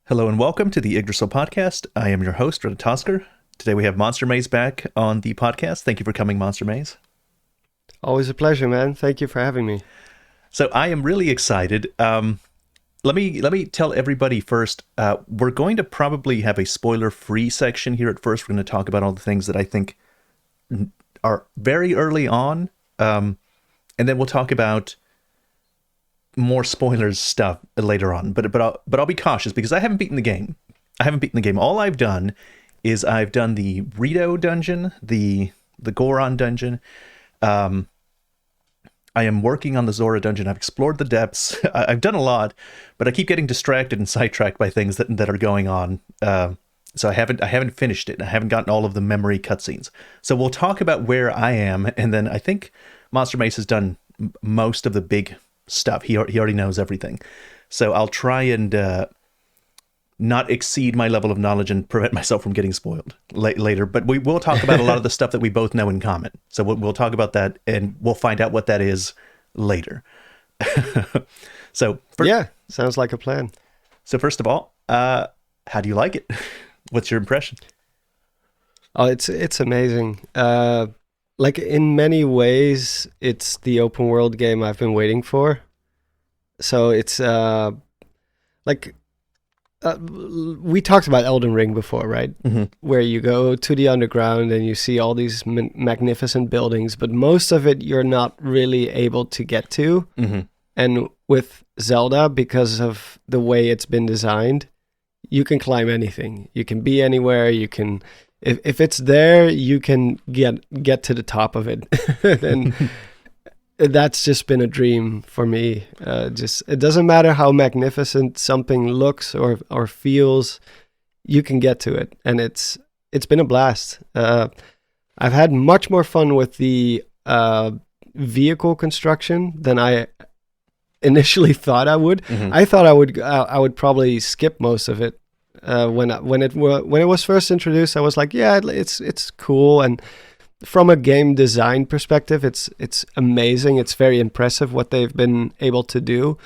Hello and welcome to the Yggdrasil podcast. I am your host, Rita Tosker. Today we have Monster Maze back on the podcast. Thank you for coming, Monster Maze. Always a pleasure, man. Thank you for having me. So I am really excited. Let me tell everybody first. We're going to probably have a spoiler-free section here at first. We're going to talk about all the things that I think are very early on, and then we'll talk about more spoilers stuff later on. But I'll be cautious because I haven't beaten the game. All I've done is I've done the Rito dungeon, the Goron dungeon. I am working on the Zora dungeon. I've explored the depths. I've done a lot, but I keep getting distracted and sidetracked by things that are going on. So I haven't finished it. I haven't gotten all of the memory cutscenes. So we'll talk about where I am, and then I think Monster Mace has done most of the big stuff. He already knows everything. So I'll try and not exceed my level of knowledge and prevent myself from getting spoiled later. But we will talk about a lot of the stuff that we both know in common. So we'll talk about that, and we'll find out what that is later. Yeah, sounds like a plan. So first of all, how do you like it? What's your impression? Oh, it's amazing. Like in many ways, it's the open world game I've been waiting for. So it's we talked about Elden Ring before, right? Mm-hmm. Where you go to the underground and you see all these magnificent buildings, but most of it you're not really able to get to. Mm-hmm. And with Zelda, because of the way it's been designed, you can climb anything. You can be anywhere. You can, if it's there, you can get to the top of it. And that's just been a dream for me. It doesn't matter how magnificent something looks or feels, you can get to it, and it's been a blast. I've had much more fun with the vehicle construction than I initially thought I would. Mm-hmm. I thought I would probably skip most of it. When it was first introduced, I was like, yeah, it's cool, and from a game design perspective, it's amazing. It's very impressive what they've been able to do.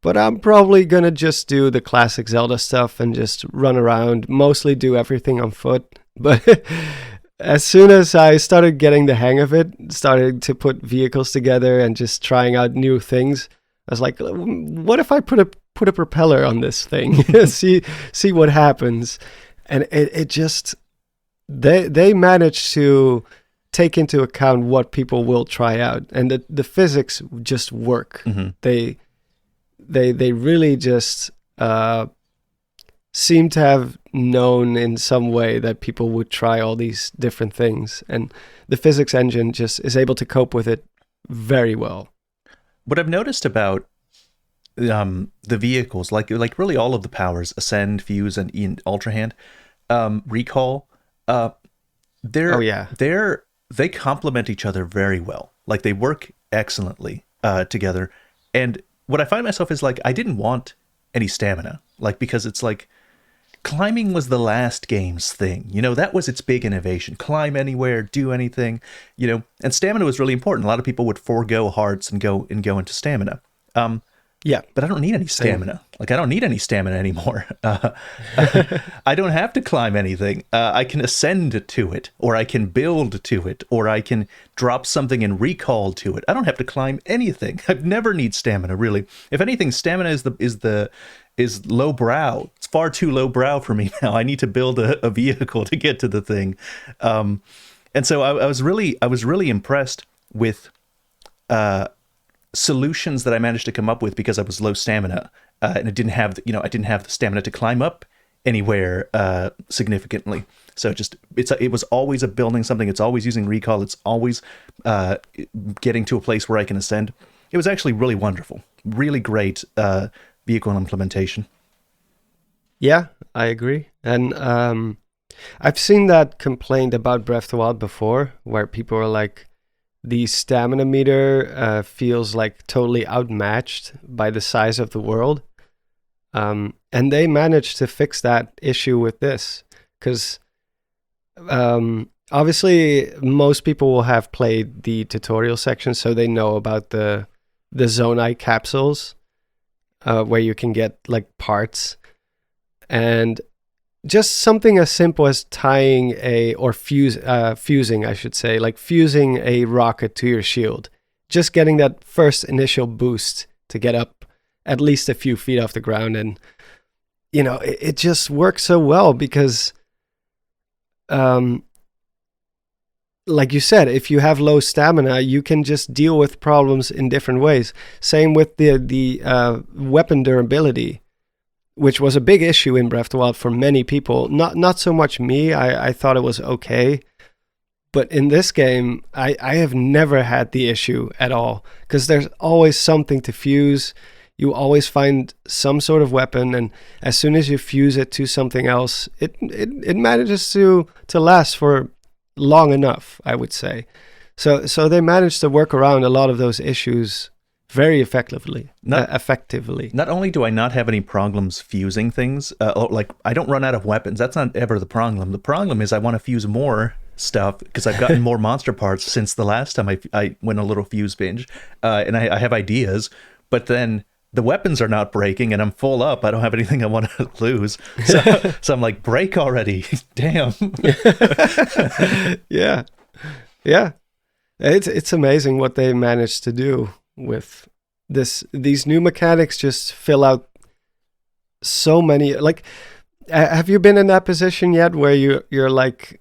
But I'm probably gonna just do the classic Zelda stuff and just run around, mostly do everything on foot. But as soon as I started getting the hang of it, started to put vehicles together and just trying out new things, I was like, what if I put a propeller on this thing? see what happens. And it just they managed to take into account what people will try out, and the physics just work. Mm-hmm. They really just seem to have known in some way that people would try all these different things, and the physics engine just is able to cope with it very well. What I've noticed about the vehicles, like really all of the powers, Ascend, Fuse, and Ultrahand, Recall, they complement each other very well. Like they work excellently together. And what I find myself is like, I didn't want any stamina, like, because it's like climbing was the last game's thing. You know, that was its big innovation. Climb anywhere, do anything, you know, and stamina was really important. A lot of people would forego hearts and go into stamina. Yeah, but I don't need any stamina. Like, I don't need any stamina anymore. I don't have to climb anything. I can ascend to it, or I can build to it, or I can drop something and recall to it. I don't have to climb anything. I never need stamina, really. If anything, stamina is low brow. It's far too low brow for me now. I need to build a vehicle to get to the thing. And so I was really impressed with solutions that I managed to come up with because I was low stamina, and I didn't have the stamina to climb up anywhere significantly. So it was always a building something. It's always using recall. It's always getting to a place where I can ascend. It was actually really wonderful, really great vehicle implementation. Yeah, I agree. And I've seen that complaint about Breath of the Wild before, where people are like, the stamina meter feels like totally outmatched by the size of the world. And they managed to fix that issue with this, because obviously most people will have played the tutorial section, so they know about the Zonai capsules, where you can get like parts. And just something as simple as tying fusing, I should say, like fusing a rocket to your shield. Just getting that first initial boost to get up at least a few feet off the ground. And, it just works so well because, like you said, if you have low stamina, you can just deal with problems in different ways. Same with the weapon durability, which was a big issue in Breath of the Wild for many people. Not so much me. I thought it was okay. But in this game, I have never had the issue at all because there's always something to fuse. You always find some sort of weapon, and as soon as you fuse it to something else, it manages to last for long enough, I would say. So they managed to work around a lot of those issues very effectively. Not only do I not have any problems fusing things, like I don't run out of weapons. That's not ever the problem. The problem is I want to fuse more stuff because I've gotten more monster parts since the last time I went a little fuse binge, and I have ideas, but then the weapons are not breaking and I'm full up. I don't have anything I want to lose. So I'm like, break already. Damn. Yeah. It's amazing what they managed to do with these new mechanics. Just fill out so many, like, have you been in that position yet where you're like,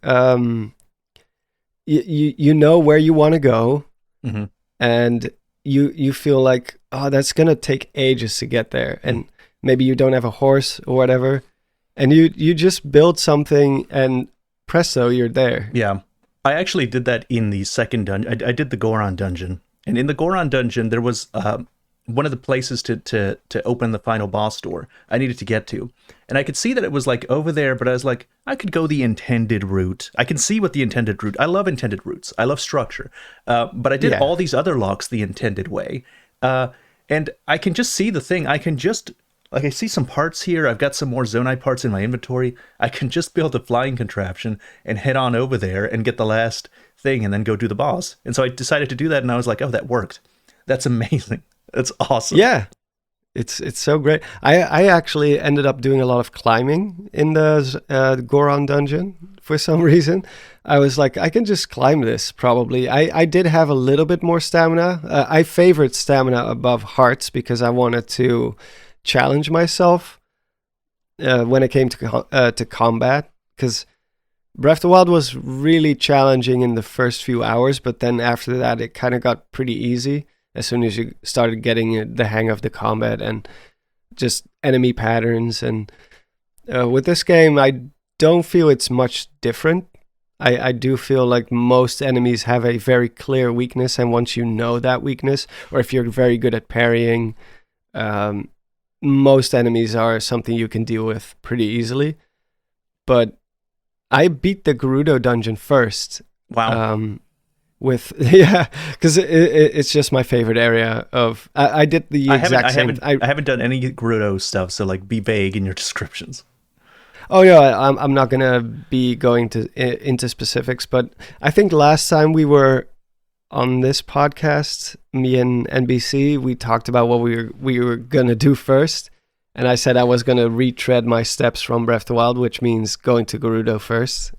you know where you want to go, mm-hmm. and you feel like, oh, that's gonna take ages to get there, and maybe you don't have a horse or whatever, and you just build something and presto, you're there. Yeah, I actually did that in the second dungeon. I did the Goron dungeon, and in the Goron dungeon there was one of the places to open the final boss door I needed to get to, and I could see that it was like over there, but I was like, I could go the intended route. I can see what the intended route. I love intended routes. I love structure, but I did all these other locks the intended way, and I can just see the thing. I can just, like, I see some parts here. I've got some more Zonai parts in my inventory. I can just build a flying contraption and head on over there and get the last thing and then go do the boss. And so I decided to do that, and I was like, oh, that worked. That's amazing. That's awesome. Yeah, it's so great. I actually ended up doing a lot of climbing in the Goron dungeon for some reason. I was like, I can just climb this probably. I did have a little bit more stamina. I favored stamina above hearts because I wanted to challenge myself when it came to combat, because Breath of the Wild was really challenging in the first few hours, but then after that it kind of got pretty easy as soon as you started getting the hang of the combat and just enemy patterns. And with this game, I don't feel it's much different. I do feel like most enemies have a very clear weakness, and once you know that weakness, or if you're very good at parrying, most enemies are something you can deal with pretty easily. But I beat the Gerudo dungeon first. Wow. Because it's just my favorite area of. I did the exact same. I haven't done any Gerudo stuff, so like, be vague in your descriptions. Oh yeah, I'm not gonna be going into specifics, but I think last time we were on this podcast, me and NBC, we talked about what we were gonna do first, and I said I was gonna retread my steps from Breath of the Wild, which means going to Gerudo first.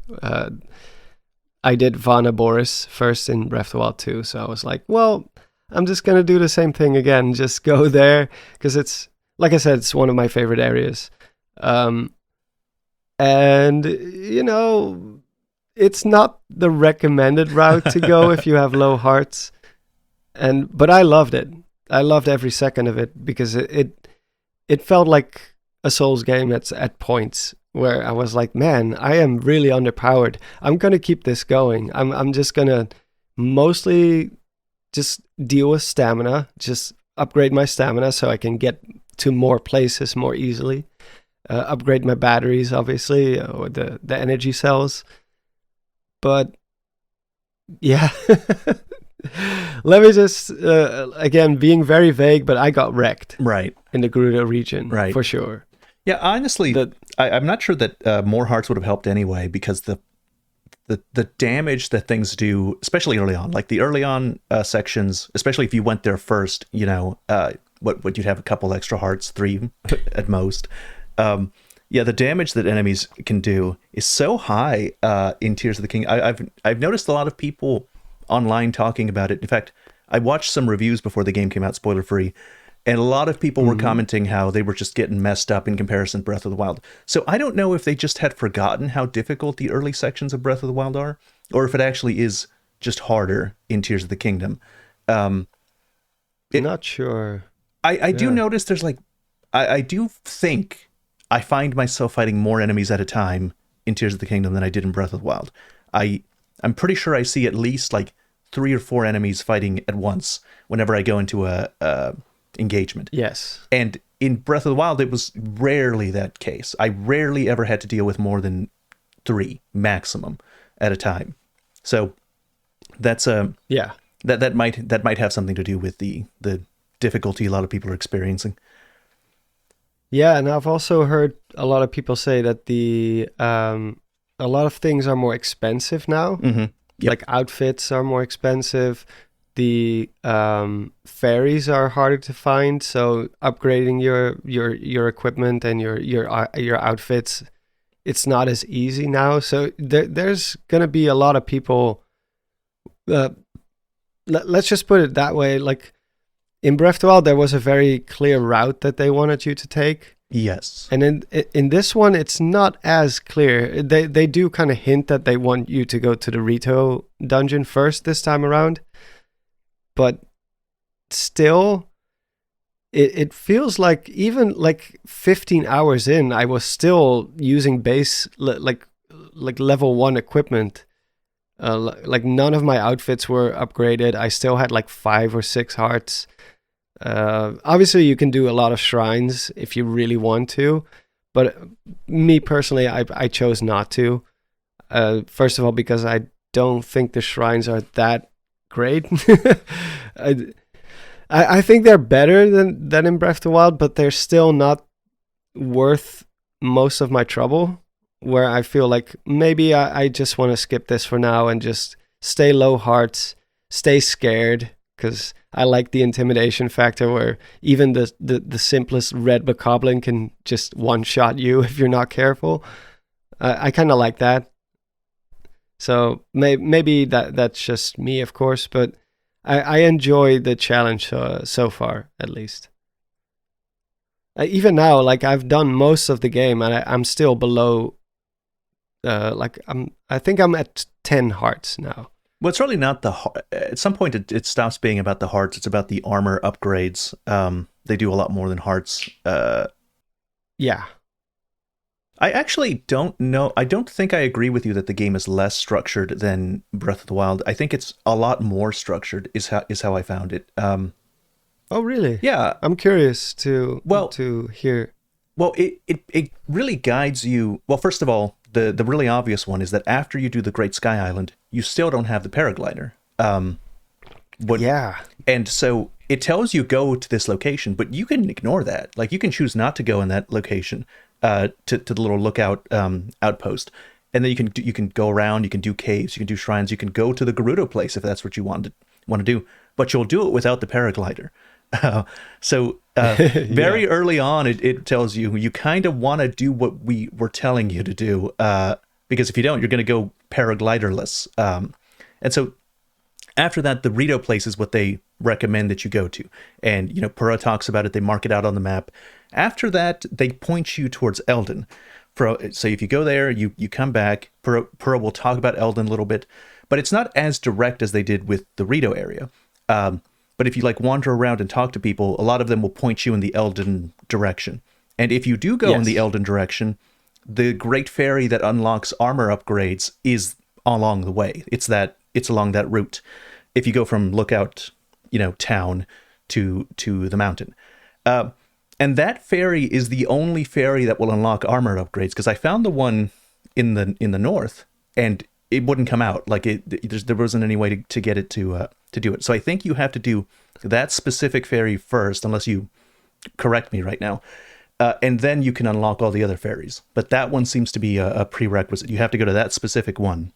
I did Vana Boris first in Breath of the Wild 2, so I was like, well, I'm just going to do the same thing again, just go there, because it's, like I said, it's one of my favorite areas. And, it's not the recommended route to go if you have low hearts, but I loved it. I loved every second of it, because it felt like a Souls game at points, where I was like, man, I am really underpowered. I'm going to keep this going. I'm just going to mostly just deal with stamina, just upgrade my stamina so I can get to more places more easily. Upgrade my batteries, obviously, or the energy cells. But, yeah. Let me just, again, being very vague, but I got wrecked. Right. In the Gerudo region, right. For sure. Yeah, honestly, I'm not sure that more hearts would have helped anyway, because the damage that things do, especially early on, like the early on sections, especially if you went there first, what you'd have a couple extra hearts, 3 at most. Yeah, the damage that enemies can do is so high in Tears of the King. I've noticed a lot of people online talking about it. In fact, I watched some reviews before the game came out, spoiler free, and a lot of people were Hmm. commenting how they were just getting messed up in comparison to Breath of the Wild. So I don't know if they just had forgotten how difficult the early sections of Breath of the Wild are, or if it actually is just harder in Tears of the Kingdom. Um, it Not sure. I do Yeah. notice there's like I do think I find myself fighting more enemies at a time in Tears of the Kingdom than I did in Breath of the Wild. I I'm pretty sure I see at least like 3 or 4 enemies fighting at once whenever I go into a engagement. Yes. And in Breath of the Wild, it was rarely that case. I rarely ever had to deal with more than 3 maximum at a time. So that's Yeah. that might have something to do with the difficulty a lot of people are experiencing. Yeah, and I've also heard a lot of people say that the a lot of things are more expensive now. Mm-hmm. Yep. Like outfits are more expensive. The fairies are harder to find, so upgrading your equipment and your outfits, it's not as easy now. So there's gonna be a lot of people. Uh, let's just put it that way. Like in Breath of the Wild, there was a very clear route that they wanted you to take. Yes. And in this one, it's not as clear. They do kind of hint that they want you to go to the Rito dungeon first this time around, but still, it feels like even like 15 hours in, I was still using like level 1 equipment. Like none of my outfits were upgraded. I still had like 5 or 6 hearts. Obviously, you can do a lot of shrines if you really want to, but me personally, I chose not to. First of all, because I don't think the shrines are that great. I, I think they're better than in Breath of the Wild, but they're still not worth most of my trouble. Where I feel like maybe I just want to skip this for now and just stay low hearts, stay scared, because I like the intimidation factor where even the simplest red bokoblin can just one shot you if you're not careful. I kind of like that. So maybe that's just me, of course, but I enjoy the challenge so far, at least. Even now, like I've done most of the game and I'm still below. I think I'm at 10 hearts now. Well, it's really not at some point it stops being about the hearts. It's about the armor upgrades. They do a lot more than hearts. Yeah. I actually don't know. I don't think I agree with you that the game is less structured than Breath of the Wild. I think it's a lot more structured. Is how I found it. Oh, really? Yeah. I'm curious to Well, hear. Well, it really guides you. Well, first of all, the really obvious one is that after you do the Great Sky Island, you still don't have the paraglider. What? Yeah. And so it tells you go to this location, but you can ignore that. Like you can choose not to go in that location to the little lookout outpost, and then you can go around. You can do caves. You can do shrines. You can go to the Gerudo place if that's what you want to do. But you'll do it without the paraglider. So very Yeah. early on, it tells you kind of want to do what we were telling you to do, because if you don't, you're going to go paragliderless. And so after that, the Rito place is what they recommend that you go to. And, Pura talks about it. They mark it out on the map. After that, they point you towards Eldin. So if you go there, you come back. Pura will talk about Eldin a little bit, but it's not as direct as they did with the Rito area. But if you wander around and talk to people, a lot of them will point you in the Eldin direction. And if you do go in the Yes. Eldin direction, the Great Fairy that unlocks armor upgrades is along the way. It's along that route. If you go from Lookout, town to the mountain. And that fairy is the only fairy that will unlock armor upgrades, because I found the one in the north and it wouldn't come out. There wasn't any way to get it to do it. So I think you have to do that specific fairy first, unless you correct me right now, and then you can unlock all the other fairies. But that one seems to be a prerequisite. You have to go to that specific one.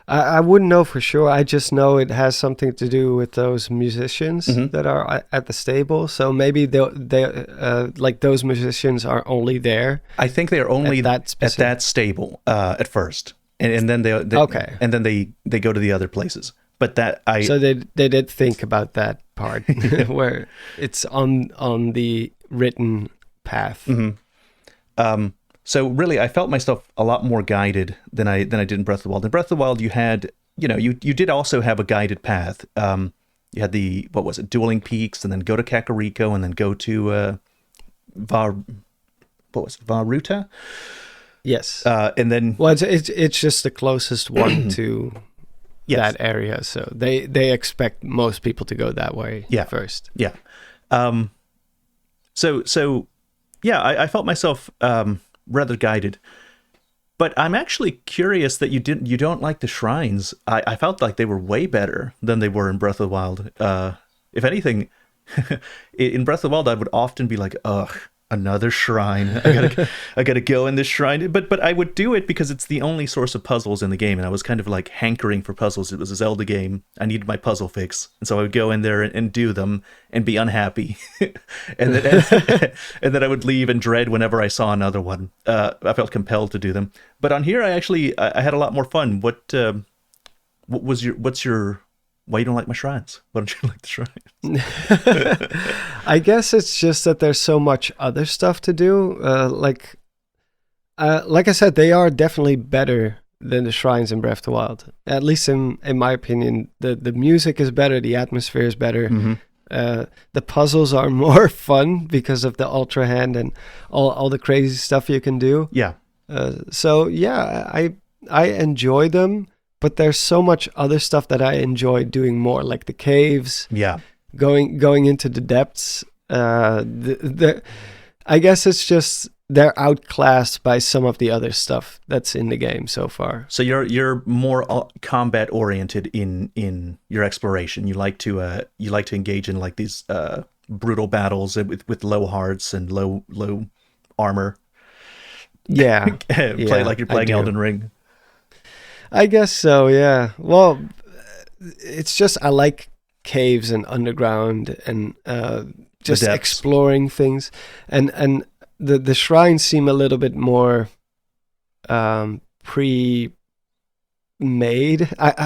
I wouldn't know for sure. I just know it has something to do with those musicians that are at the stable. So maybe they like those musicians are only there. I think they are only at that stable at first, and then they Okay. and then they go to the other places. But that So they did think about that part where it's on the written path. So really, I felt myself a lot more guided than I did in Breath of the Wild. In Breath of the Wild, you had, you did also have a guided path. You had the, what was it, Dueling Peaks, and then go to Kakariko, and then go to Varuta? Yes. And then, Well, it's just the closest one to yes. that area, so they expect most people to go that way first. Yeah. So yeah, I felt myself rather guided. But I'm actually curious that you don't like the shrines. I felt like they were way better than they were in Breath of the Wild. If anything, in Breath of the Wild, I would often be like, ugh, another shrine. I gotta go in this shrine. But I would do it because it's the only source of puzzles in the game, and I was kind of like hankering for puzzles. It was a Zelda game. I needed my puzzle fix, and so I would go in there and do them and be unhappy, and then I would leave and dread whenever I saw another one. I felt compelled to do them. But on here, I had a lot more fun. What's your why you don't like my shrines? Why don't you like the shrines? I guess it's just that there's so much other stuff to do. Like I said, they are definitely better than the shrines in Breath of the Wild. At least in my opinion, the music is better, the atmosphere is better. The puzzles are more fun because of the Ultrahand and all the crazy stuff you can do. Yeah. So yeah, I enjoy them. But there's so much other stuff that I enjoy doing more, like the caves. Yeah. Going into the depths. I guess it's just they're outclassed by some of the other stuff that's in the game so far. So you're more combat oriented in your exploration. You like to engage in like these brutal battles with low hearts and low armor. Yeah. Play like you're playing Elden Ring. I guess so, yeah. Well, it's just I like caves and underground and just exploring things. And the shrines seem a little bit more pre-made.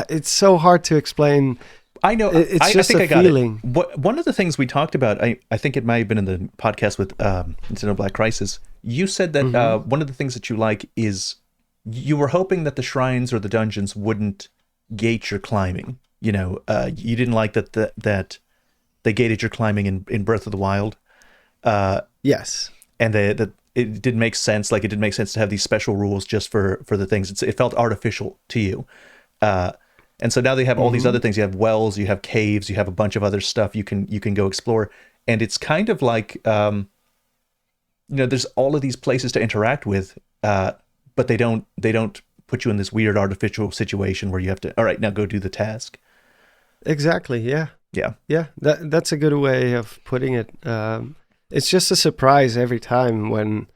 It's so hard to explain. I know. It's just I think a feeling. One of the things we talked about, I think it might have been in the podcast with Nintendo Black Crisis, you said that one of the things that you like is you were hoping that the shrines or the dungeons wouldn't gate your climbing. You you didn't like that they gated your climbing in Breath of the Wild. Yes. And that it didn't make sense. Like, it didn't make sense to have these special rules just for the things. It felt artificial to you. And so now they have all these other things. You have wells, you have caves, you have a bunch of other stuff you can go explore. And it's kind of like, there's all of these places to interact with, but they don't put you in this weird artificial situation where you have to, all right, now go do the task. Exactly. Yeah. Yeah. Yeah. That's a good way of putting it. It's just a surprise every time when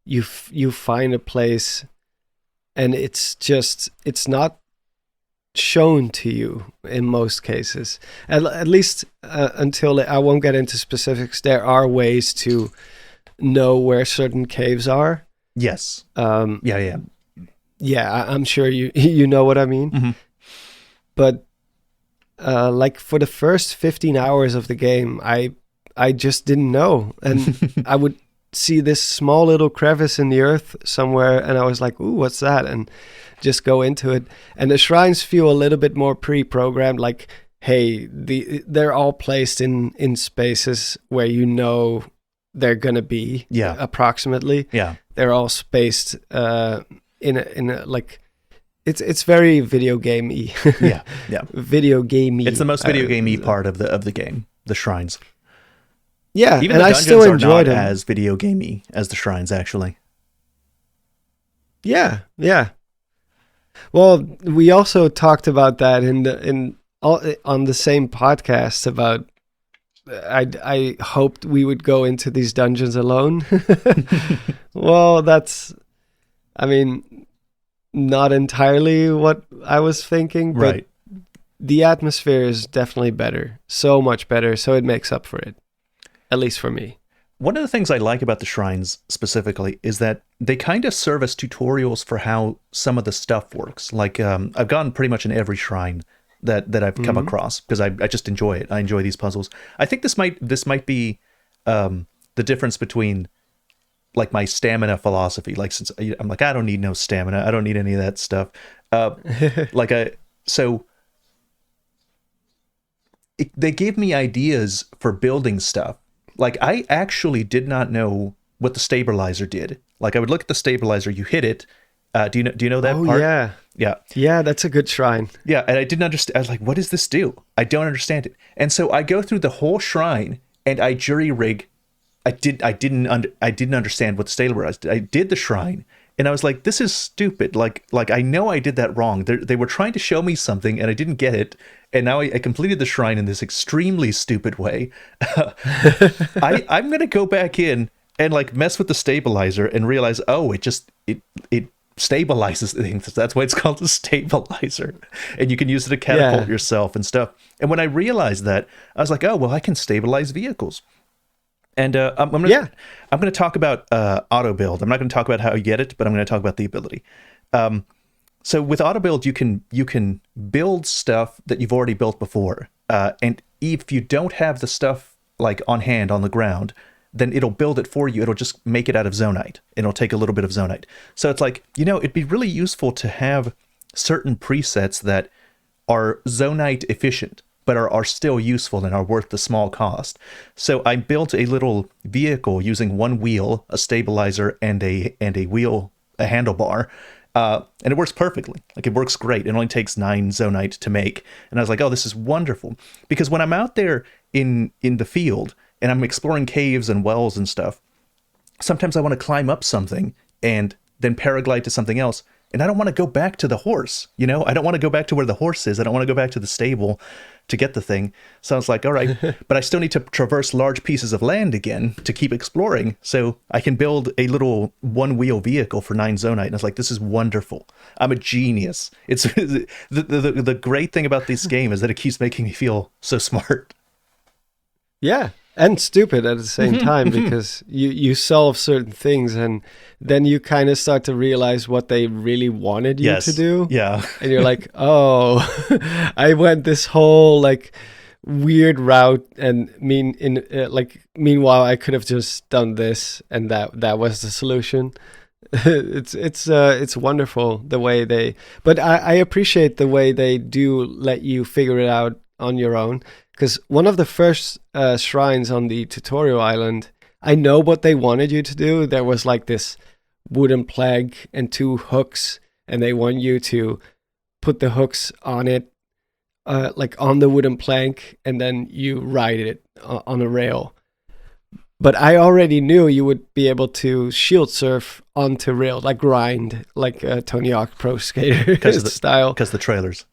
you find a place and it's not shown to you in most cases. At least until I won't get into specifics, there are ways to know where certain caves are. Yes. Yeah. I'm sure you know what I mean. Mm-hmm. But like for the first 15 hours of the game, I just didn't know, and I would see this small little crevice in the earth somewhere, and I was like, "Ooh, what's that?" And just go into it. And the shrines feel a little bit more pre-programmed. Like, hey, they're all placed in spaces where they're gonna be. Yeah. Approximately. Yeah. They're all spaced in a like. It's very video gamey. Yeah. Video gamey. It's the most video gamey part of the game. The shrines. Yeah, even and the I dungeons still are enjoyed not them as video gamey as the shrines, actually. Yeah. Well, we also talked about that on the same podcast about. I hoped we would go into these dungeons alone. Well, not entirely what I was thinking, but Right. the atmosphere is definitely better. So much better. So it makes up for it. At least for me. One of the things I like about the shrines specifically is that they kind of serve as tutorials for how some of the stuff works. Like I've gone pretty much in every shrine that I've come across because I just enjoy it. I enjoy these puzzles. I think this might be the difference between like my stamina philosophy. Like since I'm like I don't need no stamina. I don't need any of that stuff. They gave me ideas for building stuff. Like, I actually did not know what the stabilizer did. Like, I would look at the stabilizer, you hit it. Do you know that part? Oh, yeah. Yeah. Yeah, that's a good shrine. Yeah, and I didn't understand. I was like, what does this do? I don't understand it. And so I go through the whole shrine, and I jury rig. I didn't understand what the stabilizer was. I did the shrine, and I was like, this is stupid. Like I know I did that wrong. They were trying to show me something, and I didn't get it. And now I completed the shrine in this extremely stupid way. I'm gonna go back in and like mess with the stabilizer and realize, oh, it stabilizes things. That's why it's called a stabilizer. And you can use it to catapult yourself and stuff. And when I realized that, I was like, oh, well, I can stabilize vehicles. And I'm gonna talk about auto build. I'm not gonna talk about how you get it, but I'm gonna talk about the ability. So with auto build, you can build stuff that you've already built before, and if you don't have the stuff like on hand on the ground, then it'll build it for you. It'll just make it out of zonite. It'll take a little bit of zonite. So it's like, it'd be really useful to have certain presets that are zonite efficient, but are still useful and are worth the small cost. So I built a little vehicle using one wheel, a stabilizer, and a handlebar. And it works perfectly. Like, it works great. It only takes 9 zonite to make. And I was like, oh, this is wonderful. Because when I'm out there in the field and I'm exploring caves and wells and stuff, sometimes I want to climb up something and then paraglide to something else. And I don't want to go back to the horse. I don't want to go back to where the horse is. I don't want to go back to the stable to get the thing. So I was like, all right, but I still need to traverse large pieces of land again to keep exploring. So I can build a little one-wheel vehicle for 9 zonite. And I was like, this is wonderful. I'm a genius. It's the great thing about this game is that it keeps making me feel so smart. Yeah, and stupid at the same time, because you solve certain things and then you kind of start to realize what they really wanted you to do. Yeah. And you're like, oh, I went this whole like weird route, and meanwhile I could have just done this, and that was the solution. It's wonderful the way they, but I appreciate the way they do let you figure it out on your own. Because one of the first shrines on the tutorial island, I know what they wanted you to do. There was like this wooden plank and 2 hooks, and they want you to put the hooks on it, like on the wooden plank, and then you ride it on a rail. But I already knew you would be able to shield surf onto rail, like grind, like Tony Hawk Pro Skater style. Because the trailers.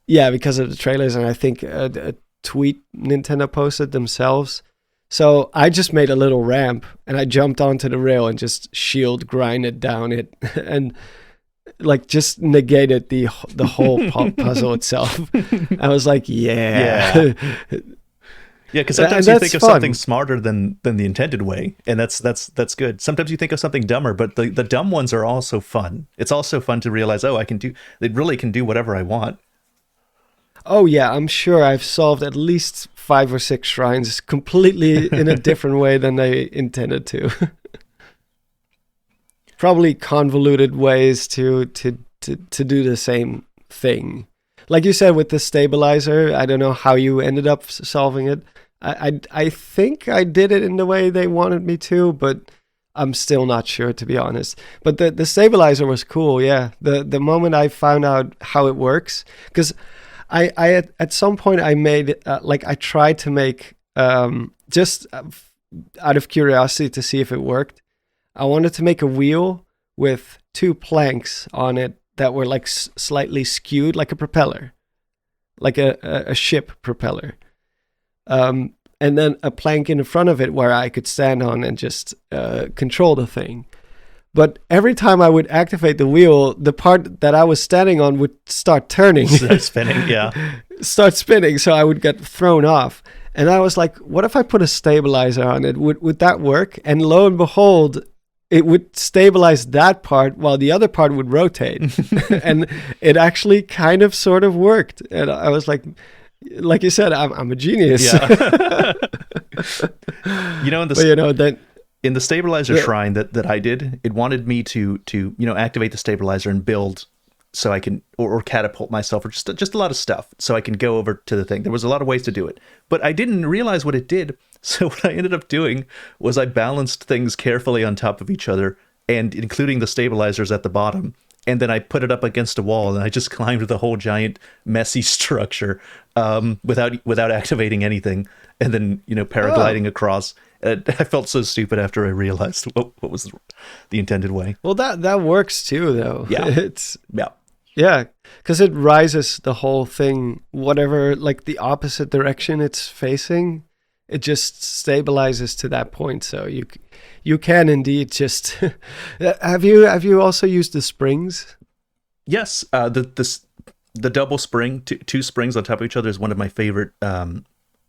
Yeah, because of the trailers, and I think a tweet Nintendo posted themselves. So I just made a little ramp, and I jumped onto the rail and just shield grinded down it, and like just negated the whole puzzle itself. I was like, yeah. Yeah, because sometimes you think of something smarter than the intended way, and that's good. Sometimes you think of something dumber, but the dumb ones are also fun. It's also fun to realize, oh, they really can do whatever I want. Oh yeah, I'm sure I've solved at least 5 or 6 shrines completely in a different way than they intended to. Probably convoluted ways to do the same thing. Like you said with the stabilizer, I don't know how you ended up solving it. I think I did it in the way they wanted me to, but I'm still not sure, to be honest. But the stabilizer was cool, yeah. The moment I found out how it works, because I at some point I made I tried to make just out of curiosity to see if it worked. I wanted to make a wheel with 2 planks on it that were like slightly skewed, like a propeller, like a ship propeller, and then a plank in front of it where I could stand on and just control the thing. But every time I would activate the wheel, the part that I was standing on would start turning. Start spinning, yeah. Start spinning, so I would get thrown off. And I was like, what if I put a stabilizer on it? Would that work? And lo and behold, it would stabilize that part while the other part would rotate. And it actually kind of sort of worked. And I was like you said, I'm a genius. Yeah. Then in the stabilizer shrine that I did, it wanted me to activate the stabilizer and build so I can or catapult myself or just a lot of stuff so I can go over to the thing. There was a lot of ways to do it, but I didn't realize what it did. So what I ended up doing was I balanced things carefully on top of each other, and including the stabilizers at the bottom. And then I put it up against a wall, and I just climbed the whole giant messy structure without activating anything, and then paragliding across. And I felt so stupid after I realized what was the intended way. Well, that works too, though. Yeah, Yeah, because it rises the whole thing, whatever, like the opposite direction it's facing, it just stabilizes to that point. So you can indeed just have you also used the springs? Yes, the double spring, two springs on top of each other is one of my favorite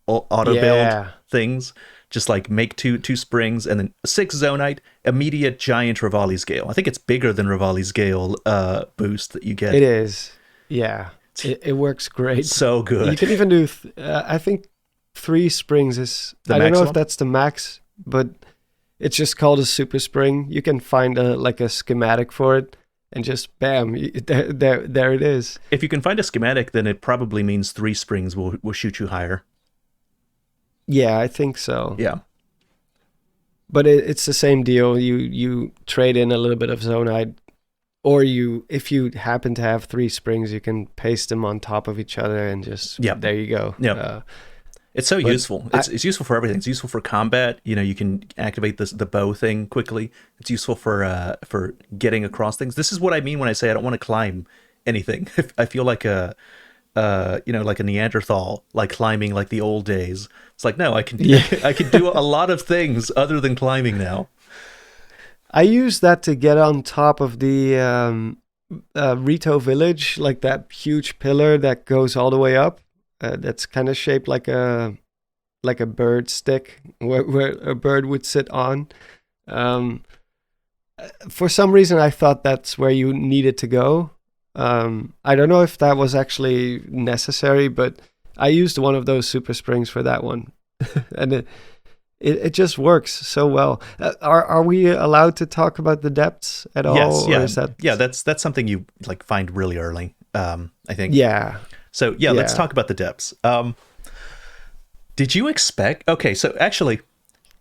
auto build things. Just like make two springs and then 6 Zonite, immediate giant Rivali's Gale. I think it's bigger than Rivali's Gale boost that you get. It is. Yeah. It works great. So good. You can even do, I think 3 springs is, I don't know if that's the max, but it's just called a super spring. You can find a schematic for it and just bam, there it is. If you can find a schematic, then it probably means 3 springs will shoot you higher. Yeah, I think so. Yeah. But it's the same deal. You trade in a little bit of Zonite, or if you happen to have 3 springs, you can paste them on top of each other and just, there you go. Yeah. It's so useful. It's useful for everything. It's useful for combat. You can activate the bow thing quickly. It's useful for getting across things. This is what I mean when I say I don't want to climb anything. I feel like like a Neanderthal, like climbing like the old days. It's like, no, I can do a lot of things other than climbing now. I use that to get on top of the Rito village, like that huge pillar that goes all the way up. That's kind of shaped like a bird stick where a bird would sit on. For some reason, I thought that's where you needed to go. I don't know if that was actually necessary, but I used one of those super springs for that one. And it just works so well. Are we allowed to talk about the depths at all? Yes, yeah. Or is that... Yeah, that's something you like find really early, I think. Yeah. So let's talk about the depths. Did you expect... Okay, so actually,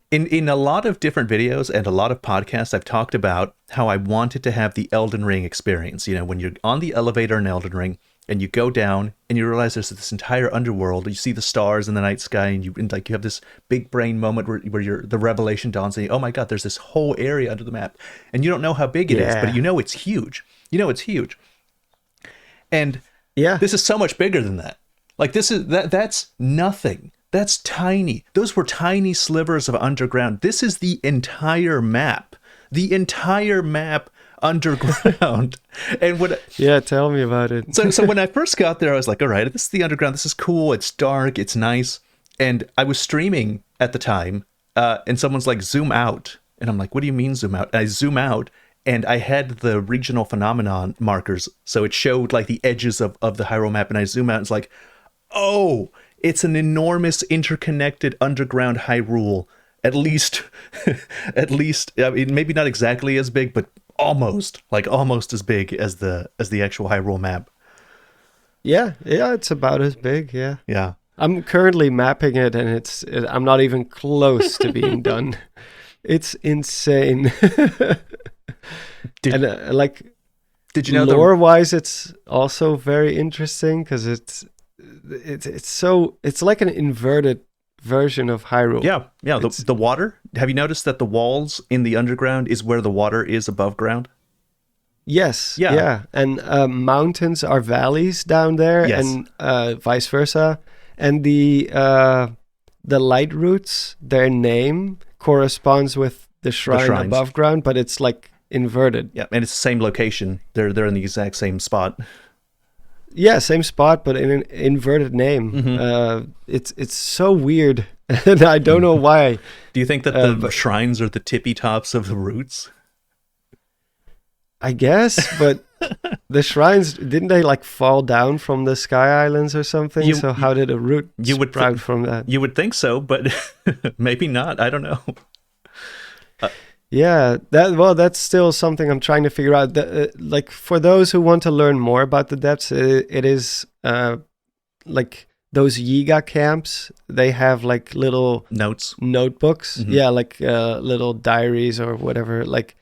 in a lot of different videos and a lot of podcasts, I've talked about how I wanted to have the Elden Ring experience. When you're on the elevator in Elden Ring and you go down and you realize there's this entire underworld. You see the stars in the night sky, and you have this big brain moment where the revelation dawns and oh my God, there's this whole area under the map, and you don't know how big it is, but it's huge. It's huge. And this is so much bigger than that. Like that's nothing. That's tiny. Those were tiny slivers of underground. This is the entire map. The entire map underground. And tell me about it. So when I first got there, I was like, all right, this is the underground. This is cool. It's dark. It's nice. And I was streaming at the time, and someone's like, zoom out. And I'm like, what do you mean zoom out? And I zoom out, and I had the regional phenomenon markers. So it showed like the edges of the Hyrule map. And I zoom out, and it's like, oh, it's an enormous interconnected underground Hyrule. At least, I mean, maybe not exactly as big, but almost as big as the actual Hyrule map. Yeah, it's about as big. Yeah. Yeah. I'm currently mapping it, and I'm not even close to being done. It's insane. Did you know lore-wise, it's also very interesting because it's like an inverted version of Hyrule. Yeah. The water. Have you noticed that the walls in the underground is where the water is above ground? Yes. Yeah. And mountains are valleys down there, and vice versa. And the light roots, their name corresponds with the shrine above ground, but it's like inverted. Yeah, and it's the same location. They're in the exact same spot. Yeah, same spot, but in an inverted name. It's so weird, and I don't know why. Do you think that the shrines are the tippy tops of the roots? I guess, but the shrines, didn't they like fall down from the Sky Islands or something? So how did a root sprout from that? You would think so, but maybe not. I don't know. Yeah, that's still something I'm trying to figure out. Like for those who want to learn more about the depths, it is like those Yiga camps. They have like little notebooks. Yeah, like little diaries or whatever. Like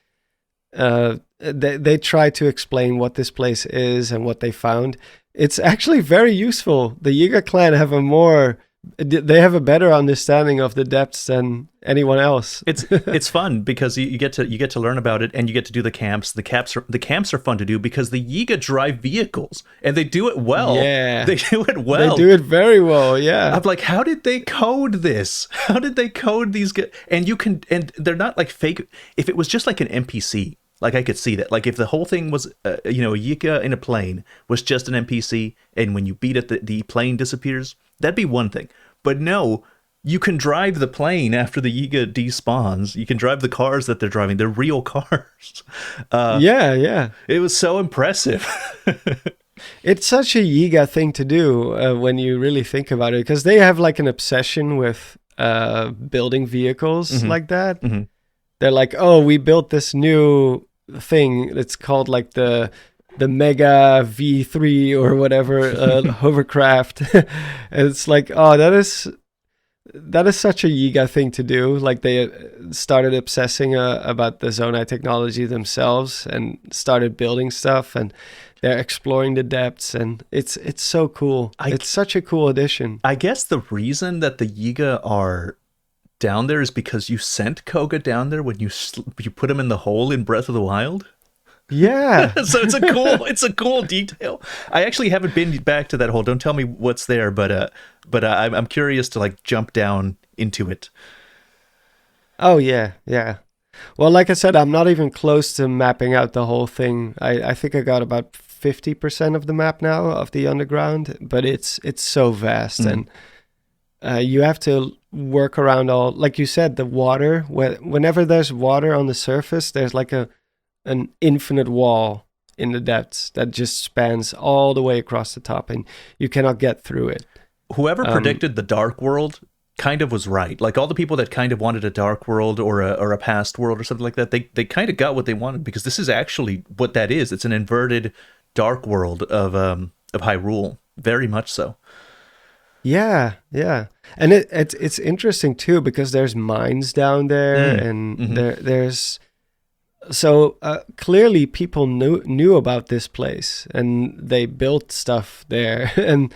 they try to explain what this place is and what they found. It's actually very useful. The Yiga clan have a better understanding of the depths than anyone else. It's fun because you get to learn about it, and you get to do the camps. The camps are fun to do because the Yiga drive vehicles, and they do it well. Yeah, they do it well. They do it very well. Yeah, I'm like, how did they code this? How did they code these? And they're not like fake. If it was just like an NPC, like I could see that. Like if the whole thing was, a Yiga in a plane was just an NPC, and when you beat it, the plane disappears. That'd be one thing. But no, you can drive the plane after the Yiga despawns. You can drive the cars that they're driving. They're real cars. Yeah. It was so impressive. It's such a Yiga thing to do when you really think about it, because they have like an obsession with building vehicles like that. Mm-hmm. They're like, oh, we built this new thing. It's called like the Mega V3 or whatever hovercraft. And it's like, oh, that is such a Yiga thing to do. Like they started obsessing about the Zonai technology themselves and started building stuff, and they're exploring the depths, and it's so cool. It's such a cool addition. I guess the reason that the Yiga are down there is because you sent Koga down there when you put him in the hole in Breath of the Wild. Yeah. So it's a cool detail. I actually haven't been back to that hole. Don't tell me what's there, but I'm curious to like jump down into it. Oh yeah. Well, like I said, I'm not even close to mapping out the whole thing. I think I got about 50% of the map now of the underground, but it's so vast, and you have to work around all, like you said, the water. Whenever there's water on the surface, there's like an infinite wall in the depths that just spans all the way across the top, and you cannot get through it. Whoever predicted the Dark World kind of was right. Like all the people that kind of wanted a Dark World or a past world or something like that, they kind of got what they wanted, because this is actually what that is. It's an inverted Dark World of Hyrule, very much so. Yeah. And it's interesting too, because there's mines down there, and there's so clearly people knew about this place, and they built stuff there. And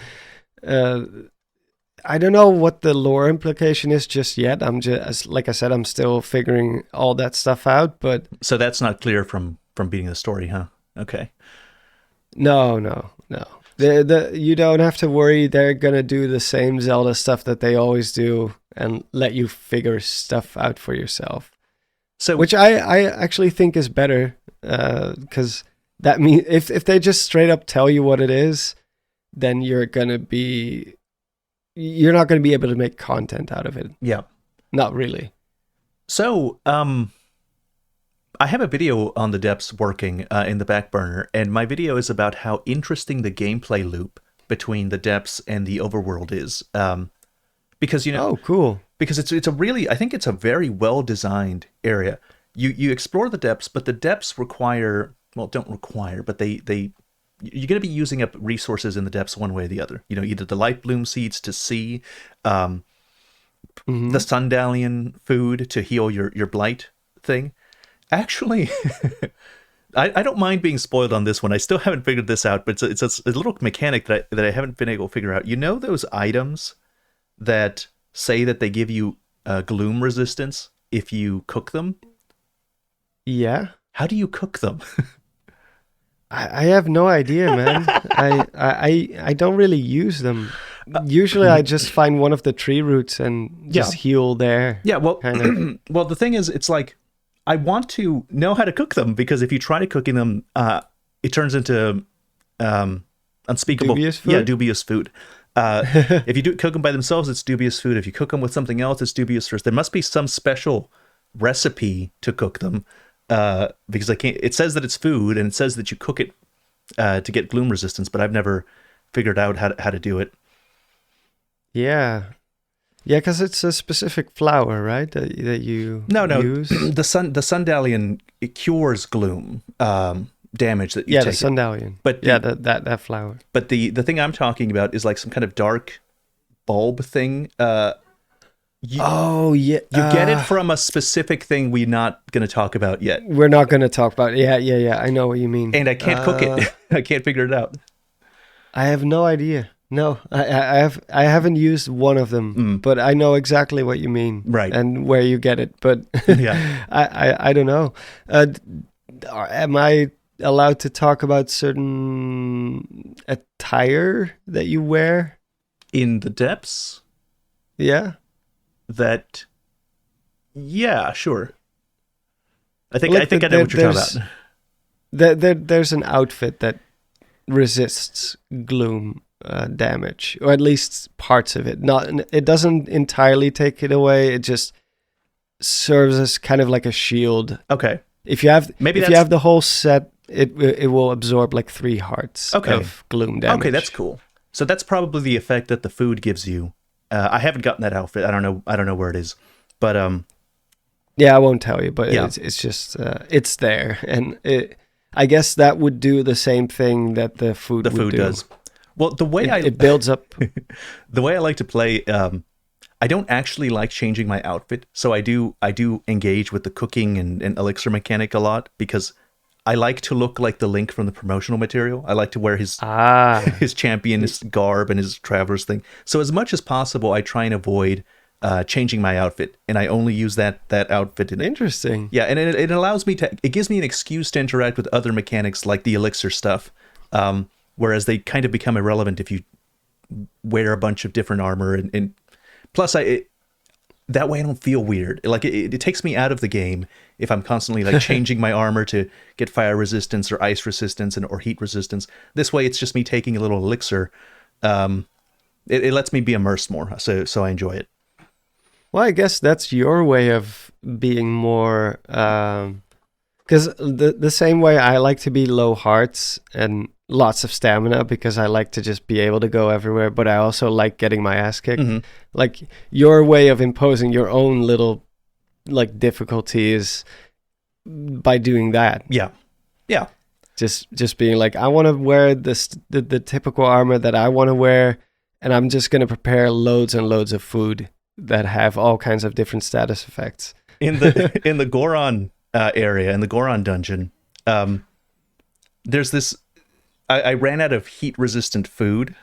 I don't know what the lore implication is just yet. I'm just, like I said, I'm still figuring all that stuff out. But so that's not clear from beating the story, huh? Okay. No. You don't have to worry. They're gonna do the same Zelda stuff that they always do, and let you figure stuff out for yourself. So, which I actually think is better, because that means if they just straight up tell you what it is, then you're not gonna be able to make content out of it. Yeah, not really. So, I have a video on the depths working in the back burner, and my video is about how interesting the gameplay loop between the depths and the overworld is. Because oh, cool. Because it's a really, I think it's a very well designed area. You explore the depths, but the depths don't require, but you're going to be using up resources in the depths one way or the other. Either the light bloom seeds to see, the Sundalian food to heal your blight thing. Actually, I don't mind being spoiled on this one. I still haven't figured this out, but it's a little mechanic that I haven't been able to figure out. Those items that say that they give you gloom resistance if you cook them? Yeah. How do you cook them? I have no idea, man. I don't really use them. Usually I just find one of the tree roots and just heal there. Yeah, well, well, the thing is, it's like, I want to know how to cook them, because if you try cooking them, it turns into unspeakable, Dubious food? yeah, dubious food. If you do cook them by themselves, it's dubious food. If you cook them with something else, it's dubious food. There must be some special recipe to cook them, because I can't. It says that it's food, and it says that you cook it to get gloom resistance, but I've never figured out how to do it. Yeah. Yeah, because it's a specific flour, right? That you No, use. the Sundalian, it cures gloom damage that you Yeah, take. the Sundalian. But yeah, that flour. But the thing I'm talking about is like some kind of dark bulb thing. Oh yeah, You get it from a specific thing we're not going to talk about yet. We're not going to talk about it. Yeah. I know what you mean. And I can't cook it. I can't figure it out. I have no idea. No, I haven't used one of them, but I know exactly what you mean, Right. and where you get it. But Yeah. I don't know. Am I allowed to talk about certain attire that you wear? In the depths, Yeah. yeah, sure. I think Like I know what you're talking about. There's an outfit that resists gloom damage, or at least parts of it. It doesn't entirely take it away. It just serves as kind of like a shield. Okay. If you have Maybe if you have the whole set, it will absorb like 3 hearts of gloom damage. Okay, that's cool. So that's probably the effect that the food gives you. I haven't gotten that outfit. I don't know where it is, but yeah, I won't tell you. But Yeah. it's just it's there, and I guess that would do the same thing that the food would do. does. Well, the way It builds up. the way I like to play, I don't actually like changing my outfit, so I do engage with the cooking and elixir mechanic a lot, because I like to look like the Link from the promotional material. I like to wear his his champion, his garb, and his traveler's thing. So as much as possible, I try and avoid changing my outfit, and I only use that outfit. Interesting. Yeah, and it allows me it gives me an excuse to interact with other mechanics like the elixir stuff, whereas they kind of become irrelevant if you wear a bunch of different armor, and plus that way I don't feel weird. Like it takes me out of the game if I'm constantly like changing my armor to get fire resistance or ice resistance or heat resistance. This way it's just me taking a little elixir. It lets me be immersed more, so I enjoy it. Well, I guess that's your way of being more, because the same way I like to be low hearts and lots of stamina, because I like to just be able to go everywhere, but I also like getting my ass kicked. Mm-hmm. Like your way of imposing your own little like difficulties by doing that. Yeah. Just being like, I want to wear the typical armor that I want to wear, and I'm just going to prepare loads and loads of food that have all kinds of different status effects. In the Goron area, in the Goron dungeon, there's this. I ran out of heat resistant food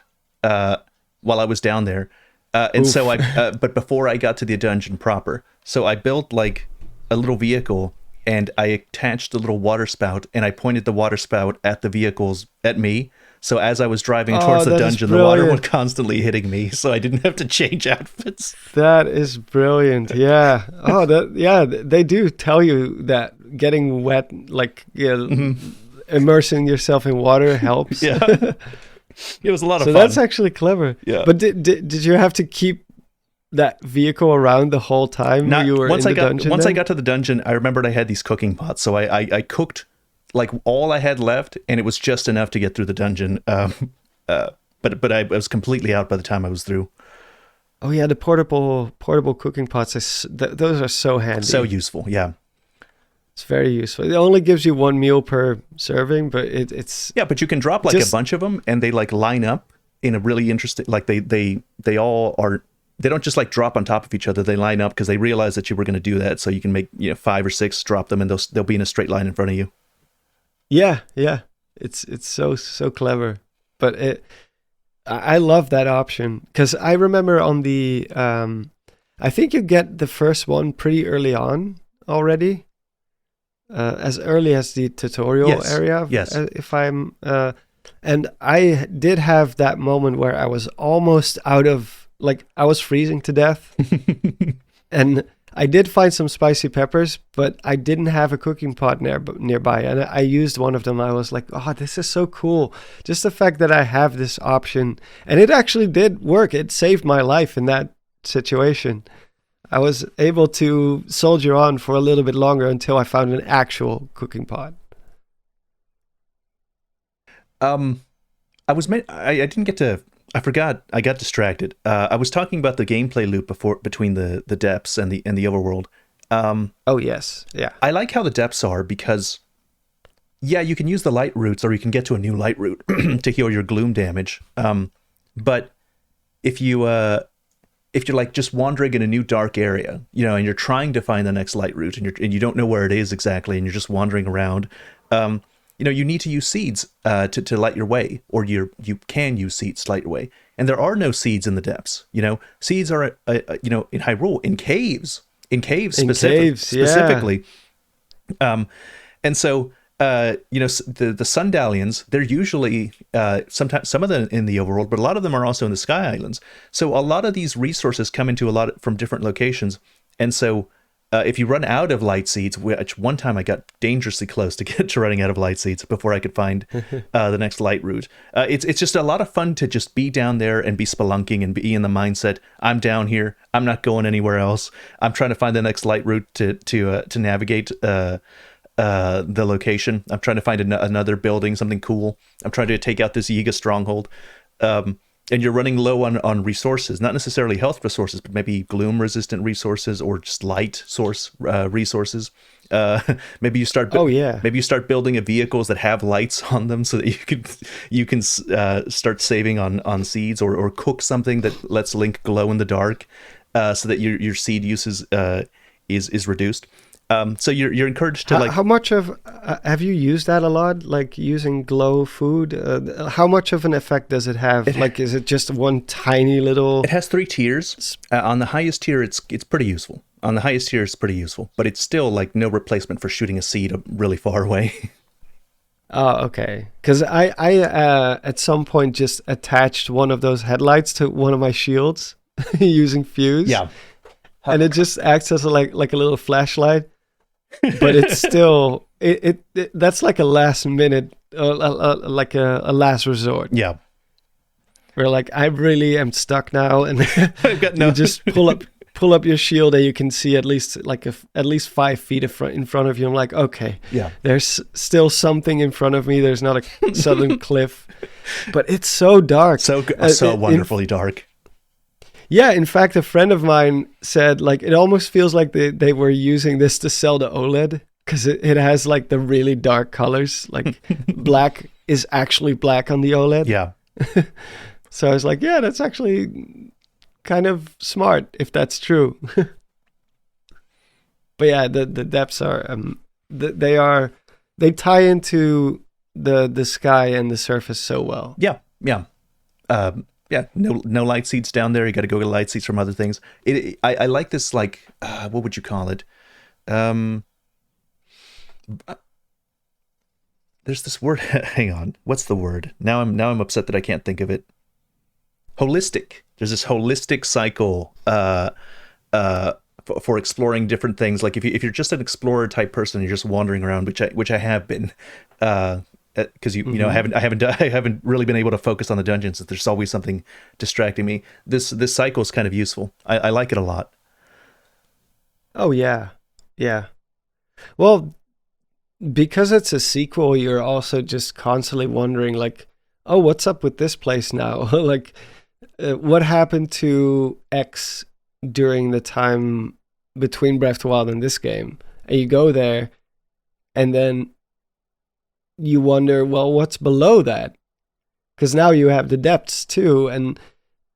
while I was down there, and Oof. so but before I got to the dungeon proper, so I built like a little vehicle, and I attached a little water spout, and I pointed the water spout at the vehicles at me. So as I was driving towards the that is dungeon, the water brilliant. was constantly hitting me, so I didn't have to change outfits. That is brilliant. Yeah. Oh, they do tell you that getting wet, like immersing yourself in water helps. Yeah, it was a lot of So fun. that's actually clever. Yeah. But did you have to keep that vehicle around the whole time you were in the dungeon? Once I then? got to the dungeon, I remembered I had these cooking pots, so I cooked like all I had left, and it was just enough to get through the dungeon. But I was completely out by the time I was through. Oh yeah, the portable cooking pots. Those are so handy. So useful, yeah. It's very useful. It only gives you 1 meal per serving, but it's Yeah, but you can drop like a bunch of them, and they like line up in a really interesting. Like they all are. They don't just like drop on top of each other. They line up because they realize that you were going to do that. So you can make 5 or 6, drop them, and they'll be in a straight line in front of you. Yeah. It's so clever. But I love that option, because I remember on the I think you get the first one pretty early on already. As early as the tutorial area. Yes. If I'm and I did have that moment where I was almost out of, like, I was freezing to death. And I did find some spicy peppers, but I didn't have a cooking pot nearby, and I used one of them. I was like, "Oh, this is so cool!" Just the fact that I have this option, and it actually did work. It saved my life in that situation. I was able to soldier on for a little bit longer until I found an actual cooking pot. I didn't get to. I forgot. I got distracted. I was talking about the gameplay loop between the depths and the overworld. Oh yes, yeah. I like how the depths are because, yeah, you can use the light roots or you can get to a new light route to heal your gloom damage. But if you're like just wandering in a new dark area, and you're trying to find the next light route and you don't know where it is exactly, and you're just wandering around, you need to use seeds to light your way, or you can use seeds to light your way. And there are no seeds in the depths. Seeds are in Hyrule, in caves specifically. And so the Sundalians, they're usually sometimes some of them in the overworld, but a lot of them are also in the Sky Islands. So a lot of these resources come into a lot from different locations, and so if you run out of light seeds, which one time I got dangerously close to running out of light seeds before I could find the next light route. It's just a lot of fun to just be down there and be spelunking and be in the mindset, I'm down here, I'm not going anywhere else. I'm trying to find the next light route to navigate the location. I'm trying to find another building, something cool. I'm trying to take out this Yiga stronghold. And you're running low on resources, not necessarily health resources, but maybe gloom resistant resources or just light source resources. Maybe you start maybe you start building vehicles that have lights on them so that you can start saving on seeds, or cook something that lets Link glow in the dark, so that your seed use is reduced. So you're encouraged to How much of have you used that a lot? Like using glow food? How much of an effect does it have? Is it just one tiny little? It has 3 tiers. On the highest tier, it's pretty useful. On the highest tier, it's pretty useful, but it's still like no replacement for shooting a seed really far away. Oh, okay. Because I at some point just attached one of those headlights to one of my shields using fuse. Yeah, and it just acts as like a little flashlight. But it's still it that's like a last minute, like a last resort. Yeah, where like I really am stuck now, and I've got you just pull up your shield and you can see at least 5 feet in front of you. I'm like, okay, yeah, there's still something in front of me. There's not a sudden cliff, but it's so dark, so wonderfully dark. Yeah, in fact, a friend of mine said, like, it almost feels like they were using this to sell the OLED, because it has, like, the really dark colors. Like, black is actually black on the OLED. Yeah. So I was like, yeah, that's actually kind of smart, if that's true. But yeah, the depths are, they tie into the sky and the surface so well. Yeah, yeah. Yeah, no light seeds down there. You got to go get light seeds from other things. I like this, like, what would you call it? There's this word. Hang on, what's the word? Now I'm upset that I can't think of it. Holistic. There's this holistic cycle for exploring different things. Like if you're just an explorer type person, you're just wandering around, which I have been. Because I haven't really been able to focus on the dungeons. There's always something distracting me. This cycle is kind of useful. I like it a lot. Oh yeah. Well, because it's a sequel, you're also just constantly wondering, like, oh, what's up with this place now? Like, what happened to X during the time between Breath of the Wild and this game? And you go there, and then you wonder, well, what's below that? Because now you have the depths too, and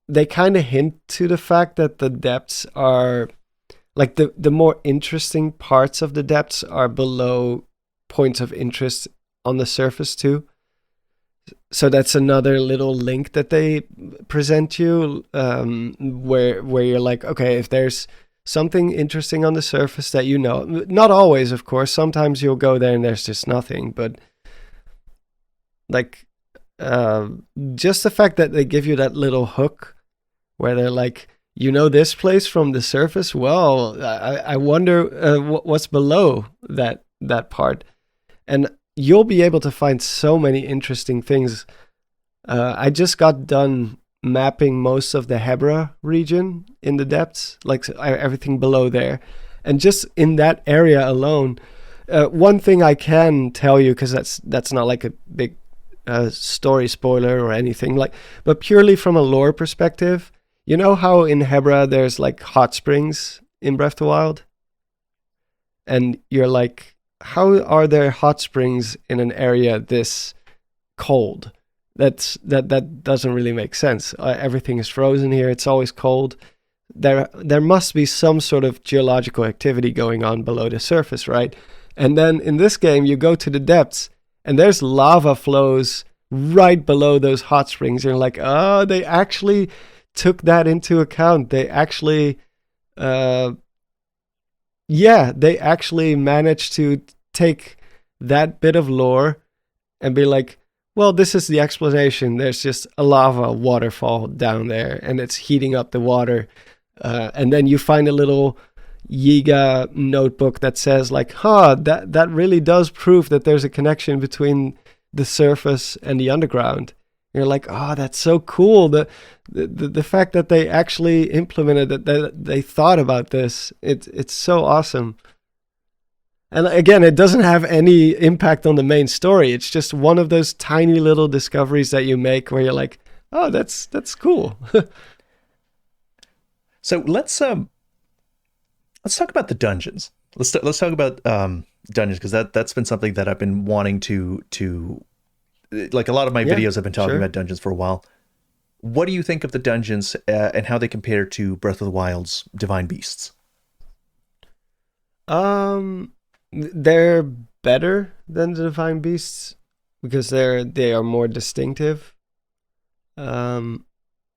they kind of hint to the fact that the depths are, like, the more interesting parts of the depths are below points of interest on the surface too. So that's another little link that they present you, where you're like, okay, if there's something interesting on the surface that not always, of course, sometimes you'll go there and there's just nothing, but like, just the fact that they give you that little hook where they're like, you know this place from the surface? Well, I wonder what's below that part. And you'll be able to find so many interesting things. I just got done mapping most of the Hebra region in the depths, like everything below there. And just in that area alone, one thing I can tell you, because that's not like a big story spoiler or anything, like, but purely from a lore perspective, you know how in Hebra there's like hot springs in Breath of the Wild? And you're like, how are there hot springs in an area this cold? That doesn't really make sense. Everything is frozen here. It's always cold. There must be some sort of geological activity going on below the surface, right? And then in this game, you go to the depths, and there's lava flows right below those hot springs. You're like, oh, they actually took that into account. They actually, they actually managed to take that bit of lore and be like, well, this is the explanation. There's just a lava waterfall down there, and it's heating up the water. And then you find a little Yiga notebook that says like, that really does prove that there's a connection between the surface and the underground. You're like, oh, that's so cool. The fact that they actually implemented it, that they thought about this, it's so awesome. And again, it doesn't have any impact on the main story. It's just one of those tiny little discoveries that you make where you're like, oh, that's cool. So let's talk about the dungeons. Let's talk about dungeons, because that's been something that I've been wanting to like, a lot of my videos have been talking about dungeons for a while. What do you think of the dungeons and how they compare to Breath of the Wild's Divine Beasts? They're better than the Divine Beasts because they are more distinctive.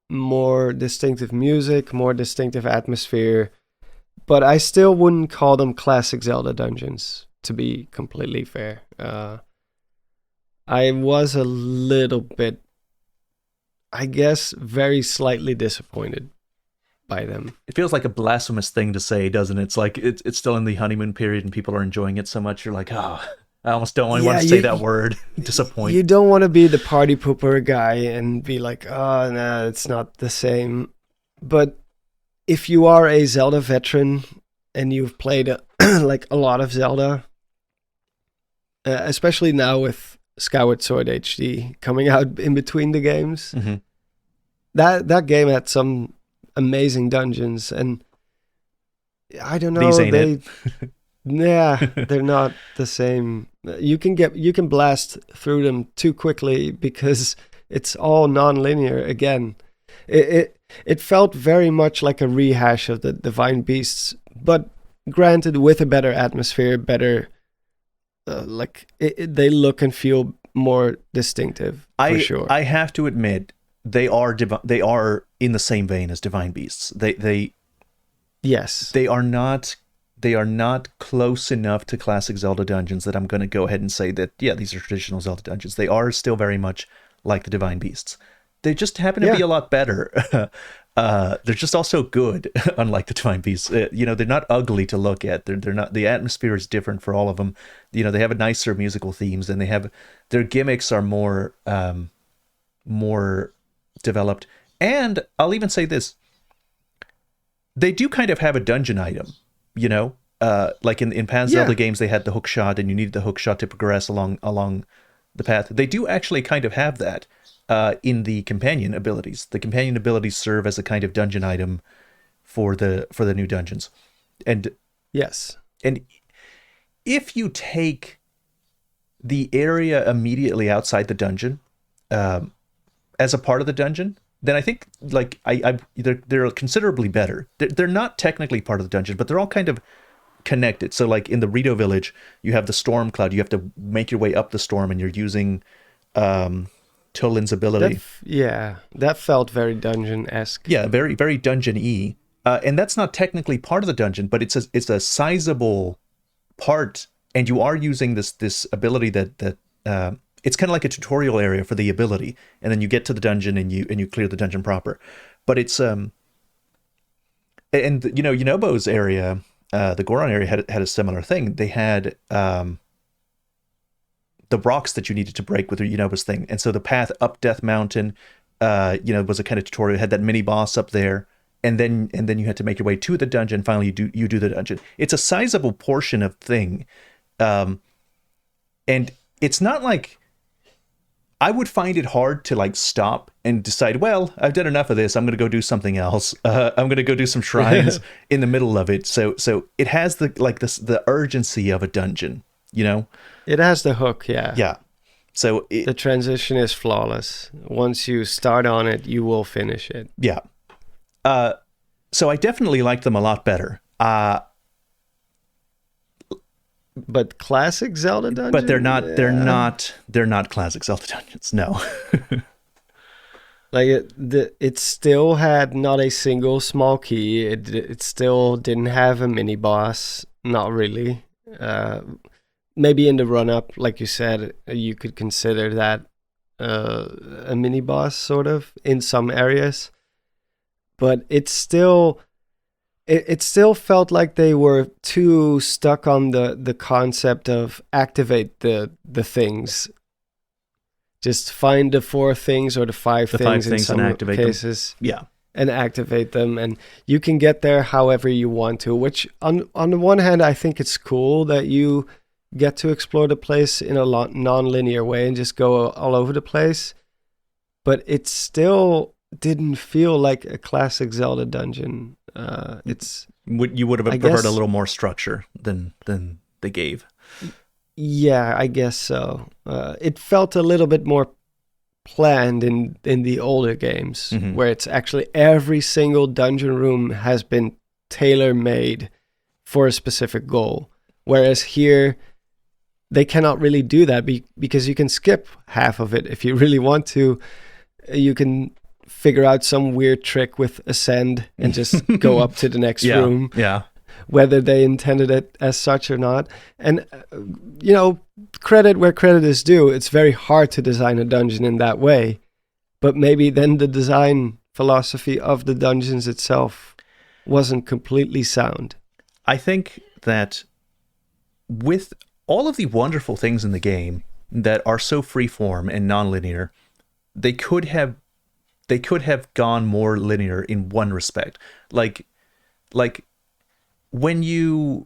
More distinctive music, more distinctive atmosphere. But I still wouldn't call them classic Zelda dungeons, to be completely fair. I was a little bit, I guess, very slightly disappointed by them. It feels like a blasphemous thing to say, doesn't it? It's like it's still in the honeymoon period and people are enjoying it so much. You're like, oh, I almost don't want to say that word. Disappoint. You don't want to be the party pooper guy and be like, oh, no, it's not the same. But if you are a Zelda veteran and you've played like a lot of Zelda, especially now with Skyward Sword HD coming out in between the games, that game had some amazing dungeons, and I don't know, these ain't it. Yeah, they're not the same. You can blast through them too quickly because it's all non-linear again. It felt very much like a rehash of the Divine Beasts, but granted with a better atmosphere, better they look and feel more distinctive for sure. I have to admit they are in the same vein as Divine Beasts. Yes. They are not close enough to classic Zelda dungeons that I'm going to go ahead and say that, yeah, these are traditional Zelda dungeons. They are still very much like the Divine Beasts. They just happen to be a lot better. They're just also good, unlike the Divine Beasts. They're not ugly to look at. They're not. The atmosphere is different for all of them. They have a nicer musical themes, and their gimmicks are more developed. And I'll even say this: they do kind of have a dungeon item. Like in past Zelda games, they had the hook shot, and you needed the hook shot to progress along the path. They do actually kind of have that in the companion abilities. The companion abilities serve as a kind of dungeon item for the new dungeons. And yes, and if you take the area immediately outside the dungeon as a part of the dungeon, then I think like they're considerably better. They're not technically part of the dungeon, but they're all kind of connected. So like in the Rito village, you have the storm cloud. You have to make your way up the storm, and you're using Tullin's ability. That felt very dungeon-esque. Yeah, very, very dungeon-y. And that's not technically part of the dungeon, but it's a sizable part, and you are using this ability that it's kind of like a tutorial area for the ability, and then you get to the dungeon and you clear the dungeon proper. But it's And Yunobo's area, the Goron area had a similar thing. They had the rocks that you needed to break with Yunobo's thing, and so the path up Death Mountain, was a kind of tutorial. It had that mini boss up there, and then you had to make your way to the dungeon. Finally, you do the dungeon. It's a sizable portion of thing, and it's not like I would find it hard to like stop and decide, well, I've done enough of this. I'm going to go do something else. I'm going to go do some shrines in the middle of it. So it has the urgency of a dungeon, It has the hook, yeah. Yeah. So the transition is flawless. Once you start on it, you will finish it. Yeah. So I definitely like them a lot better. But classic Zelda dungeons? But they're not. They're not classic Zelda dungeons. No. Like it still had not a single small key. It still didn't have a mini boss. Not really. Maybe in the run up, like you said, you could consider that a mini boss sort of in some areas. But it still felt like they were too stuck on the concept of activate the things. Just find the 4 things or the 5 things in some cases. Them. Yeah. And activate them. And you can get there however you want to, which on the one hand, I think it's cool that you get to explore the place in a non-linear way and just go all over the place. But it still didn't feel like a classic Zelda dungeon. You would have preferred a little more structure than they gave. Yeah, I guess so. It felt a little bit more planned in the older games, mm-hmm. where it's actually every single dungeon room has been tailor-made for a specific goal. Whereas here, they cannot really do that because you can skip half of it if you really want to. You can figure out some weird trick with ascend and just go up to the next room. Yeah. Whether they intended it as such or not. And, credit where credit is due. It's very hard to design a dungeon in that way. But maybe then the design philosophy of the dungeons itself wasn't completely sound. I think that with all of the wonderful things in the game that are so freeform and nonlinear, they could have gone more linear in one respect. Like when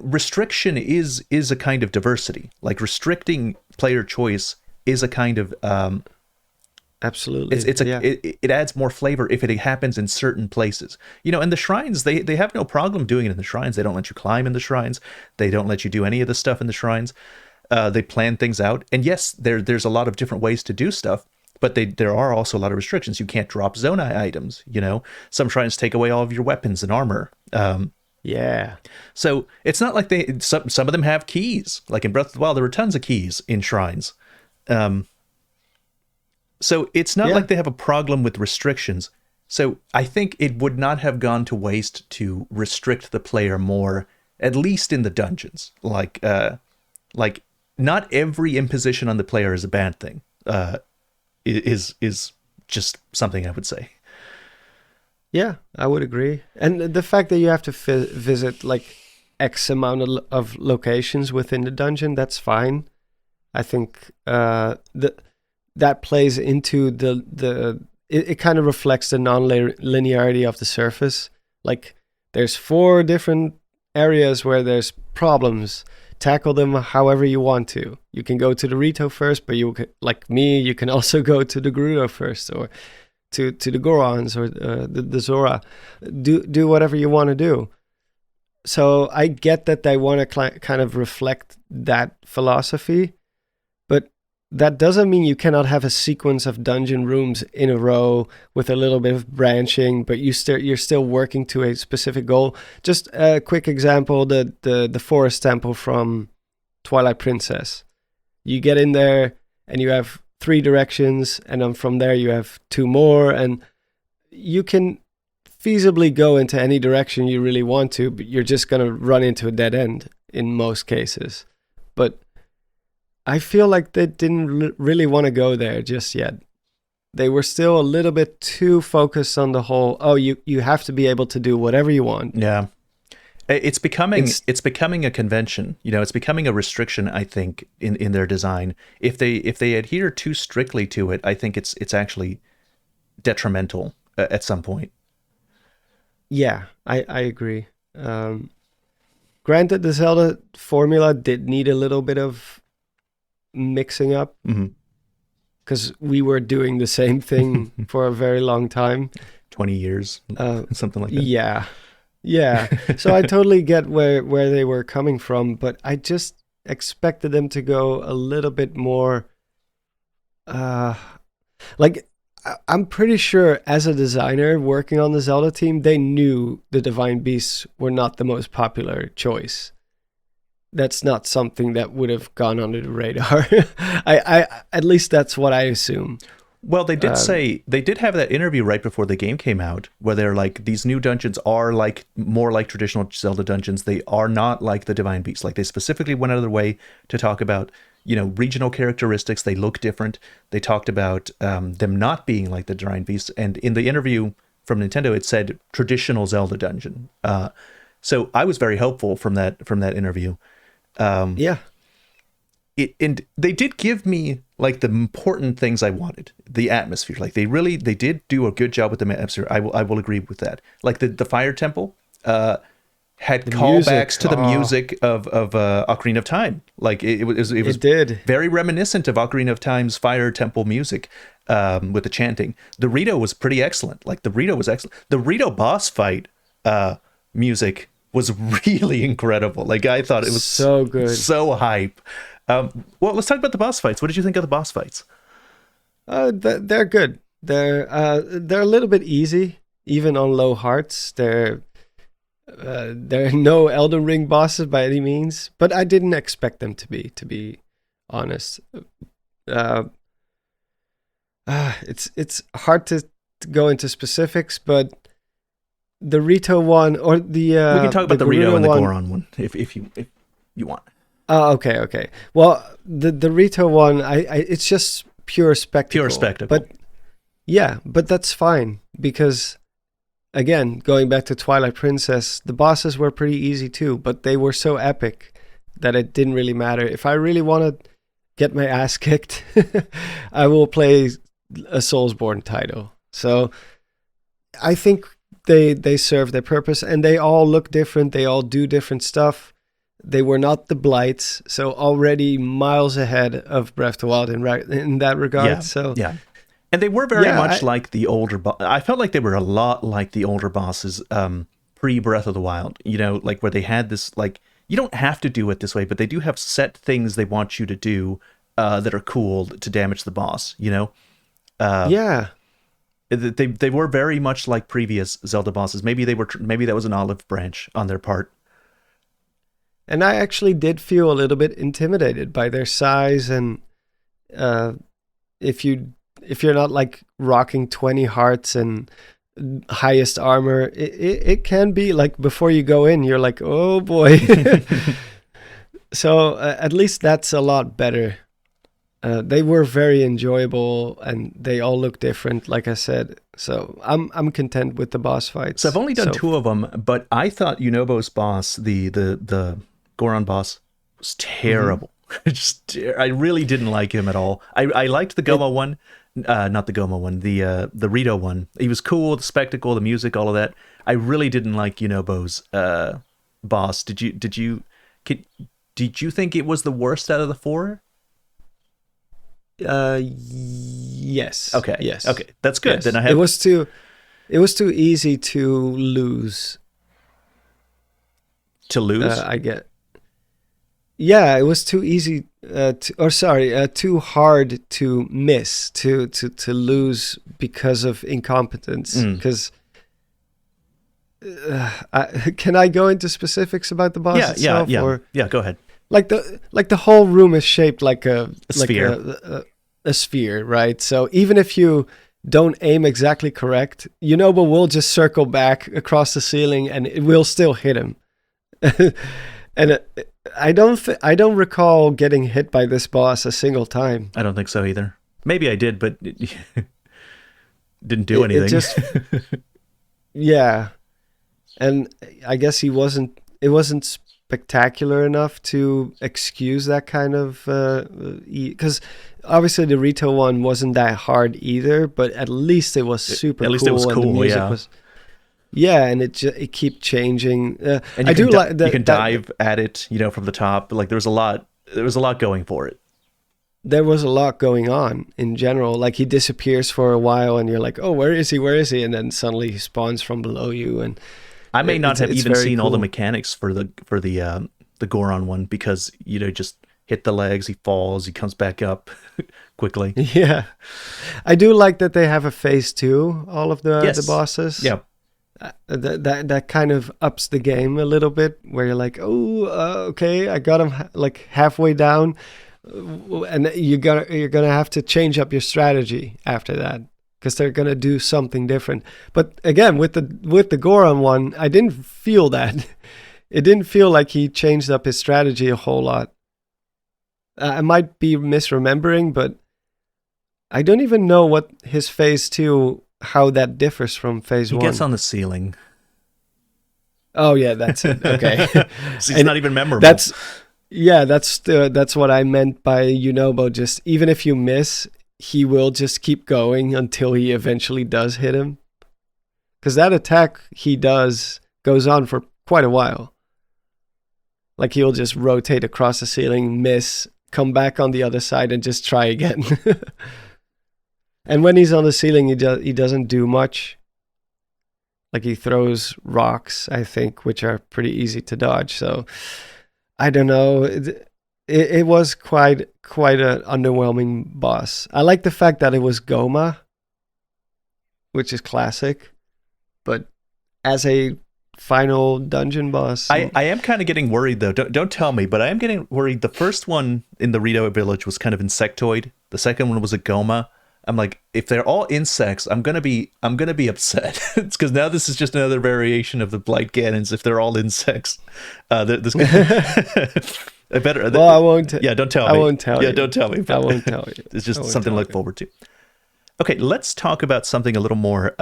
restriction is a kind of diversity. Like restricting player choice is a kind of absolutely. It adds more flavor if it happens in certain places. And the shrines, they have no problem doing it in the shrines. They don't let you climb in the shrines. They don't let you do any of the stuff in the shrines. They plan things out. And yes, there's a lot of different ways to do stuff. But there are also a lot of restrictions. You can't drop Zonai items, Some shrines take away all of your weapons and armor. Yeah. So it's not like some of them have keys. Like in Breath of the Wild, there were tons of keys in shrines. So it's not like they have a problem with restrictions. So I think it would not have gone to waste to restrict the player more, at least in the dungeons. Like not every imposition on the player is a bad thing. Is just something I would say. Yeah, I would agree. And the fact that you have to visit like X amount of locations within the dungeon, that's fine. I think that plays into it kind of reflects the non-linearity of the surface. Like there's 4 different areas where there's problems. Tackle them however you want to. You can go to the Rito first, but you can also go to the Gerudo first, or to the Gorons or the Zora. Do whatever you want to do. So I get that they want to kind of reflect that philosophy, but that doesn't mean you cannot have a sequence of dungeon rooms in a row with a little bit of branching, but you're still working to a specific goal. Just a quick example, the forest temple from Twilight Princess. You get in there and you have 3 directions, and then from there you have 2 more, and you can feasibly go into any direction you really want to, but you're just going to run into a dead end in most cases. But I feel like they didn't really want to go there just yet. they were still a little bit too focused on the whole, oh, you have to be able to do whatever you want. Yeah. It's becoming a convention. It's becoming a restriction, I think, in their design. If they adhere too strictly to it, I think it's actually detrimental at some point. Yeah, I agree. Granted, the Zelda formula did need a little bit of mixing up, because we were doing the same thing for a very long time. 20 years, something like that. Yeah. So I totally get where they were coming from, but I just expected them to go a little bit more, like, I'm pretty sure as a designer working on the Zelda team, they knew the Divine Beasts were not the most popular choice. That's not something that would have gone under the radar. I at least that's what I assume. Well, they did have that interview right before the game came out, where they're like, these new dungeons are like more like traditional Zelda dungeons. They are not like the Divine Beasts. Like, they specifically went out of their way to talk about, regional characteristics. They look different. They talked about them not being like the Divine Beasts. And in the interview from Nintendo, it said traditional Zelda dungeon. So I was very hopeful from that interview. Yeah. And they did give me like the important things I wanted. The atmosphere, like they did do a good job with the atmosphere. I will agree with that. Like the Fire Temple had callbacks to the music of Ocarina of Time. Like it was very reminiscent of Ocarina of Time's Fire Temple music with the chanting. The Rito was pretty excellent. Like the Rito was excellent. The Rito boss fight music was really incredible. Like I thought it was so good, so hype. Well, let's talk about the boss fights. What did you think of the boss fights? They're good. They're a little bit easy, even on low hearts. There are no Elden Ring bosses by any means, but I didn't expect them to be honest. It's hard to go into specifics, but the Rito one or the we can talk about the Rito and the Goron one if you want. Oh, okay. Well, the Rito one, it's just pure spectacle. Pure spectacle. But yeah, but that's fine because, again, going back to Twilight Princess, the bosses were pretty easy too, but they were so epic that it didn't really matter. If I really want to get my ass kicked, I will play a Soulsborne title. So I think they serve their purpose, and they all look different. They all do different stuff. They were not the Blights, so already miles ahead of Breath of the Wild in that regard. Yeah. And they were very much like the older I felt like they were a lot like the older bosses pre-Breath of the Wild. Like where they had this, like, you don't have to do it this way, but they do have set things they want you to do that are cool to damage the boss, Yeah. They were very much like previous Zelda bosses. Maybe that was an olive branch on their part. And I actually did feel a little bit intimidated by their size, and if you're not like rocking 20 hearts and highest armor, it can be like before you go in, you're like, oh boy. So at least that's a lot better. They were very enjoyable, and they all look different, like I said. So I'm content with the boss fights. So I've only done 2 of them, but I thought Yunobo's boss, the Goron boss, was terrible. I really didn't like him at all. I liked the Goma one, not the Goma one, the Rito one. He was cool, the spectacle, the music, all of that. I really didn't like Yunobo's boss. Did you think it was the worst out of the 4? Yes. Okay. Yes. Okay. That's good. Yes. Then it was too easy to lose. To lose? I get. Yeah, it was too easy. Too hard to miss, to lose because of incompetence. Because can I go into specifics about the boss itself? Yeah. Go ahead. Like the whole room is shaped like a sphere. A sphere, right? So even if you don't aim exactly correct, Yunobo will just circle back across the ceiling, and it will still hit him. And I don't recall getting hit by this boss a single time. I don't think so either. Maybe I did, but didn't do anything. It just, yeah. And I guess it wasn't spectacular enough to excuse that kind of, because obviously the Rito one wasn't that hard either, but at least it was super cool. At least it was cool, and the music yeah. was, yeah, and it kept changing. And I do like that. You can dive at it, from the top. Like there was a lot going for it. There was a lot going on in general. Like he disappears for a while, and you're like, "Oh, where is he? Where is he?" And then suddenly he spawns from below you. And I may not have even seen all the cool. mechanics for the Goron one because just hit the legs, he falls, he comes back up quickly. Yeah, I do like that they have a phase 2. All of the bosses. Yeah. That kind of ups the game a little bit, where you're like, "Oh, okay, I got him like halfway down." And you're gonna have to change up your strategy after that because they're gonna do something different. But again, with the Goron one, I didn't feel that. It didn't feel like he changed up his strategy a whole lot. I might be misremembering, but I don't even know what his phase 2, how that differs from phase 1. He gets on the ceiling. Oh yeah, that's it. Okay, So it's not even memorable. That's what I meant by but just even if you miss, he will just keep going until he eventually does hit him. Because that attack he does goes on for quite a while. Like he'll just rotate across the ceiling, miss, come back on the other side, and just try again. And when he's on the ceiling, he doesn't do much. Like he throws rocks, I think, which are pretty easy to dodge. So I don't know. It was quite an underwhelming boss. I like the fact that it was Goma, which is classic, but as a final dungeon boss, I am kind of getting worried though. Don't tell me, but I am getting worried. The first one in the Rito village was kind of insectoid. The second one was a Goma. I'm like, if they're all insects, I'm gonna be upset. It's because now this is just another variation of the Blight Ganons. If they're all insects, this. I better. Well, I won't. Yeah, don't tell me. I won't tell you. Yeah, don't tell me. I won't tell you. It's just something to look forward to. Okay, let's talk about something a little more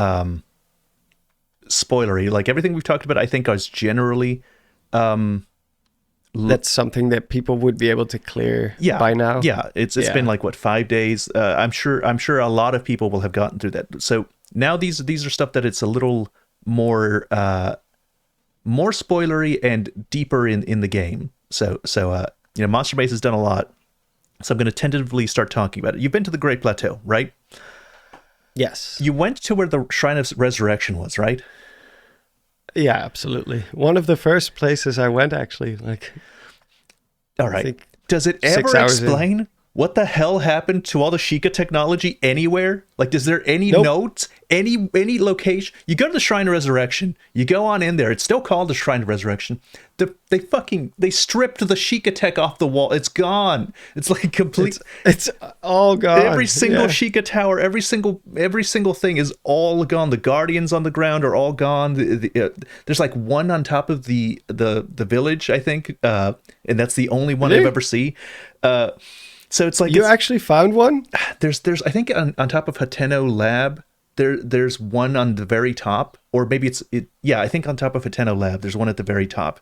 spoilery. Like everything we've talked about, I think is generally. That's something that people would be able to clear by now. Yeah, it's been like what 5 days. I'm sure a lot of people will have gotten through that. So now these are stuff that it's a little more spoilery and deeper in the game. So Monster Base has done a lot. So I'm going to tentatively start talking about it. You've been to the Great Plateau, right? Yes. You went to where the Shrine of Resurrection was, right? Yeah, absolutely. One of the first places I went, actually. All right. Does it ever explain what the hell happened to all the Shieka technology anywhere? Like, is there any notes, any location? You go to the Shrine of Resurrection. You go on in there. It's still called the Shrine of Resurrection. They stripped the Shieka tech off the wall. It's gone. It's like complete. It's all gone. Every single Shieka tower, every single thing is all gone. The Guardians on the ground are all gone. There's like one on top of the village, I think, and that's the only one I've ever seen. So it's like you actually found one. There's I think on top of Hateno Lab there's one on the very top, or maybe I think on top of Hateno Lab there's one at the very top.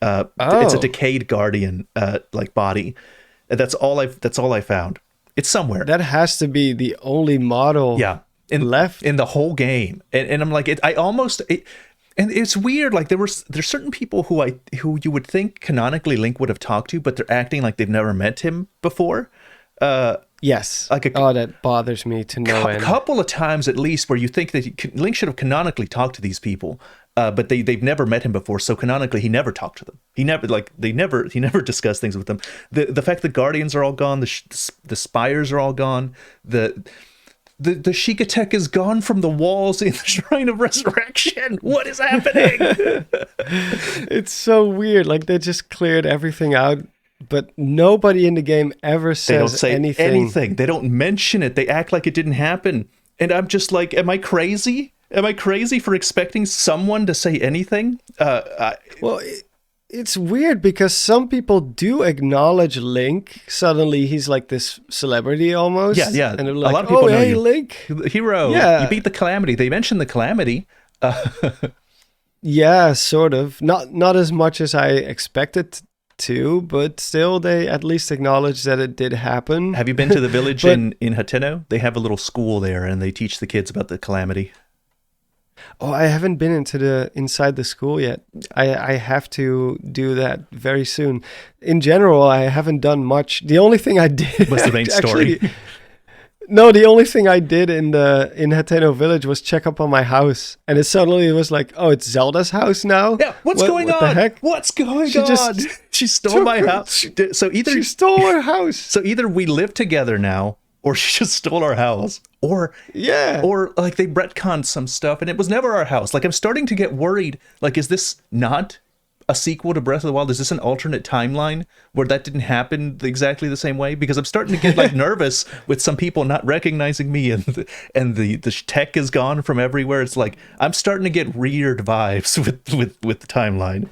It's a decayed Guardian like body. That's all I found. It's somewhere. That has to be the only model. Left in the whole game, and I'm like and it's weird. Like there's certain people who you would think canonically Link would have talked to, but they're acting like they've never met him before. Yes. That bothers me to no end. A couple of times at least where you think that Link should have canonically talked to these people, but they've never met him before. So canonically, he never talked to them. He never discussed things with them. The fact that Guardians are all gone, the spires are all gone, The Shieka tech is gone from the walls in the Shrine of Resurrection. What is happening? It's so weird. Like they just cleared everything out, but nobody in the game ever says they don't say anything. They don't mention it. They act like it didn't happen. And I'm just like, am I crazy? Am I crazy for expecting someone to say anything? Well, it's weird because some people do acknowledge Link. Suddenly he's like this celebrity almost. Yeah. And they're A like, lot of people know hey, you. Link. The hero. Yeah. You beat the Calamity. They mentioned the Calamity. Yeah, sort of. Not as much as I expected to, but still they at least acknowledge that it did happen. Have you been to the village But- in Hateno? They have a little school there, and they teach the kids about the Calamity. Oh, I haven't been inside the school yet. I have to do that very soon. In general, I haven't done much. The only thing I did What's the main story? No, the only thing I did in Hateno village was check up on my house, and it suddenly was like, oh, it's Zelda's house now. Yeah, what's going on? The heck? What's going She on? just She stole my house. She stole our house. So either we live together now, or she just stole our house, or like they retconned some stuff, and it was never our house. Like I'm starting to get worried. Like, is this not a sequel to Breath of the Wild? Is this an alternate timeline where that didn't happen exactly the same way? Because I'm starting to get like nervous with some people not recognizing me, and the tech is gone from everywhere. It's like I'm starting to get weird vibes with the timeline.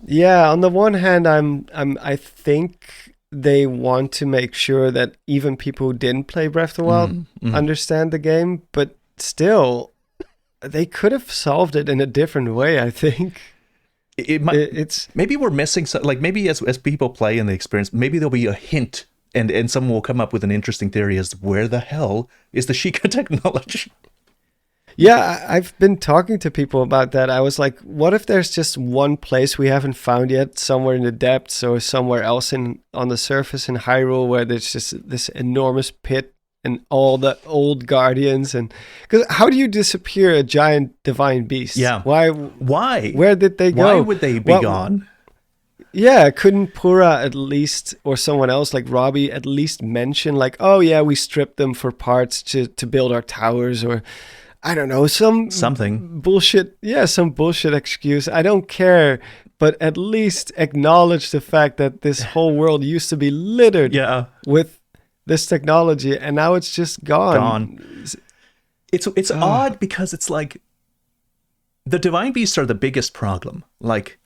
Yeah, on the one hand, I think they want to make sure that even people who didn't play Breath of the Wild understand the game, but still, they could have solved it in a different way, I think. It's maybe we're missing some, like maybe as people play in the experience, maybe there'll be a hint and someone will come up with an interesting theory as to where the hell is the Shieka technology. Yeah, I've been talking to people about that. I was like, what if there's just one place we haven't found yet, somewhere in the depths or somewhere else on the surface in Hyrule, where there's just this enormous pit and all the old guardians? And because how do you disappear a giant divine beast? Yeah. Why? Where did they go? Why would they be gone? Yeah, couldn't Pura at least, or someone else like Robbie, at least mention like, oh yeah, we stripped them for parts to build our towers, or I don't know, something bullshit. Yeah, some bullshit excuse. I don't care, but at least acknowledge the fact that this whole world used to be littered with this technology, and now it's just gone. It's odd because it's like the divine beasts are the biggest problem. Like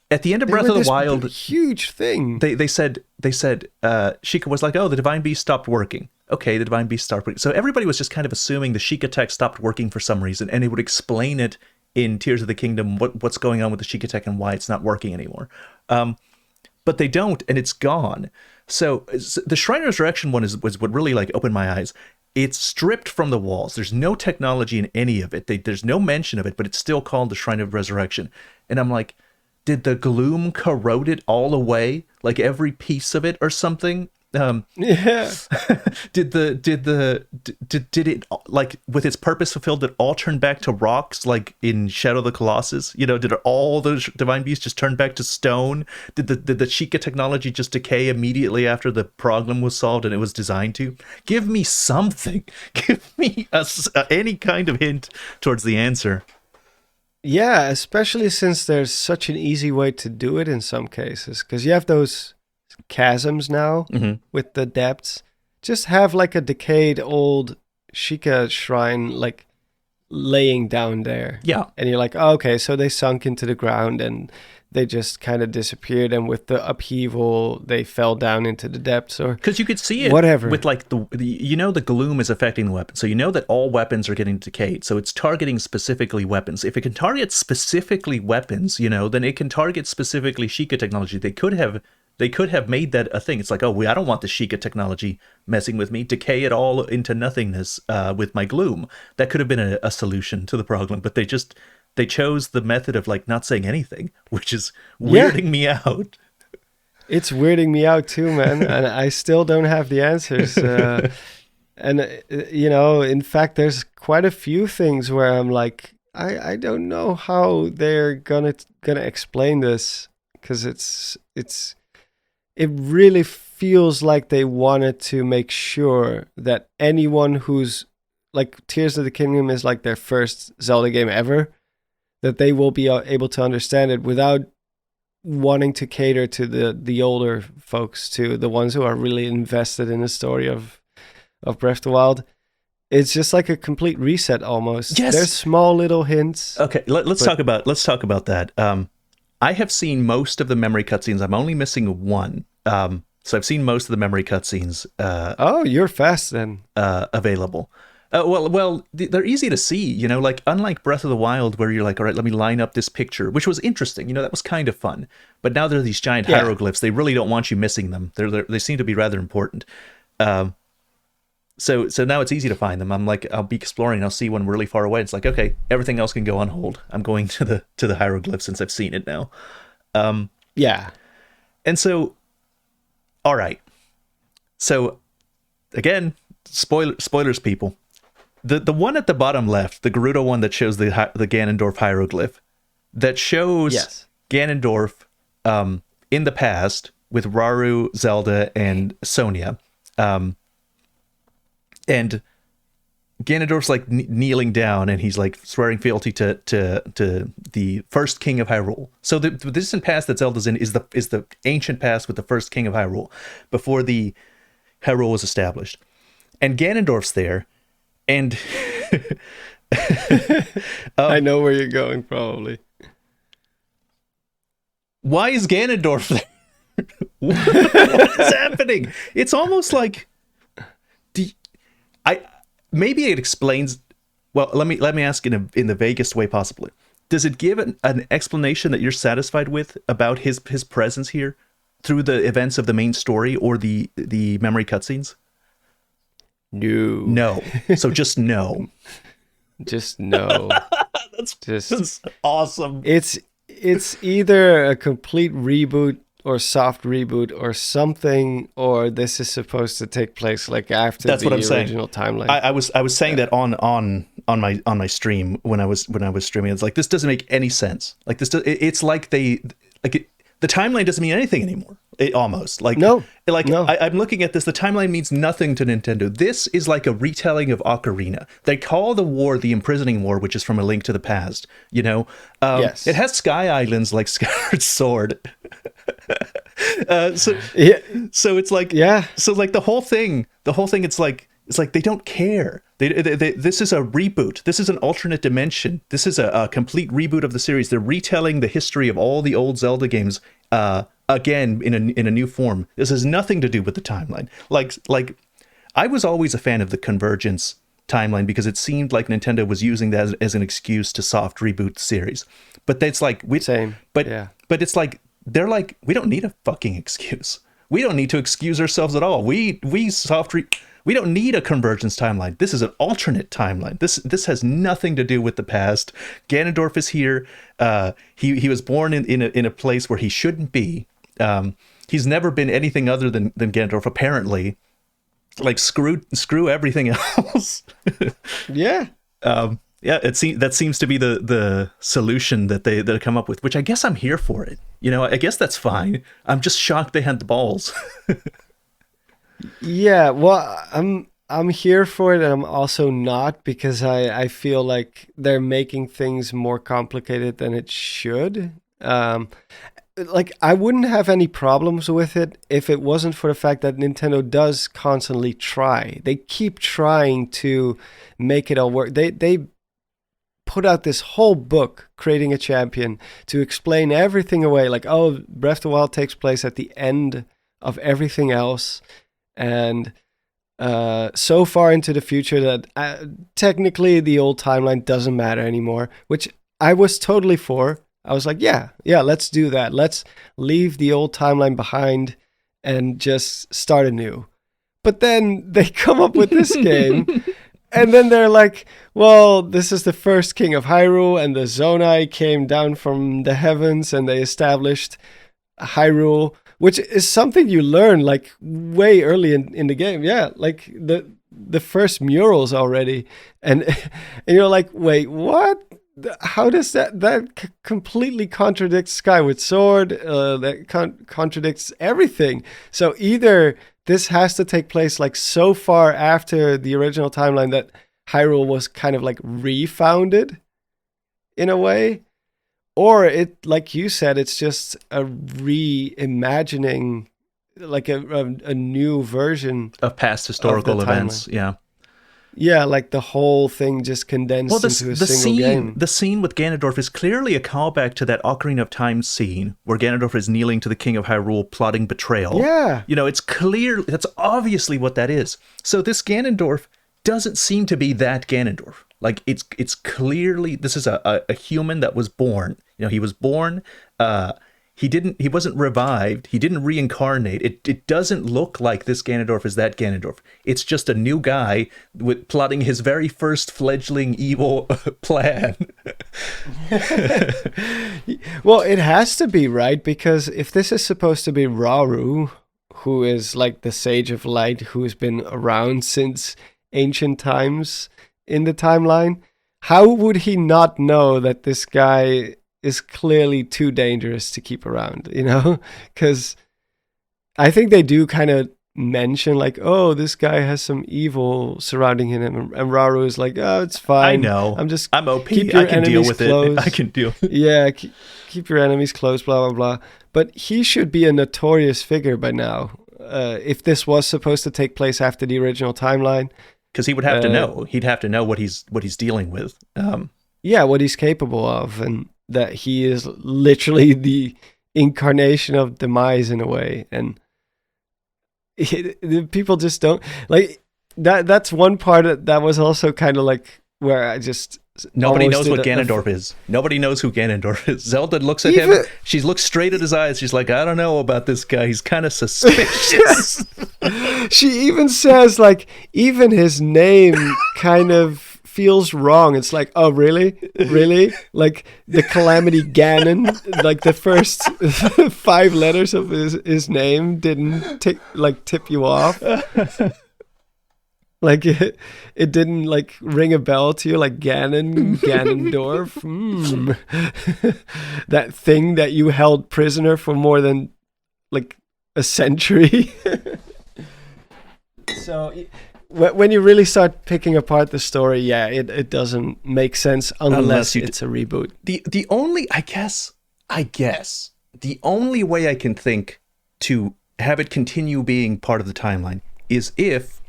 at the end of Breath of the Wild, huge thing. They said Shieka was like, oh, the divine beast stopped working. Okay, the divine beast stopped working. So everybody was just kind of assuming the Shieka tech stopped working for some reason, and it would explain it in Tears of the Kingdom what's going on with the Shieka tech and why it's not working anymore. But they don't, and it's gone. So the Shrine of Resurrection one was what really like opened my eyes. It's stripped from the walls. There's no technology in any of it. There's no mention of it, but it's still called the Shrine of Resurrection. And I'm like, did the gloom corrode it all away, like every piece of it or something? Yeah. Did it, like, with its purpose fulfilled, did it all turn back to rocks like in Shadow of the Colossus? You know, did all those divine beasts just turn back to stone? Did the Shieka technology just decay immediately after the problem was solved and it was designed to? Give me something. Give me any kind of hint towards the answer. Yeah, especially since there's such an easy way to do it in some cases, because you have those chasms now with the depths. Just have like a decayed old Shieka shrine like laying down there. Yeah. And you're like, oh, okay, so they sunk into the ground and they just kind of disappeared, and with the upheaval they fell down into the depths, or because you could see it whatever with like the the gloom is affecting the weapon, so you know that all weapons are getting decayed, so it's targeting specifically weapons. If it can target specifically weapons, then it can target specifically Shieka technology. They could have made that a thing. It's like, oh, I don't want the Shieka technology messing with me. Decay it all into nothingness with my gloom. That could have been a solution to the problem, but they chose the method of like not saying anything, which is weirding me out. It's weirding me out too, man. And I still don't have the answers. And in fact, there's quite a few things where I'm like, I don't know how they're gonna explain this, because it really feels like they wanted to make sure that anyone who's like Tears of the Kingdom is like their first Zelda game ever, that they will be able to understand it without wanting to cater to the older folks, to the ones who are really invested in the story of Breath of the Wild. It's just like a complete reset almost. Yes. There's small little hints. Okay, let's talk about that. I have seen most of the memory cutscenes. I'm only missing one. So I've seen most of the memory cutscenes Oh, you're fast then. available. They're easy to see, you know, like unlike Breath of the Wild, where you're like, all right, let me line up this picture, which was interesting. You know, that was kind of fun. But now there are these giant Yeah. hieroglyphs. They really don't want you missing them. They seem to be rather important. So now it's easy to find them. I'm like, I'll be exploring. I'll see one really far away. It's like, okay, everything else can go on hold. I'm going to the hieroglyph since I've seen it now. Yeah. And so, all right. So, again, spoilers, people. The one at the bottom left, the Gerudo one that shows the Ganondorf hieroglyph, that shows Ganondorf in the past with Rauru, Zelda, and Sonia. And Ganondorf's like kneeling down, and he's like swearing fealty to the first king of Hyrule. So the distant past that Zelda's in is the ancient past with the first king of Hyrule, before the Hyrule was established. And Ganondorf's there, and I know where you're going, probably. Why is Ganondorf there? What is happening? It's almost like, maybe it explains. Well, let me ask in the vaguest way possible. Does it give an explanation that you're satisfied with about his presence here through the events of the main story or the memory cutscenes? No. So just no. Just no. That's awesome. It's either a complete reboot or soft reboot or something, or this is supposed to take place like after That's the what I'm original saying. timeline. I was saying that on my stream when I was streaming. It's like, this doesn't make any sense. Like it's like the timeline doesn't mean anything anymore. Almost like no. I'm looking at this. The timeline means nothing to Nintendo. This is like a retelling of Ocarina. They call the war the Imprisoning War, which is from A Link to the Past. You know, yes. It has sky islands like Skyward Sword. So it's like, so like the whole thing. It's like they don't care. This is a reboot. This is an alternate dimension. This is a complete reboot of the series. They're retelling the history of all the old Zelda games again in a new form. This has nothing to do with the timeline. Like I was always a fan of the Convergence timeline because it seemed like Nintendo was using that as an excuse to soft reboot the series. But it's like but it's like they're like, we don't need a fucking excuse. We don't need to excuse ourselves at all. We don't need a Convergence timeline. This is an alternate timeline. This has nothing to do with the past. Ganondorf is here. He was born in a place where he shouldn't be. He's never been anything other than Ganondorf, apparently. Like, screw everything else. Yeah. That seems to be the solution that they come up with, which I guess I'm here for it. You know, I guess that's fine. I'm just shocked they had the balls. Yeah, well, I'm here for it, and I'm also not, because I feel like they're making things more complicated than it should. Like, I wouldn't have any problems with it if it wasn't for the fact that Nintendo does constantly try. They keep trying to make it all work. They put out this whole book, Creating a Champion, to explain everything away. Like, oh, Breath of the Wild takes place at the end of everything else. And so far into the future that technically the old timeline doesn't matter anymore, which I was totally for. I was like, yeah, let's do that. Let's leave the old timeline behind and just start anew. But then they come up with this game, and then they're like, well, this is the first king of Hyrule, and the Zonai came down from the heavens, and they established Hyrule, which is something you learn like way early in the game. Yeah, like the first murals already, and you're like, wait, what? How does that completely contradicts Skyward Sword? That contradicts everything. So either this has to take place like so far after the original timeline that Hyrule was kind of like refounded in a way, or it, like you said, it's just a reimagining, like a new version of past historical events. Yeah. Yeah, like the whole thing just condensed into a single game. The scene with Ganondorf is clearly a callback to that Ocarina of Time scene where Ganondorf is kneeling to the King of Hyrule, plotting betrayal. Yeah. You know, it's clear, that's obviously what that is. So this Ganondorf doesn't seem to be that Ganondorf. Like, it's clearly, this is a human that was born. You know, he was born, he wasn't revived. He didn't reincarnate. It doesn't look like this Ganondorf is that Ganondorf. It's just a new guy with plotting his very first fledgling evil plan. Well, it has to be, right? Because if this is supposed to be Rauru, who is like the Sage of Light, who has been around since ancient times in the timeline, how would he not know that this guy is clearly too dangerous to keep around, you know? Because I think they do kind of mention like, oh, this guy has some evil surrounding him, and Rauru is like, oh, it's fine. I know. I'm OP. Keep your I can deal with close. it. I can deal. Yeah, keep your enemies close, blah, blah, blah. But he should be a notorious figure by now. If this was supposed to take place after the original timeline. Because he would have to know. He'd have to know what he's dealing with. Yeah, what he's capable of, and that he is literally the incarnation of demise in a way. And people just don't like that. That's one part that was also kind of like where I just nobody knows what Ganondorf is. Nobody knows who Ganondorf is. Zelda looks at him. She looks straight at his eyes. She's like, I don't know about this guy. He's kind of suspicious. She even says like even his name kind of feels wrong. It's like, oh really, like the Calamity Ganon, like the first 5 letters of his name didn't tip you off. Like it didn't like ring a bell to you, like Ganondorf. That thing that you held prisoner for more than like a century. So when you really start picking apart the story, yeah, it doesn't make sense unless it's a reboot. The only, I guess, the only way I can think to have it continue being part of the timeline is if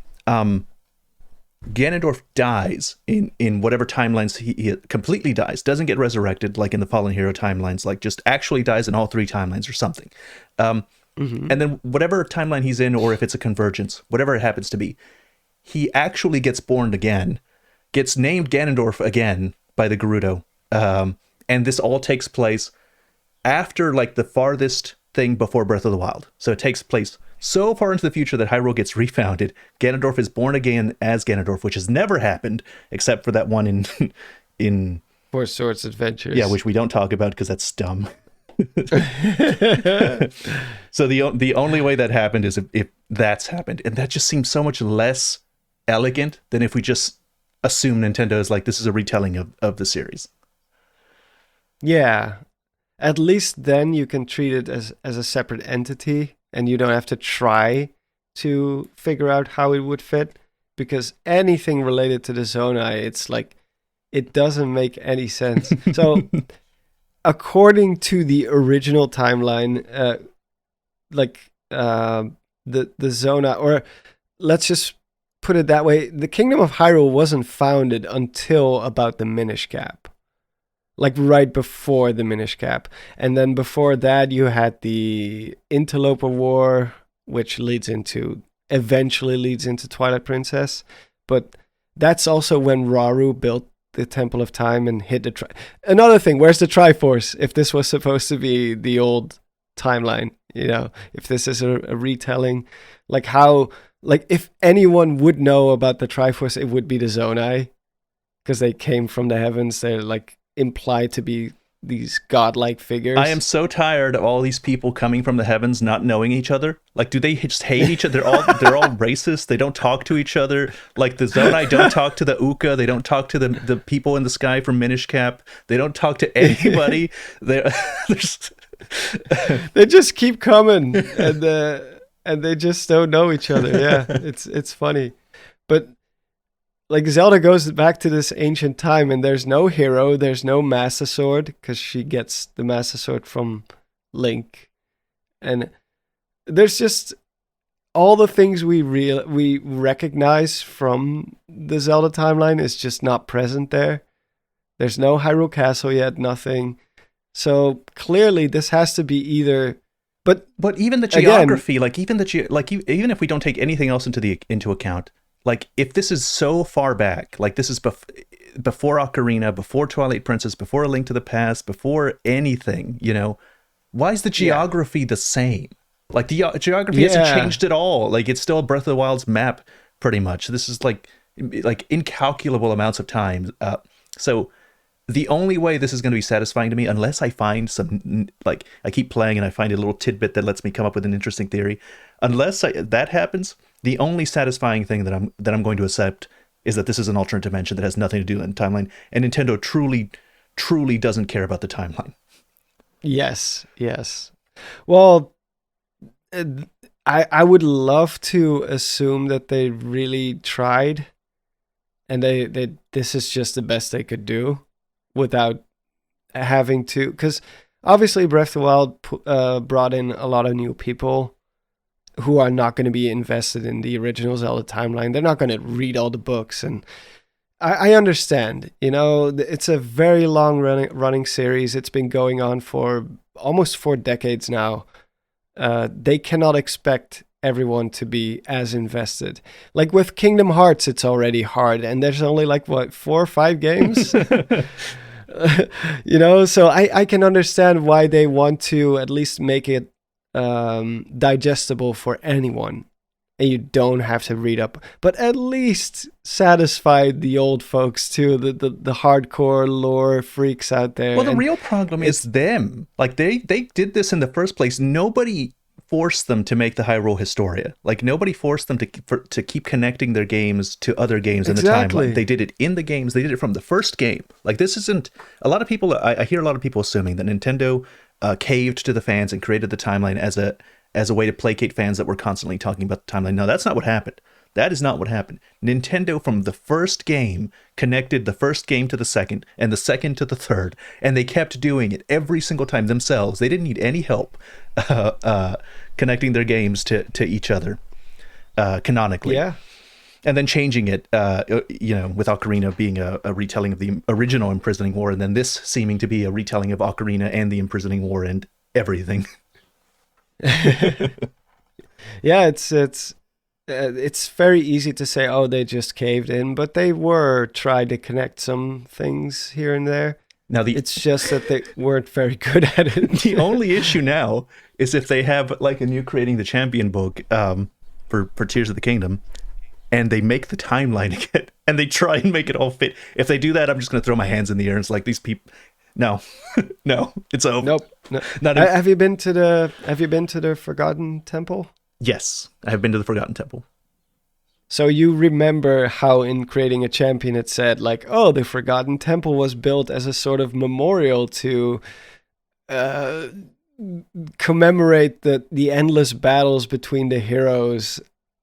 Ganondorf dies in whatever timelines he completely dies, doesn't get resurrected like in the Fallen Hero timelines, like just actually dies in all 3 timelines or something. And then whatever timeline he's in, or if it's a convergence, whatever it happens to be, he actually gets born again, gets named Ganondorf again by the Gerudo. And this all takes place after like the farthest thing before Breath of the Wild. So it takes place so far into the future that Hyrule gets refounded. Ganondorf is born again as Ganondorf, which has never happened except for that one in Four Swords Adventures. Yeah, which we don't talk about because that's dumb. So the only way that happened is if that's happened, and that just seems so much less elegant than if we just assume Nintendo is like, this is a retelling of the series. Yeah, at least then you can treat it as a separate entity, and you don't have to try to figure out how it would fit, because anything related to the Zonai, it's like it doesn't make any sense. So according to the original timeline, the Zonai, or let's just put it that way, the Kingdom of Hyrule wasn't founded until about the Minish Cap. Like right before the Minish Cap. And then before that you had the Interloper War, which eventually leads into Twilight Princess. But that's also when Rauru built the Temple of Time and hit the another thing, where's the Triforce? If this was supposed to be the old timeline, you know, if this is a retelling, like how, like if anyone would know about the Triforce, it would be the Zonai, because they came from the heavens. They're like implied to be these godlike figures. I am so tired of all these people coming from the heavens not knowing each other. Like, do they just hate each other? They're all racist. They don't talk to each other. Like the Zonai don't talk to the Uka. They don't talk to the people in the sky from Minish Cap. They don't talk to anybody. They just keep coming, and they just don't know each other. Yeah, it's funny, but like Zelda goes back to this ancient time, and there's no hero, there's no Master Sword, because she gets the Master Sword from Link, and there's just all the things we recognize from the Zelda timeline is just not present there. There's no Hyrule Castle yet, nothing. So clearly, this has to be either. But even the geography, again, like even if we don't take anything else into account, like if this is so far back, like this is before Ocarina, before Twilight Princess, before A Link to the Past, before anything, why is the geography the same? Like the geography hasn't changed at all. Like it's still Breath of the Wild's map, pretty much. This is like incalculable amounts of time. So the only way this is going to be satisfying to me, unless I find some, like I keep playing and I find a little tidbit that lets me come up with an interesting theory, unless that happens, the only satisfying thing that I'm going to accept is that this is an alternate dimension that has nothing to do with the timeline, and Nintendo truly doesn't care about the timeline. Yes. Well, I would love to assume that they really tried, and they this is just the best they could do without having to, because obviously Breath of the Wild brought in a lot of new people who are not going to be invested in the original Zelda timeline. They're not going to read all the books, and I understand. It's a very long running series. It's been going on for almost 4 decades now. They cannot expect everyone to be as invested. Like with Kingdom Hearts, it's already hard, and there's only 4 or 5 games. So I can understand why they want to at least make it digestible for anyone, and you don't have to read up, but at least satisfy the old folks too, the hardcore lore freaks out there. Well, the real problem is them. Like they did this in the first place. Nobody forced them to make the Hyrule Historia. Like nobody forced them to keep connecting their games to other games in the timeline. They did it in the games. They did it from the first game. Like this isn't, a lot of people, I hear a lot of people assuming that Nintendo caved to the fans and created the timeline as a way to placate fans that were constantly talking about the timeline. No, that's not what happened. That is not what happened. Nintendo from the first game connected the first game to the second and the second to the third, and they kept doing it every single time themselves. They didn't need any help connecting their games to each other canonically. Yeah. And then changing it, with Ocarina being a retelling of the original Imprisoning War, and then this seeming to be a retelling of Ocarina and the Imprisoning War and everything. Yeah, it's very easy to say, oh, they just caved in, but they were trying to connect some things here and there. Now it's just that they weren't very good at it. The only issue now is if they have like a new Creating the Champion book for Tears of the Kingdom, and they make the timeline again, and they try and make it all fit. If they do that, I'm just going to throw my hands in the air, and it's like, these people, no, no, it's over. Nope. No. Have you been to the Forgotten Temple? Yes, I have been to the Forgotten Temple. So you remember how in Creating a Champion it said, like, oh, the Forgotten Temple was built as a sort of memorial to commemorate the endless battles between the heroes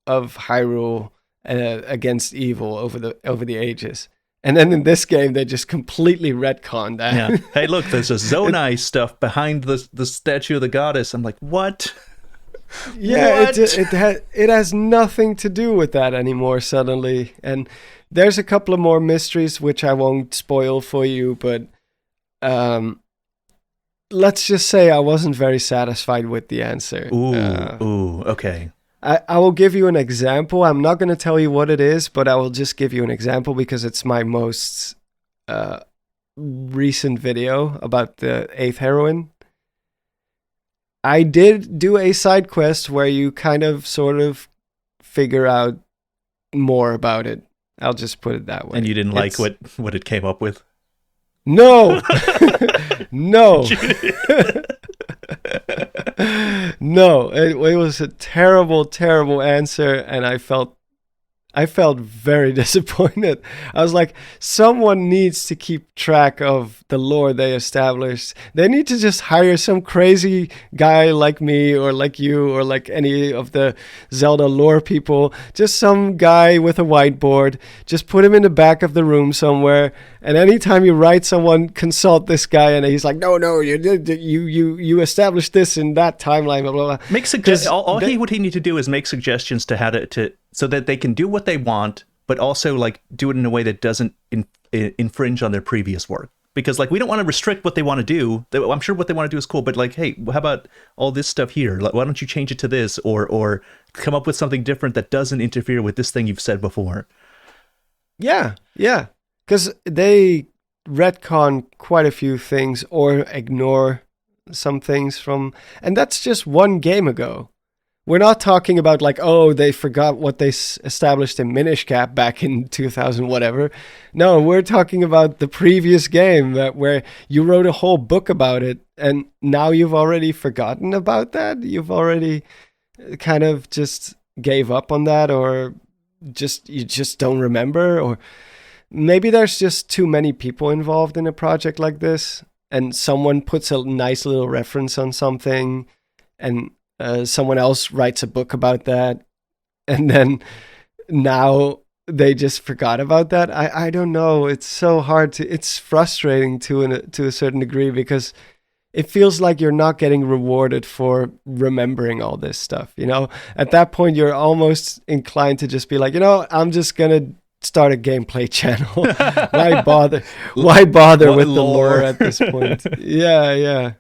of Hyrule against evil over the ages. And then in this game, they just completely retconned that. Yeah. Hey, look, there's a Zonai stuff behind the statue of the goddess. I'm like, what? Yeah, it has nothing to do with that anymore suddenly. And there's a couple of more mysteries which I won't spoil for you, but let's just say I wasn't very satisfied with the answer. Ooh, okay. I will give you an example. I'm not going to tell you what it is, but I will just give you an example because it's my most recent video about the 8th heroine. I did do a side quest where you kind of sort of figure out more about it. I'll just put it that way. And you didn't like what it came up with? No. No. No, it was a terrible, terrible answer, and I felt I felt very disappointed. I was like, someone needs to keep track of the lore they established. They need to just hire some crazy guy like me or like you or like any of the Zelda lore people. Just some guy with a whiteboard. Just put him in the back of the room somewhere. And anytime you write someone, consult this guy, and he's like, no, you established this in that timeline, blah blah blah. Make what he need to do is make suggestions to how to so that they can do what they want, but also like do it in a way that doesn't infringe on their previous work. Because like we don't want to restrict what they want to do. I'm sure what they want to do is cool, but like, hey, how about all this stuff here? Like, why don't you change it to this, or come up with something different that doesn't interfere with this thing you've said before? Yeah, because they retcon quite a few things or ignore some things from, and that's just one game ago. We're not talking about like, oh, they forgot what they established in Minish Cap back in 2000 whatever. No, we're talking about the previous game where you wrote a whole book about it, and now you've already forgotten about that. You've already kind of just gave up on that, or you just don't remember, or maybe there's just too many people involved in a project like this, and someone puts a nice little reference on something, and someone else writes a book about that, and then now they just forgot about that. I don't know. It's so hard it's frustrating to a certain degree, because it feels like you're not getting rewarded for remembering all this stuff. You know, at that point, you're almost inclined to just be like, I'm just going to start a gameplay channel. Why bother? Why bother with the lore at this point? Yeah.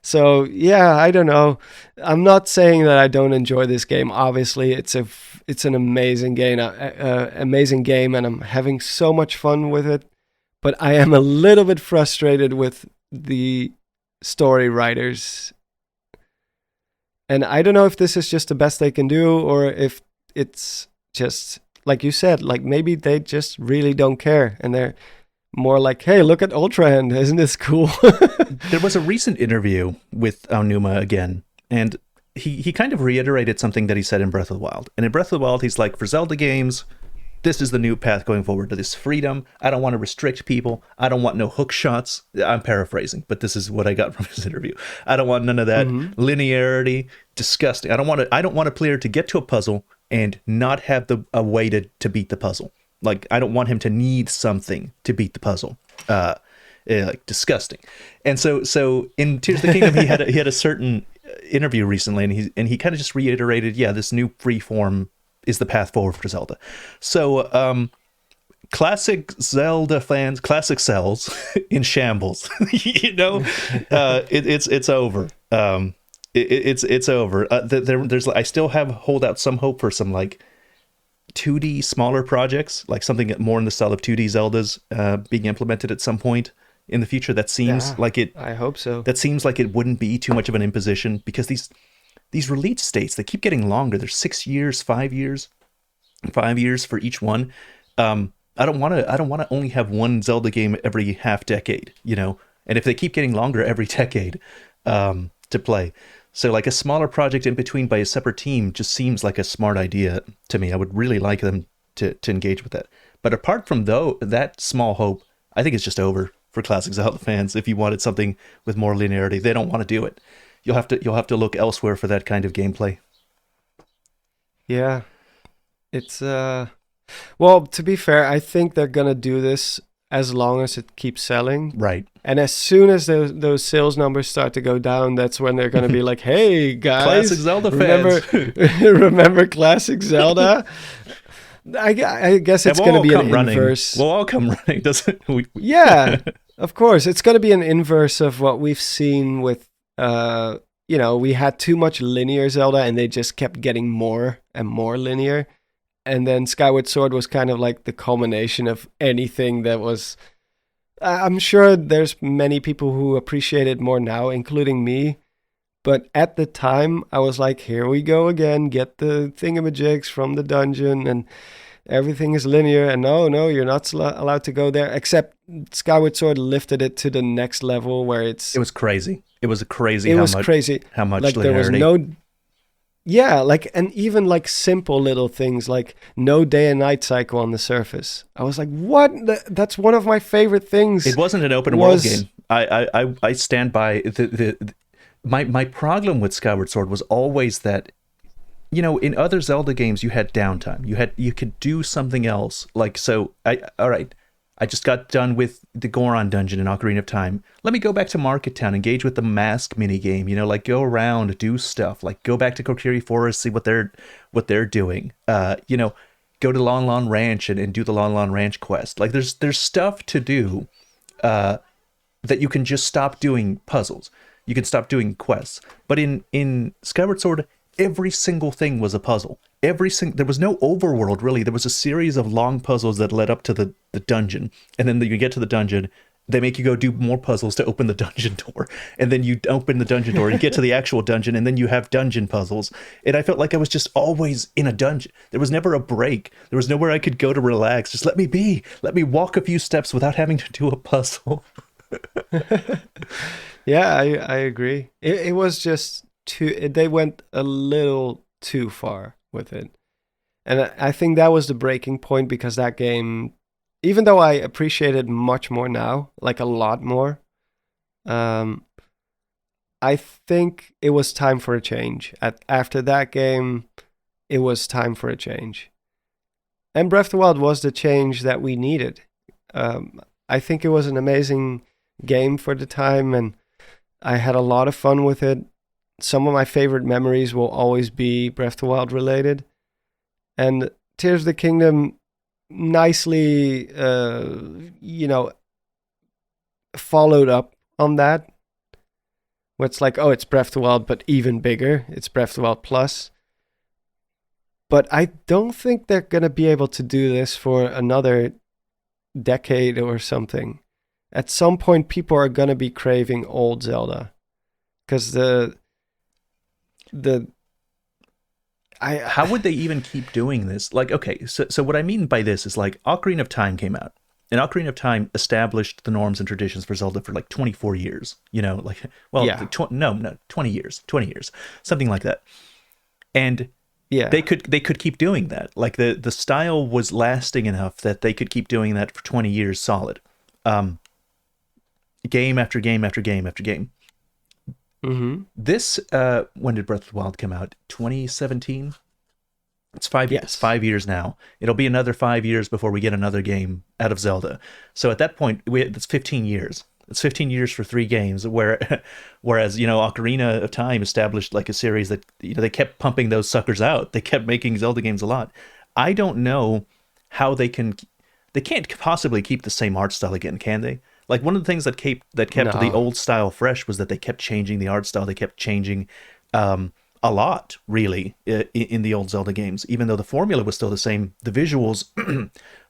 So yeah, I don't know. I'm not saying that I don't enjoy this game. Obviously, it's an amazing game, and I'm having so much fun with it. But I am a little bit frustrated with the story writers, and I don't know if this is just the best they can do, or if it's just like you said, like maybe they just really don't care, and they're more like, hey, look at Ultrahand, isn't this cool? There was a recent interview with Aonuma again, and he kind of reiterated something that he said in Breath of the Wild. And in Breath of the Wild, he's like, for Zelda games, this is the new path going forward, to this freedom. I don't want to restrict people. I don't want no hook shots. I'm paraphrasing, but this is what I got from his interview. I don't want none of that linearity. Disgusting. I don't want a player to get to a puzzle and not have a way to beat the puzzle. Like, I don't want him to need something to beat the puzzle. Like, disgusting. And so in Tears of the Kingdom, he had a certain interview recently, and he kind of just reiterated, this new freeform is the path forward for Zelda. So, classic Zelda fans, classic cells in shambles. It's over. It's over. I still hold out some hope for some like 2D smaller projects, like something more in the style of 2D Zeldas being implemented at some point in the future. That seems like it. I hope so. That seems like it wouldn't be too much of an imposition, because these release states, they keep getting longer. They're 6 years, 5 years, 5 years for each one. I don't want to only have one Zelda game every half decade, and if they keep getting longer every decade to play. So like a smaller project in between by a separate team just seems like a smart idea to me. I would really like them to engage with that. But apart from that small hope, I think it's just over for classic Zelda fans. If you wanted something with more linearity, they don't want to do it. You'll have to look elsewhere for that kind of gameplay. Yeah. It's well, to be fair, I think they're going to do this as long as it keeps selling. Right. And as soon as those sales numbers start to go down, that's when they're going to be like, hey, guys. Classic Zelda fans. Remember classic Zelda? I guess it's going to be an inverse. We'll all come running, doesn't we? Yeah, of course. It's going to be an inverse of what we've seen with, we had too much linear Zelda, and they just kept getting more and more linear. And then Skyward Sword was kind of like the culmination of anything that was... I'm sure there's many people who appreciate it more now, including me. But at the time, I was like, here we go again. Get the thingamajigs from the dungeon, and everything is linear. And no, you're not allowed to go there. Except Skyward Sword lifted it to the next level where it's... It was crazy. It was crazy. It was crazy. How much like linearity. There was no... Yeah, like, and even like simple little things like no day and night cycle on the surface. I was like, what? That's one of my favorite It things. wasn't an open world Was game. I stand by my problem with Skyward Sword was always that, you know, in other Zelda games you had downtime. You could do something else. Like, so I all right, I just got done with the Goron dungeon in Ocarina of Time. Let me go back to Market Town, engage with the mask mini game, you know, like go around, do stuff, like go back to Kokiri Forest, see what they're doing. You know, go to Lon Lon Ranch and do the Lon Lon Ranch quest. Like there's stuff to do that you can just stop doing puzzles. You can stop doing quests. But in Skyward Sword, every single thing was a puzzle. There was no overworld really. There was a series of long puzzles that led up to the dungeon, and then you get to the dungeon. They make you go do more puzzles to open the dungeon door, and then you open the dungeon door and get to the actual dungeon, and then you have dungeon puzzles. And I felt like I was just always in a dungeon. There was never a break. There was nowhere I could go to relax. Just let me be. Let me walk a few steps without having to do a puzzle. Yeah, I agree. It was just too. They went a little too far with it, and I think that was the breaking point because that game, even though I appreciate it much more now, like a lot more, um, I think it was time for a change. After that game, it was time for a change, and Breath of the Wild was the change that we needed. I think it was an amazing game for the time, and I had a lot of fun with it. Some of my favorite memories will always be Breath of the Wild related. And Tears of the Kingdom nicely, followed up on that. Where it's like, oh, it's Breath of the Wild, but even bigger. It's Breath of the Wild Plus. But I don't think they're going to be able to do this for another decade or something. At some point, people are going to be craving old Zelda. Because how would they even keep doing this? Like, okay, so what I mean by this is like Ocarina of Time came out, and Ocarina of Time established the norms and traditions for Zelda for like 24 years. You know, like, well, yeah. no, 20 years, something like that. And Yeah. they could keep doing that. Like the style was lasting enough that they could keep doing that for 20 years solid. Game after game after game after game. Mm-hmm. This when did Breath of the Wild come out? 2017. It's Yes. It's 5 years now. It'll be another 5 years before we get another game out of Zelda. So at that point, it's 15 years. It's 15 years for 3 games. Whereas, you know, Ocarina of Time established like a series that, you know, they kept pumping those suckers out. They kept making Zelda games a lot. I don't know how they can't possibly keep the same art style again, can they? Like one of the things that kept No. the old style fresh was that they kept changing the art style. They kept changing a lot, really, in the old Zelda games. Even though the formula was still the same, the visuals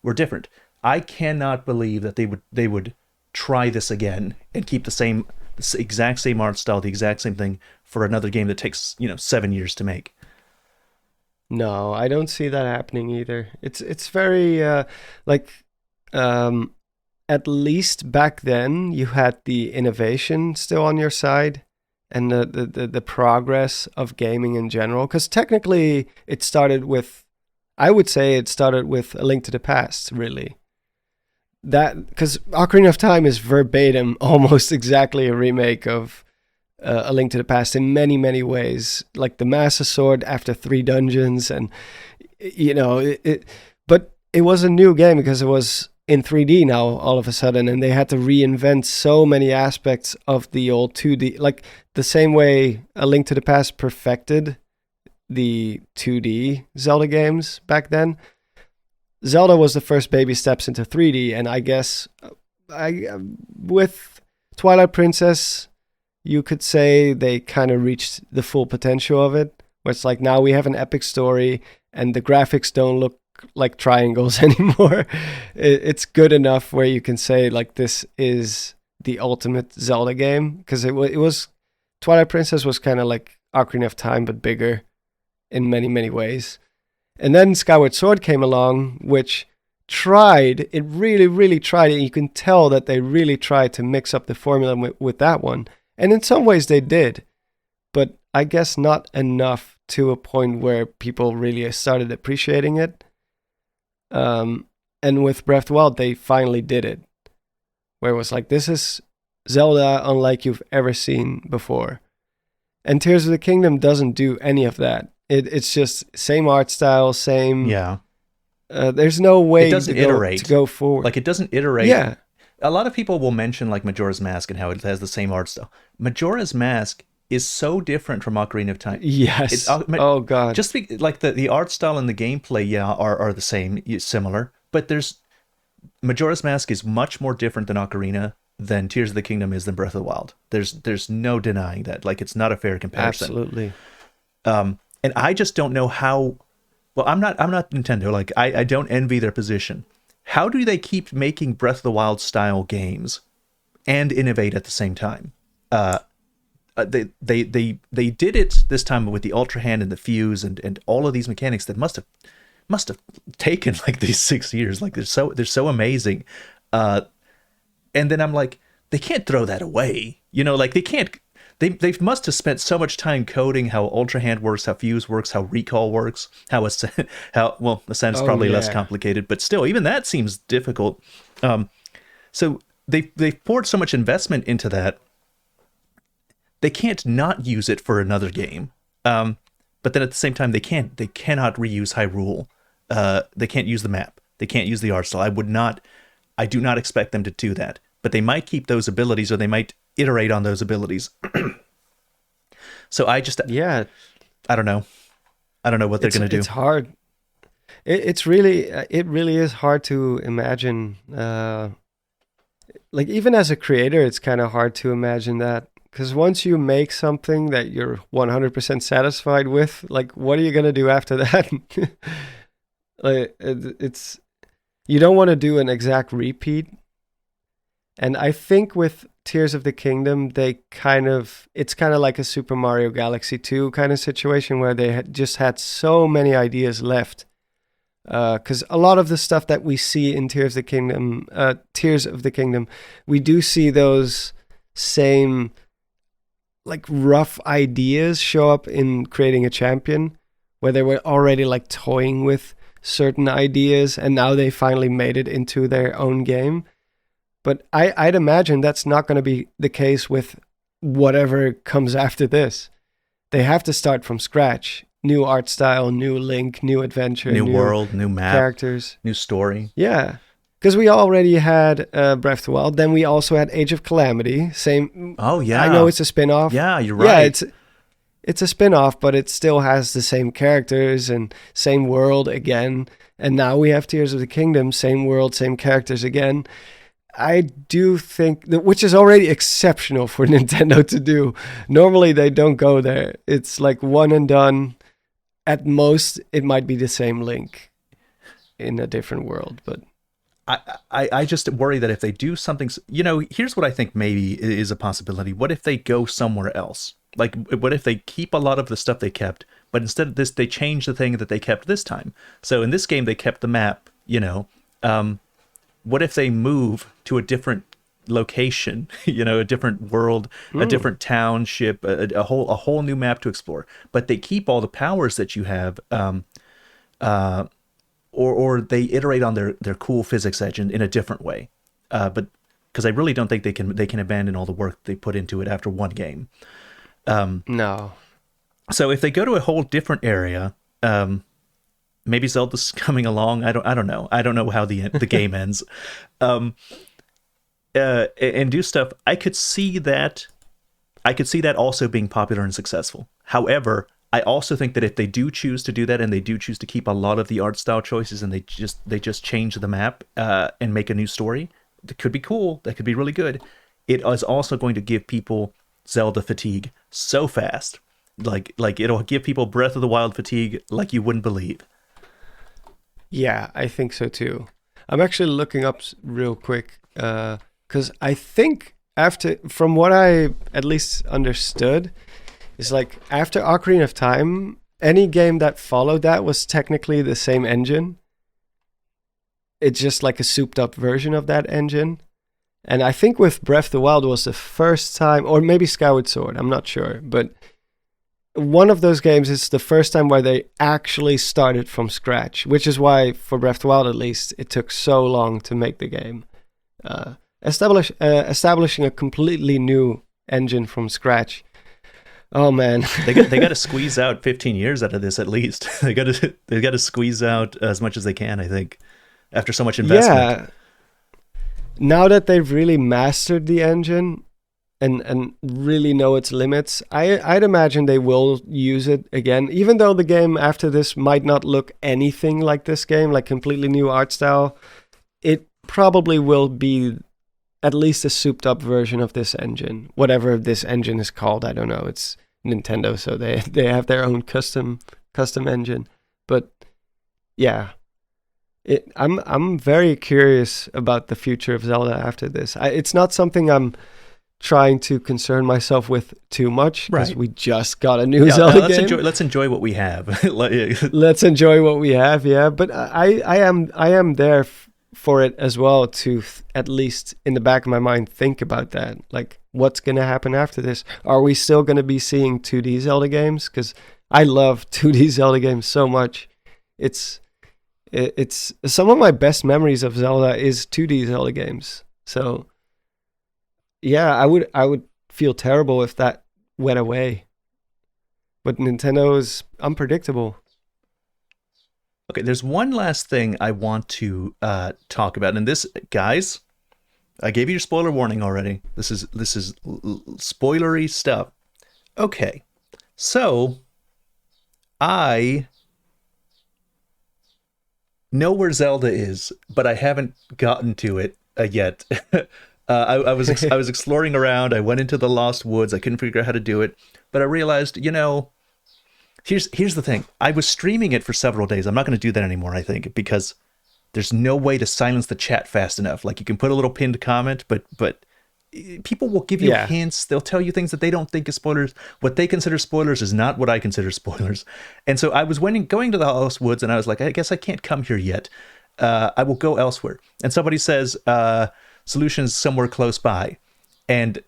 were different. I cannot believe that they would try this again and keep the exact same art style, the exact same thing for another game that takes, you know, 7 years to make. No, I don't see that happening either. It's very like at least back then you had the innovation still on your side and the progress of gaming in general. Because technically it started with, I would say it started with A Link to the Past, really. That because Ocarina of Time is verbatim almost exactly a remake of A Link to the Past in many, many ways. Like the Master Sword after 3 dungeons, and you know, but it was a new game because it was in 3D now all of a sudden, and they had to reinvent so many aspects of the old 2D, like the same way A Link to the Past perfected the 2D Zelda games back then. Zelda was the first baby steps into 3D, and I guess with Twilight Princess, you could say they kind of reached the full potential of it, where it's like now we have an epic story, and the graphics don't look like triangles anymore. It's good enough where you can say like this is the ultimate Zelda game, because it was Twilight Princess was kind of like Ocarina of Time but bigger in many, many ways. And then Skyward Sword came along, which really tried, and you can tell that they really tried to mix up the formula with that one. And in some ways they did. But I guess not enough to a point where people really started appreciating it. And with Breath of the Wild, they finally did it, where it was like, this is Zelda unlike you've ever seen before. And Tears of the Kingdom doesn't do any of that. It's just same art style, same. Yeah. There's no way to go forward. Like, it doesn't iterate. Yeah. A lot of people will mention like Majora's Mask and how it has the same art style. Majora's Mask is so different from Ocarina of Time. Yes. Oh god. Just like the art style and the gameplay, yeah, are the same, similar. But Majora's Mask is much more different than Ocarina than Tears of the Kingdom is than Breath of the Wild. There's no denying that. Like, it's not a fair comparison. Absolutely. And I just don't know how. Well, I'm not Nintendo. Like, I don't envy their position. How do they keep making Breath of the Wild style games and innovate at the same time? They did it this time with the Ultrahand and the fuse and all of these mechanics that must have taken like these 6 years. Like, they're so amazing. And then I'm like, they can't throw that away. You know, like, they can't. They must have spent so much time coding how Ultrahand works, how Fuse works, how Recall works, how Ascend is probably less complicated, but still, even that seems difficult. So they've poured so much investment into that, they can't not use it for another game. But then at the same time, they cannot reuse Hyrule. They can't use the map. They can't use the art style. I do not expect them to do that. But they might keep those abilities, or they might iterate on those abilities. So I don't know. I don't know what they're going to do. It's hard. It really is hard to imagine. Like, even as a creator, it's kind of hard to imagine that, because once you make something that you're 100% satisfied with, like, what are you going to do after that? Like, you don't want to do an exact repeat. And I think with Tears of the Kingdom, it's kind of like a Super Mario Galaxy 2 kind of situation, where they just had so many ideas left. Because a lot of the stuff that we see in Tears of the Kingdom, we do see those same like rough ideas show up in Creating a Champion, where they were already like toying with certain ideas, and now they finally made it into their own game. But I'd imagine that's not going to be the case with whatever comes after this. They have to start from scratch. New art style, new Link, new adventure, new world, new map, characters, new story. Yeah, because we already had Breath of the Wild. Then we also had Age of Calamity. Same. Oh yeah. I know it's a spin-off. Yeah, you're right. Yeah, it's a spin-off, but it still has the same characters and same world again. And now we have Tears of the Kingdom, same world, same characters again. I do think that, which is already exceptional for Nintendo to do. Normally they don't go there. It's like one and done. At most, it might be the same Link in a different world, but I just worry that if they do something, here's what I think maybe is a possibility. What if they go somewhere else? Like, what if they keep a lot of the stuff they kept, but instead of this, they change the thing that they kept this time? So in this game, they kept the map, what if they move to a different location, a different world, a different township, a whole new map to explore, but they keep all the powers that you have, or they iterate on their cool physics engine in a different way, but because I really don't think they can abandon all the work they put into it after one game. No. So if they go to a whole different area, maybe Zelda's coming along. I don't know. I don't know how the game ends. And do stuff. I could see that also being popular and successful. However, I also think that if they do choose to do that, and they do choose to keep a lot of the art style choices, and they just change the map and make a new story, that could be cool. That could be really good. It is also going to give people Zelda fatigue so fast. Like it'll give people Breath of the Wild fatigue like you wouldn't believe. Yeah, I think so too. I'm actually looking up real quick, because I think from what I at least understood, is like after Ocarina of Time, any game that followed that was technically the same engine. It's just like a souped up version of that engine. And I think with Breath of the Wild was the first time, or maybe Skyward Sword, I'm not sure, but one of those games is the first time where they actually started from scratch, which is why, for Breath of the Wild at least, it took so long to make the game. Establishing a completely new engine from scratch. Oh man, they got to squeeze out 15 years out of this at least. they got to squeeze out as much as they can, I think, after so much investment. Yeah. Now that they've really mastered the engine and really know its limits, I'd imagine they will use it again, even though the game after this might not look anything like this game, like completely new art style. It probably will be at least a souped up version of this engine, whatever this engine is called. I don't know. It's Nintendo, so they have their own custom engine. But yeah, I'm very curious about the future of Zelda after this. It's not something I'm trying to concern myself with too much, because we just got a new Zelda game. Let's enjoy what we have. Let's enjoy what we have, yeah. But I am there for it as well, to at least in the back of my mind think about that. Like, what's going to happen after this? Are we still going to be seeing 2D Zelda games? Because I love 2D Zelda games so much. It's some of my best memories of Zelda is 2D Zelda games. So yeah, I would feel terrible if that went away. But Nintendo is unpredictable. Okay, there's one last thing I want to talk about, and this, guys, I gave you your spoiler warning already. This is spoilery stuff. Okay, so I know where Zelda is, but I haven't gotten to it yet. I was exploring around. I went into the Lost Woods. I couldn't figure out how to do it, but I realized, here's the thing. I was streaming it for several days. I'm not going to do that anymore, I think, because there's no way to silence the chat fast enough. Like, you can put a little pinned comment, but people will give you hints. They'll tell you things that they don't think is spoilers. What they consider spoilers is not what I consider spoilers. And so I was going to the Lost Woods, and I was like, I guess I can't come here yet. I will go elsewhere. And somebody says, solutions somewhere close by. And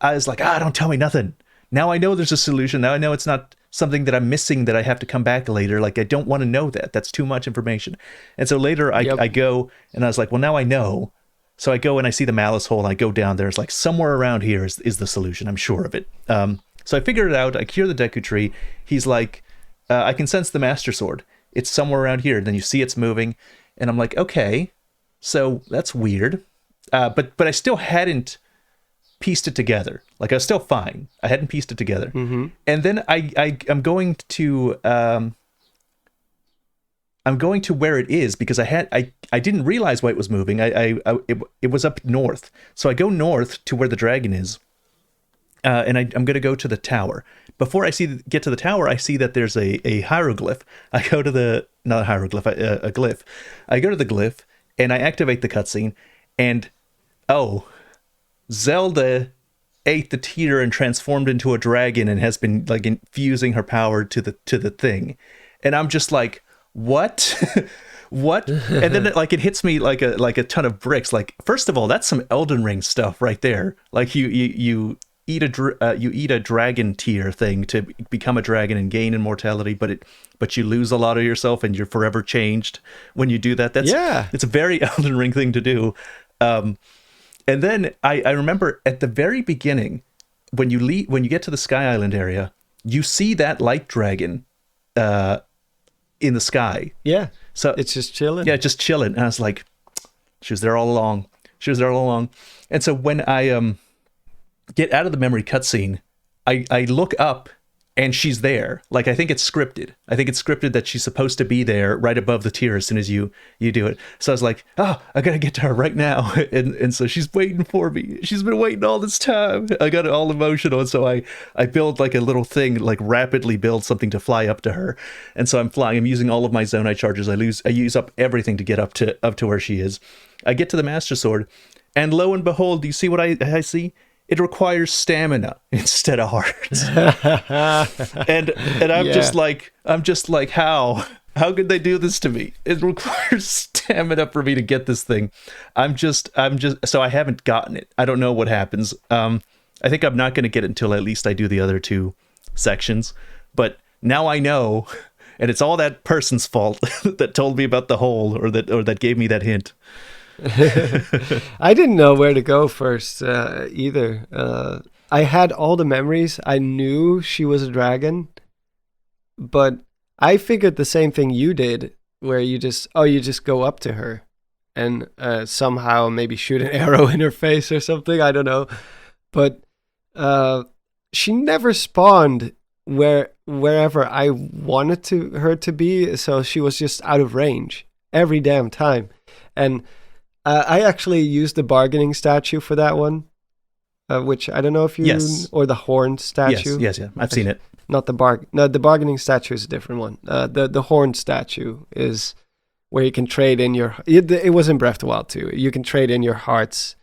I was like, don't tell me nothing. Now I know there's a solution. Now I know it's not something that I'm missing that I have to come back later. Like, I don't want to know that. That's too much information. And so later I go, and I was like, well, now I know. So I go and I see the Malice Hole, and I go down there. It's like, somewhere around here is the solution. I'm sure of it. So I figure it out. I cure the Deku Tree. He's like, I can sense the Master Sword. It's somewhere around here. And then you see it's moving. And I'm like, okay, so that's weird. But I still hadn't pieced it together. Like, I was still fine. I hadn't pieced it together. Mm-hmm. And then I'm going to where it is, because I didn't realize why it was moving. It was up north. So I go north to where the dragon is. And I'm going to go to the tower. Before I get to the tower, I see that there's a hieroglyph. I go to not a hieroglyph, a glyph. I go to the glyph, and I activate the cutscene, and Zelda ate the tear and transformed into a dragon and has been, like, infusing her power to the thing. And I'm just like, what? What? And then it hits me like a ton of bricks. Like, first of all, that's some Elden Ring stuff right there. Like, you eat a dragon tear thing to become a dragon and gain immortality, but you lose a lot of yourself and you're forever changed when you do that. It's a very Elden Ring thing to do. And then I remember at the very beginning, when you get to the Sky Island area, you see that light dragon in the sky. Yeah. So it's just chilling. Yeah, just chilling. And I was like, she was there all along. And so when I get out of the memory cutscene, I look up, and she's there. Like, I think it's scripted. I think it's scripted that she's supposed to be there right above the tier as soon as you do it. So I was like, I gotta get to her right now. And so she's waiting for me. She's been waiting all this time. I got all emotional. And so I build like a little thing, like rapidly build something to fly up to her. And so I'm flying. I'm using all of my Zonite charges. I use up everything to get up to where she is. I get to the Master Sword, and lo and behold, do you see what I see? It requires stamina instead of hearts. and I'm just like, how could they do this to me? It requires stamina for me to get this thing. I'm just, so I haven't gotten it. I don't know what happens. I think I'm not going to get it until at least I do the other two sections, but now I know, and it's all that person's fault that told me about the hole, or that gave me that hint. I didn't know where to go first either. I had all the memories. I knew she was a dragon, but I figured the same thing you did, where you just go up to her and somehow maybe shoot an arrow in her face or something. I don't know, but she never spawned wherever I wanted her to be, so she was just out of range every damn time. And I actually used the bargaining statue for that one, which I don't know if you... Yes. Or the horned statue. Yes, I've seen it. Not the the bargaining statue is a different one. The horned statue is where you can trade in your... It was in Breath of the Wild too. You can trade in your hearts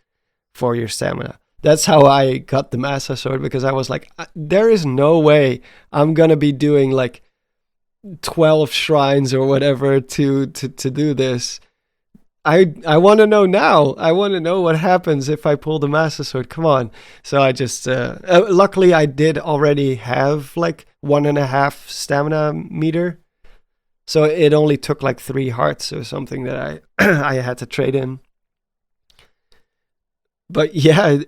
for your stamina. That's how I got the Master Sword, because I was like, there is no way I'm going to be doing like 12 shrines or whatever to do this. I want to know now. I want to know what happens if I pull the Master Sword. Come on. So I just... luckily, I did already have like 1.5 stamina meter. So it only took like 3 hearts or something that I had to trade in. But yeah,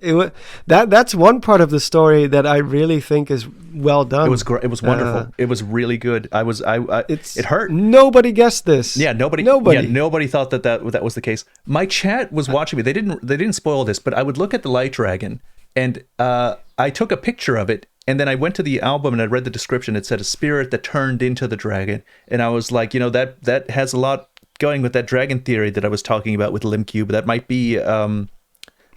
that's one part of the story that I really think is well done. It was great. It was wonderful. It was really good. It hurt. Nobody guessed this. Yeah, nobody thought that was the case. My chat was watching me. They didn't spoil this, but I would look at the light dragon, and I took a picture of it, and then I went to the album and I read the description. It said a spirit that turned into the dragon, and I was like, that has a lot going with that dragon theory that I was talking about with Limcube. That might be.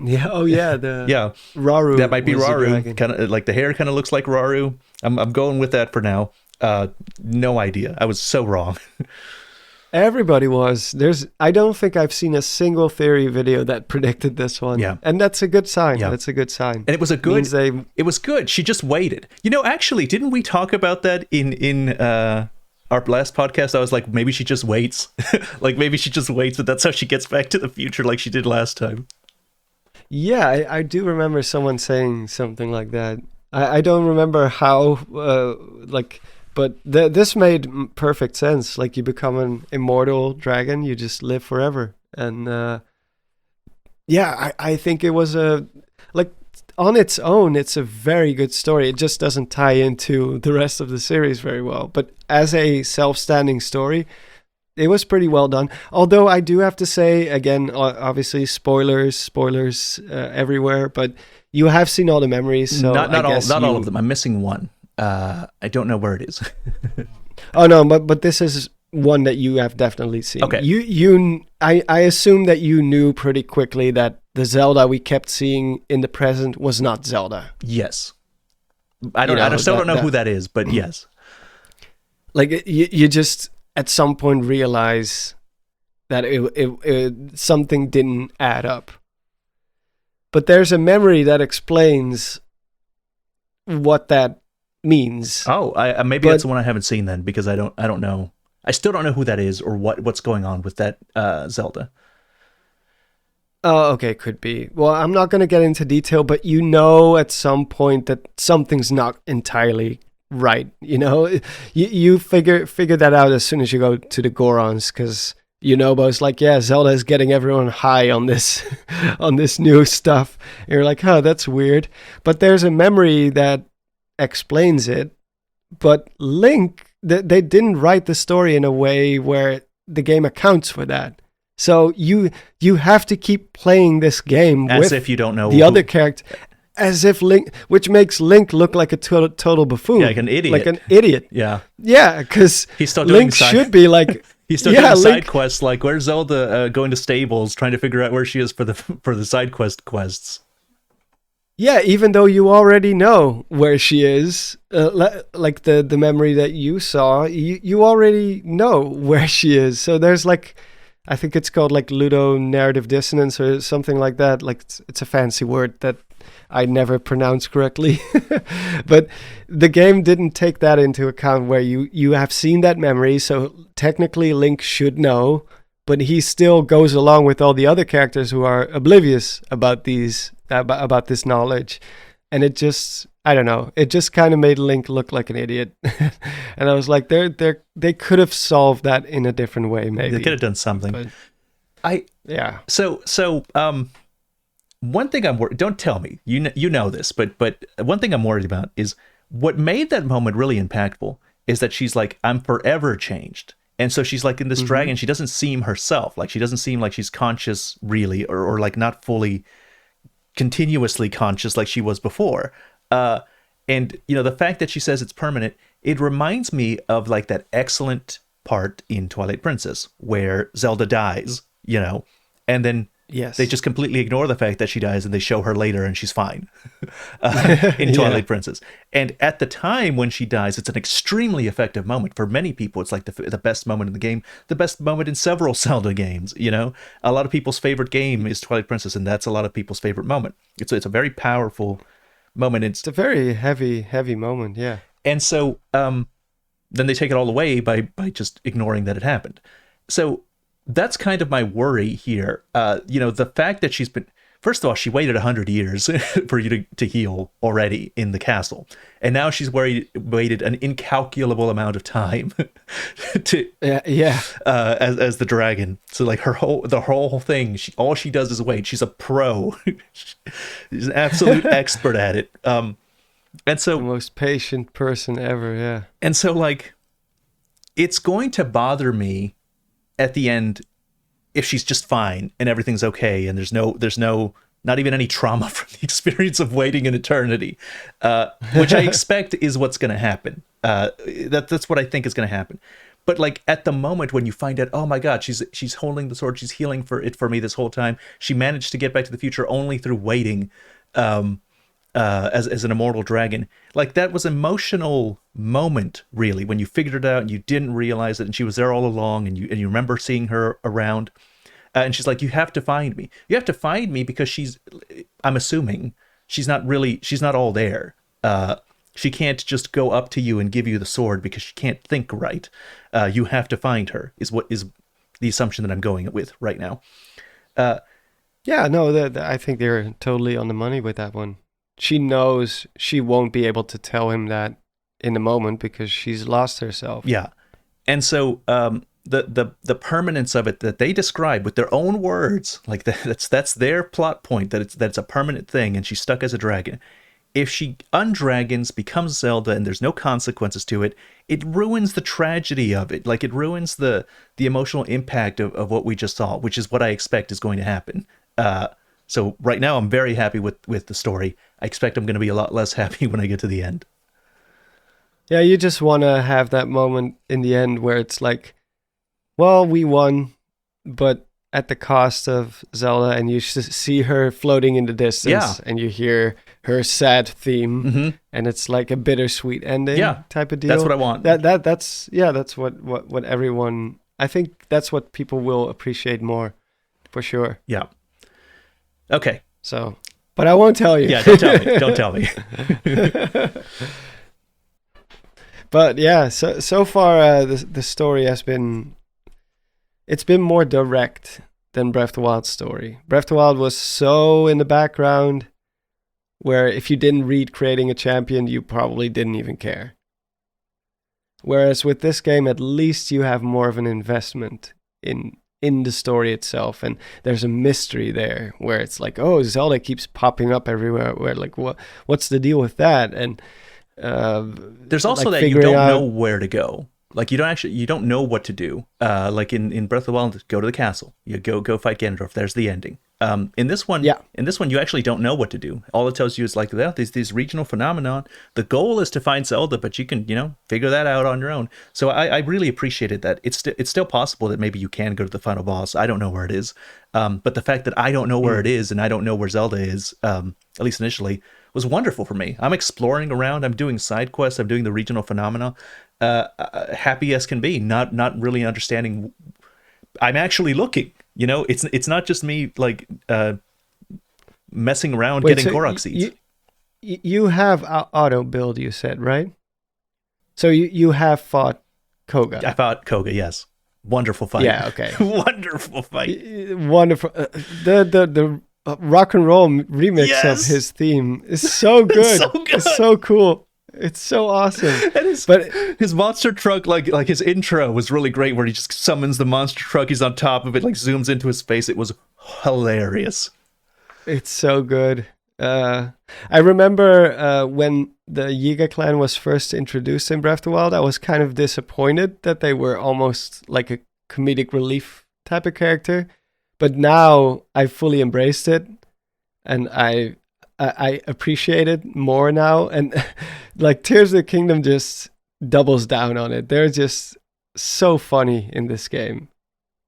Rauru. That might be Rauru. Kind of like the hair kind of looks like Rauru. I'm going with that for now. No idea. I was so wrong. Everybody was. I don't think I've seen a single theory video that predicted this one. Yeah. And that's a good sign. Yeah. That's a good sign. And it was it was good. She just waited. Actually, didn't we talk about that in our last podcast? I was like, maybe she just waits. Maybe she just waits, and that's how she gets back to the future like she did last time. Yeah, I do remember someone saying something like that. I don't remember how, but this made perfect sense. Like, you become an immortal dragon, you just live forever. And I think it was on its own, it's a very good story. It just doesn't tie into the rest of the series very well. But as a self-standing story, it was pretty well done. Although I do have to say, again, obviously spoilers everywhere, but you have seen all the memories. So not all of them. I'm missing one. I don't know where it is. Oh no, but this is one that you have definitely seen. Okay. I assume that you knew pretty quickly that the Zelda we kept seeing in the present was not Zelda. Yes. I still don't know who that is, but yes. Like, you just at some point realize that it something didn't add up. But there's a memory that explains what that means. Oh, maybe that's the one I haven't seen then, because I don't know. I still don't know who that is or what's going on with that Zelda. Oh, okay, could be. Well, I'm not going to get into detail, but at some point that something's not entirely right. You figure that out as soon as you go to the Gorons, because but it's like, yeah, Zelda is getting everyone high on this on this new stuff. And you're like, that's weird. But there's a memory that explains it. But Link, they didn't write the story in a way where the game accounts for that. So you have to keep playing this game as if you don't know the other character. As if Link, which makes Link look like a total buffoon. Yeah, like an idiot. Like an idiot. Yeah. Yeah, because Link should be like... He's still doing side quests, like, where's Zelda going to stables, trying to figure out where she is for the side quests. Yeah, even though you already know where she is, like the memory that you saw, you already know where she is. So there's like... I think it's called like ludonarrative dissonance or something like that. Like, it's a fancy word that I never pronounced correctly. But the game didn't take that into account, where you have seen that memory, so technically Link should know, but he still goes along with all the other characters who are oblivious about this knowledge. And it just I don't know. It just kind of made Link look like an idiot, and I was like, they could have solved that in a different way, maybe. They could have done something. But, I yeah. So one thing I'm worried. Don't tell me you know this, but one thing I'm worried about is what made that moment really impactful is that she's like, I'm forever changed. And so she's like in this dragon, she doesn't seem herself. Like she doesn't seem like she's conscious really, or like not fully continuously conscious like she was before. And you know, the fact that she says it's permanent, it reminds me of like that excellent part in Twilight Princess where Zelda dies, you know, and then Yes. they just completely ignore the fact that she dies and they show her later and she's fine in Twilight Princess. And at the time when she dies, it's an extremely effective moment. For many people, it's like the best moment in the game, the best moment in several Zelda games, you know? A lot of people's favorite game is Twilight Princess, and that's a lot of people's favorite moment. It's a very powerful moment. It's a very heavy moment, yeah. And so then they take it all away by just ignoring that it happened. So that's kind of my worry here. You know, the fact that she's been, first of all, she waited 100 years for you to heal already in the castle. And now she's waited an incalculable amount of time to as the dragon. So like the whole thing, all she does is wait. She's a pro. She's an absolute expert at it. And so the most patient person ever, yeah. And so like it's going to bother me at the end if she's just fine and everything's okay and there's no not even any trauma from the experience of waiting an eternity, which I expect is what's going to happen. That's what I think is going to happen. But like at the moment when you find out, oh my God, she's holding the sword, she's healing for me this whole time. She managed to get back to the future only through waiting as an immortal dragon. Like that was an emotional moment, really, when you figured it out and you didn't realize it, and she was there all along, and you remember seeing her around, and she's like, you have to find me. You have to find me because I'm assuming she's not all there. She can't just go up to you and give you the sword because she can't think right. You have to find her is what is the assumption that I'm going with right now. Yeah, no, I think they're totally on the money with that one. She knows she won't be able to tell him that in the moment because she's lost herself. Yeah. And so the permanence of it that they describe with their own words, like that's their plot point, that it's a permanent thing and she's stuck as a dragon. If she undragons, becomes Zelda, and there's no consequences to it, it ruins the tragedy of it. Like it ruins the emotional impact of what we just saw, which is what I expect is going to happen. So right now I'm very happy with the story. I expect I'm going to be a lot less happy when I get to the end. Yeah, you just want to have that moment in the end where it's like, well, we won, but at the cost of Zelda, and you see her floating in the distance, and you hear her sad theme, and it's like a bittersweet ending type of deal. That's what I want. That's what everyone, I think that's what people will appreciate more, for sure. Yeah. Okay. So, but I won't tell you. Yeah, don't tell me. Don't tell me. But yeah, so far the story has been, it's been more direct than Breath of the Wild's story. Breath of the Wild was so in the background, where if you didn't read Creating a Champion, you probably didn't even care. Whereas with this game, at least you have more of an investment in the story itself, and there's a mystery there where it's like, oh, Zelda keeps popping up everywhere. Where like, what's the deal with that? And there's also like that you don't know where to go. Like you don't know what to do. Like in Breath of the Wild, go to the castle. You go fight Ganondorf. There's the ending. In this one, you actually don't know what to do. All it tells you is like, well, there's these regional phenomenon. The goal is to find Zelda, but you can figure that out on your own. So I really appreciated that. It's still possible that maybe you can go to the final boss. I don't know where it is, but the fact that I don't know where it is and I don't know where Zelda is, at least initially, was wonderful for me. I'm exploring around. I'm doing side quests. I'm doing the regional phenomena. Happy as can be. Not really understanding. I'm actually looking. It's not just me like messing around getting Korok seeds. You have auto build, you said, right? So you have fought Koga. I fought Koga, yes. Wonderful fight. Yeah, okay. Wonderful fight. Wonderful. The rock and roll remix of his theme is so good. It's so good. It's so cool. It's so awesome. And But his monster truck, like his intro was really great, where he just summons the monster truck. He's on top of it, like zooms into his face. It was hilarious. it's so good. I remember when the Yiga clan was first introduced in Breath of the Wild, I was kind of disappointed that they were almost like a comedic relief type of character. But now I fully embraced it, and I appreciate it more now. And like Tears of the Kingdom just doubles down on it. They're just so funny in this game.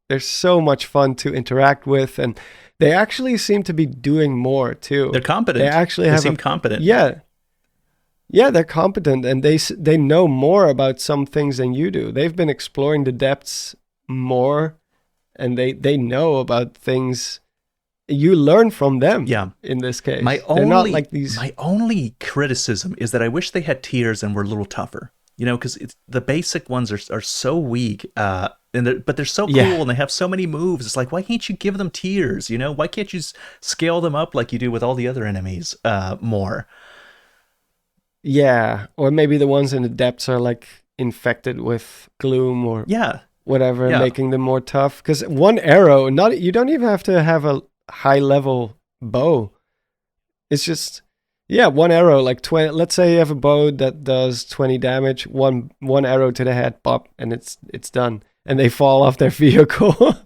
They're so much fun to interact with, and they actually seem to be doing more too. They're competent. They actually seem competent. Yeah, they're competent, and they know more about some things than you do. They've been exploring the depths more, and they know about things. You learn from them. Yeah. In this case, They're not like these. My only criticism is that I wish they had tears and were a little tougher. You know, because the basic ones are so weak. But they're so cool, and they have so many moves. It's like, why can't you give them tears? You know, why can't you scale them up like you do with all the other enemies more? Yeah, or maybe the ones in the depths are like infected with gloom or whatever, making them more tough. Because one arrow, you don't even have to have a high level bow. It's just one arrow, like 20. Let's say you have a bow that does 20 damage. One arrow to the head, pop, and it's done. And they fall off their vehicle.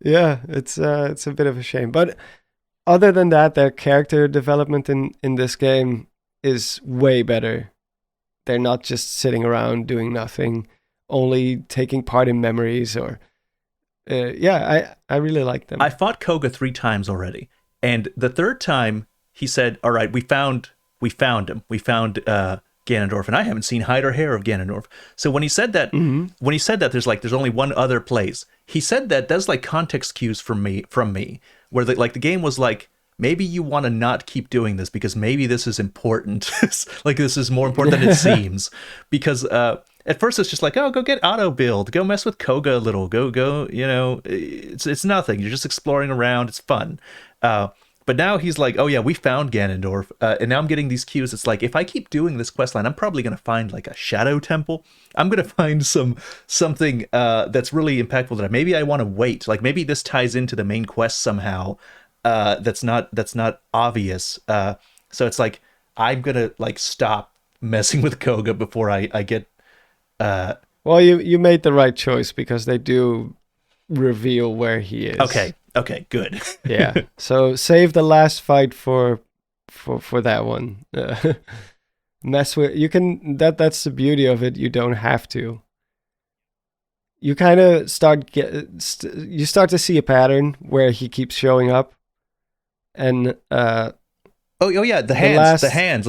Yeah, it's a bit of a shame. But other than that, their character development in this game is way better. They're not just sitting around doing nothing, only taking part in memories or... I really like them. I fought Koga 3 times already. And the third time, he said, all right, we found him. We found Ganondorf, and I haven't seen hide or hair of Ganondorf. So when he said that, there's only one other place. He said that's like context cues from me, where the game was like, maybe you want to not keep doing this because maybe this is important. Like this is more important than it seems. Because at first it's just like, oh, go get auto build, go mess with Koga a little, go. You know, it's nothing. You're just exploring around. It's fun. But now he's like, oh yeah, we found Ganondorf, and now I'm getting these cues. It's like, if I keep doing this quest line, I'm probably going to find like a shadow temple. I'm going to find something that's really impactful that maybe I want to wait. Like maybe this ties into the main quest somehow. That's not obvious. So it's like, I'm going to like stop messing with Koga before I get... Well, you made the right choice because they do reveal where he is. Okay, good. Yeah. So save the last fight for that one. Mess with you can that's the beauty of it. You don't have to. You kind of start to see a pattern where he keeps showing up, and the hands.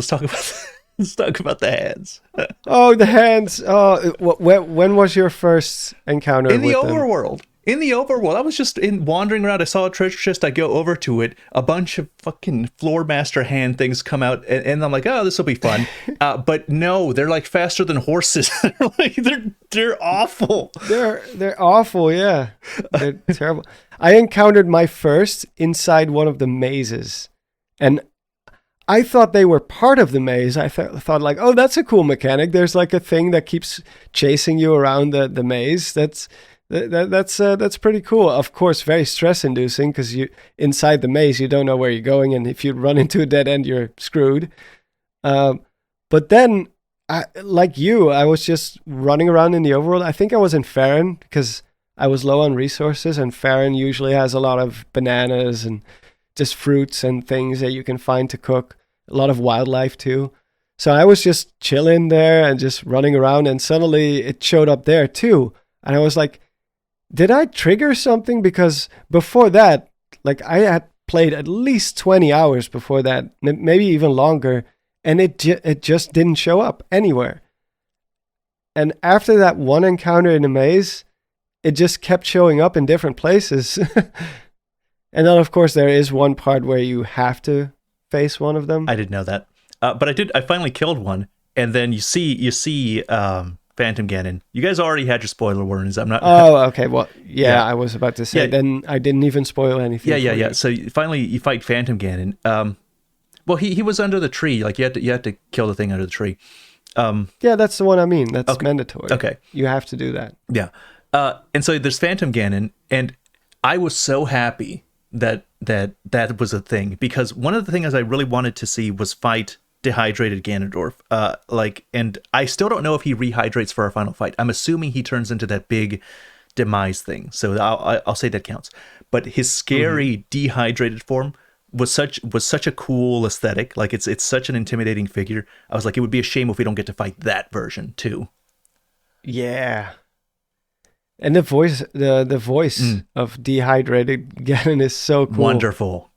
Let's talk about the hands. Oh, the hands. Oh, when was your first encounter in the with them? overworld? In the overworld, I was just wandering around. I saw a treasure chest. I go over to it. A bunch of fucking floor master hand things come out, and I'm like, oh, this will be fun. But no, they're like faster than horses. they're awful. They're awful. Yeah, they're terrible. I encountered my first inside one of the mazes, and I thought they were part of the maze. I thought like, oh, that's a cool mechanic. There's like a thing that keeps chasing you around the maze. That's pretty cool. Of course, very stress-inducing because you inside the maze, you don't know where you're going, and if you run into a dead end, you're screwed. But then, I was just running around in the overworld. I think I was in Farron because I was low on resources, and Farron usually has a lot of bananas and just fruits and things that you can find to cook. A lot of wildlife too. So I was just chilling there and just running around, and suddenly it showed up there too. And I was like, did I trigger something? Because before that, like I had played at least 20 hours before that, maybe even longer, and it just didn't show up anywhere. And after that one encounter in the maze, it just kept showing up in different places. And then, of course, there is one part where you have to face one of them. I didn't know that, but I did. I finally killed one, and then you see Phantom Ganon. You guys already had your spoiler warnings. I'm not. Oh, okay. Well, yeah, Yeah. I was about to say. Yeah. Then I didn't even spoil anything. Yeah. for you. So finally, you fight Phantom Ganon. Well, he was under the tree. Like you had to kill the thing under the tree. Yeah, that's the one I mean. That's mandatory. Okay. You have to do that. Yeah. And so there's Phantom Ganon, and I was so happy that was a thing, because one of the things I really wanted to see was fight dehydrated Ganondorf. And I still don't know if he rehydrates for our final fight. I'm assuming he turns into that big demise thing. So I'll say that counts. But his scary dehydrated form was such a cool aesthetic. Like it's such an intimidating figure. I was like, it would be a shame if we don't get to fight that version too. Yeah. And the voice of dehydrated Ganon is so cool. Wonderful.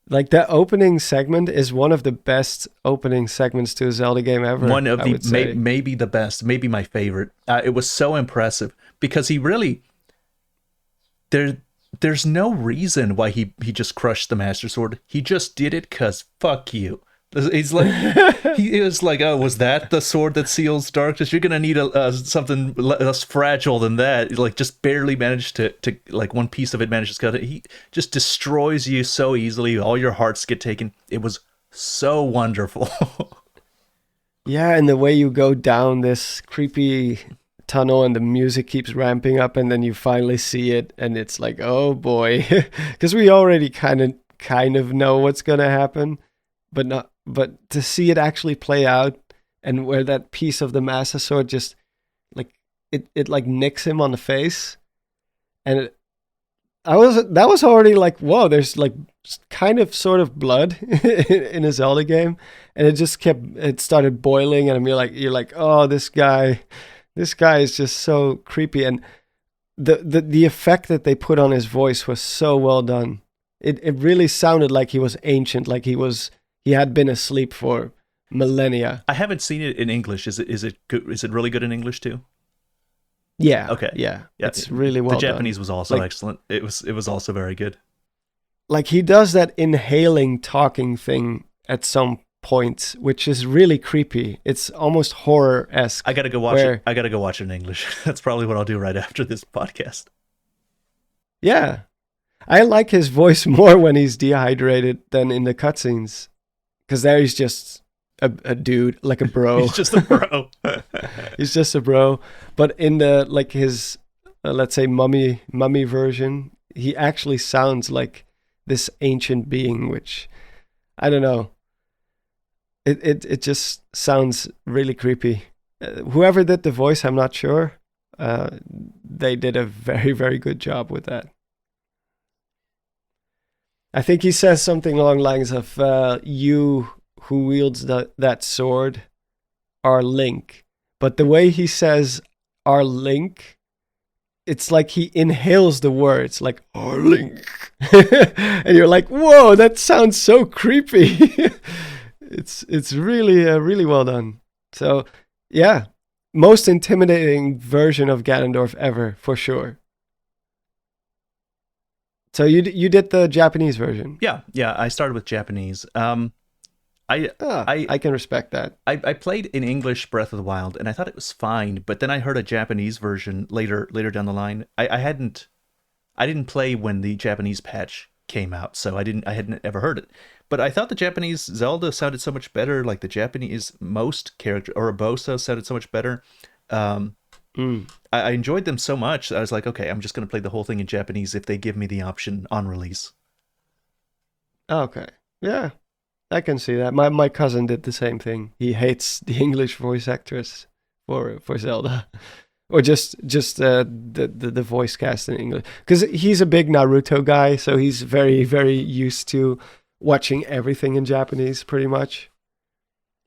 Like the opening segment is one of the best opening segments to a Zelda game ever. One of maybe the best, maybe my favorite. It was so impressive because he really there's no reason why he just crushed the Master Sword. He just did it because fuck you. He's like, he was like, oh, was that the sword that seals darkness? You're gonna need something less fragile than that. Like, just barely managed to like one piece of it manages to cut it. He just destroys you so easily. All your hearts get taken. It was so wonderful. Yeah, and the way you go down this creepy tunnel and the music keeps ramping up, and then you finally see it, and it's like, oh boy, because we already kind of know what's gonna happen, but to see it actually play out, and where that piece of the Master Sword just like it like nicks him on the face, and that was already like, whoa, there's like kind of sort of blood in a Zelda game, and it started boiling, and you're like, oh, this guy is just so creepy, and the effect that they put on his voice was so well done. It really sounded like he was ancient, like he had been asleep for millennia. I haven't seen it in English. Is it good? Is it really good in English too? Yeah. Okay. Yeah. It's really well done. The Japanese was also excellent. It was also very good. Like, he does that inhaling talking thing at some point, which is really creepy. It's almost horror-esque. I gotta go watch it. I gotta go watch it in English. That's probably what I'll do right after this podcast. Yeah. I like his voice more when he's dehydrated than in the cutscenes. Because there he's just a dude, like a bro. He's just a bro. He's just a bro. But in the, like, his, let's say, mummy version, he actually sounds like this ancient being, which, I don't know. It just sounds really creepy. Whoever did the voice, I'm not sure. They did a very, very good job with that. I think he says something along the lines of, you who wields that sword are Link. But the way he says our Link, it's like he inhales the words, like, our Link. And you're like, whoa, that sounds so creepy. It's really, really well done. So, yeah, most intimidating version of Ganondorf ever, for sure. So you did the Japanese version? Yeah. I started with Japanese. I can respect that. I played in English Breath of the Wild, and I thought it was fine. But then I heard a Japanese version later down the line. I didn't play when the Japanese patch came out, so I hadn't ever heard it. But I thought the Japanese Zelda sounded so much better. Like the Japanese most character, Urabosa, sounded so much better. I enjoyed them so much. I was like, okay, I'm just going to play the whole thing in Japanese if they give me the option on release. Okay. Yeah, I can see that. My cousin did the same thing. He hates the English voice actress for Zelda. Or just the voice cast in English. Because he's a big Naruto guy, so he's very, very used to watching everything in Japanese, pretty much.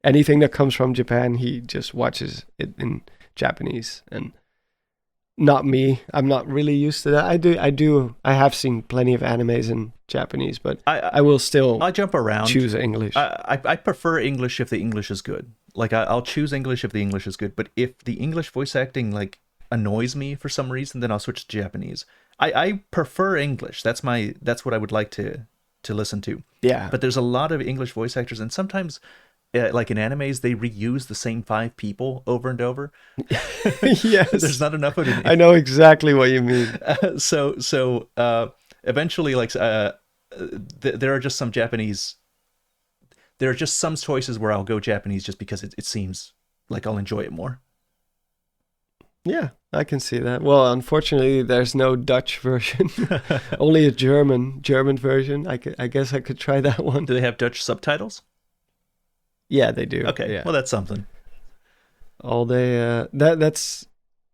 Anything that comes from Japan, he just watches it in Japanese. And not me. I'm not really used to that. I have seen plenty of animes in Japanese, but I will still jump around. Choose English. I prefer English if the English is good. Like, I'll choose English if the English is good, but if the English voice acting, like, annoys me for some reason, then I'll switch to Japanese. I prefer English. That's what I would like to listen to. Yeah. But there's a lot of English voice actors, and sometimes like in animes, they reuse the same 5 people over and over. Yes, There's not enough of it. I know exactly what you mean. Eventually, like there are just some Japanese. There are just some choices where I'll go Japanese just because it seems like I'll enjoy it more. Yeah, I can see that. Well, unfortunately, there's no Dutch version. Only a German version. I guess I could try that one. Do they have Dutch subtitles? Yeah, they do. Okay, Yeah. well that's something. All that's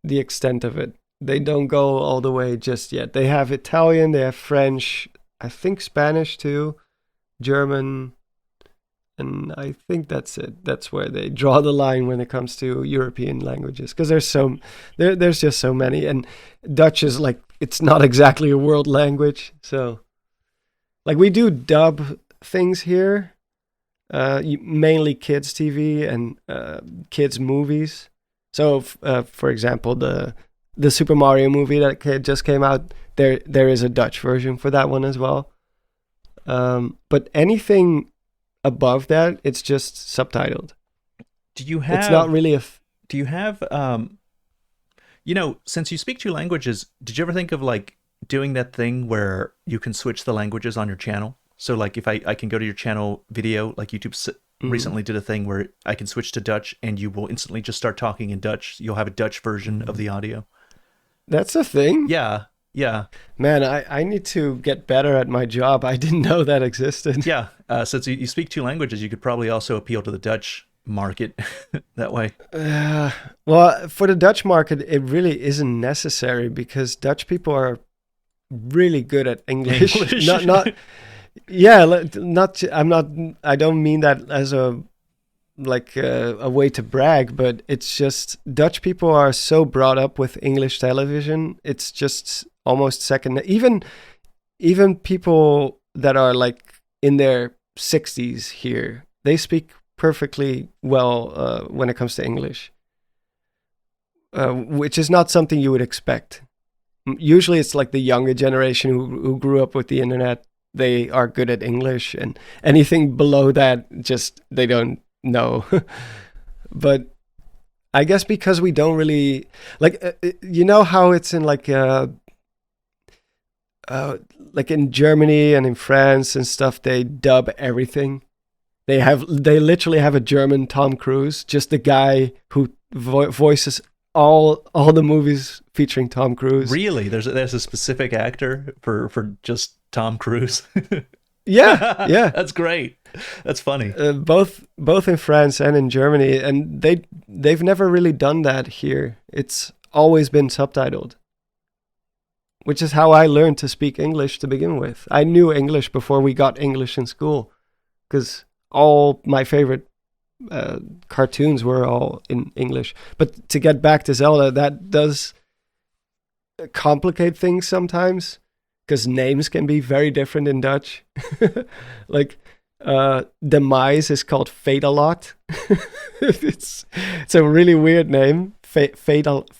the extent of it. They don't go all the way just yet. They have Italian, they have French, I think Spanish too, German, and I think that's it. That's where they draw the line when it comes to European languages, because there's just so many, and Dutch is like, it's not exactly a world language. So like we do dub things here, mainly kids TV and kids movies. So for example, the Super Mario movie that just came out, there is a Dutch version for that one as well. But anything above that, it's just subtitled. Do you have? It's not really do you have? Since you speak 2 languages, did you ever think of like doing that thing where you can switch the languages on your channel? So like if I can go to your channel video, like YouTube recently did a thing where I can switch to Dutch and you will instantly just start talking in Dutch. You'll have a Dutch version of the audio. That's a thing? Yeah. Yeah. Man, I need to get better at my job. I didn't know that existed. Yeah. Since you speak 2 languages, you could probably also appeal to the Dutch market that way. Well, for the Dutch market, it really isn't necessary because Dutch people are really good at English. Yeah, not. I'm not. I don't mean that as a way to brag, but it's just Dutch people are so brought up with English television. It's just almost second. Even people that are like in their 60s here, they speak perfectly well when it comes to English, which is not something you would expect. Usually, it's like the younger generation who grew up with the internet. They are good at English, and anything below that, just they don't know. But I guess because we don't really like, how it's in like in Germany and in France and stuff, they dub everything. They literally have a German Tom Cruise, just the guy who voices all the movies featuring Tom Cruise. Really? There's a specific actor for just Tom Cruise. Yeah. That's great. That's funny. Both in France and in Germany, and they've never really done that here. It's always been subtitled, which is how I learned to speak English to begin with. I knew English before we got English in school, because all my favorite cartoons were all in English. But to get back to Zelda, that does complicate things sometimes, because names can be very different in Dutch. Like Demise is called Fatalot. It's a really weird name. Fatalot.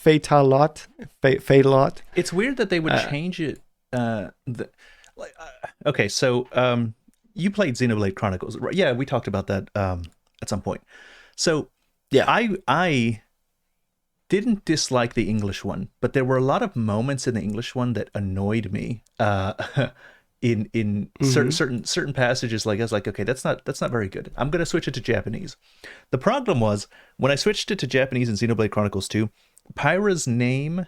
It's weird that they would change it. Okay, so you played Xenoblade Chronicles, right? Yeah, we talked about that at some point. So yeah, I didn't dislike the English one, but there were a lot of moments in the English one that annoyed me. In certain passages, like I was like, okay, that's not very good. I'm gonna switch it to Japanese. The problem was when I switched it to Japanese in Xenoblade Chronicles 2, Pyra's name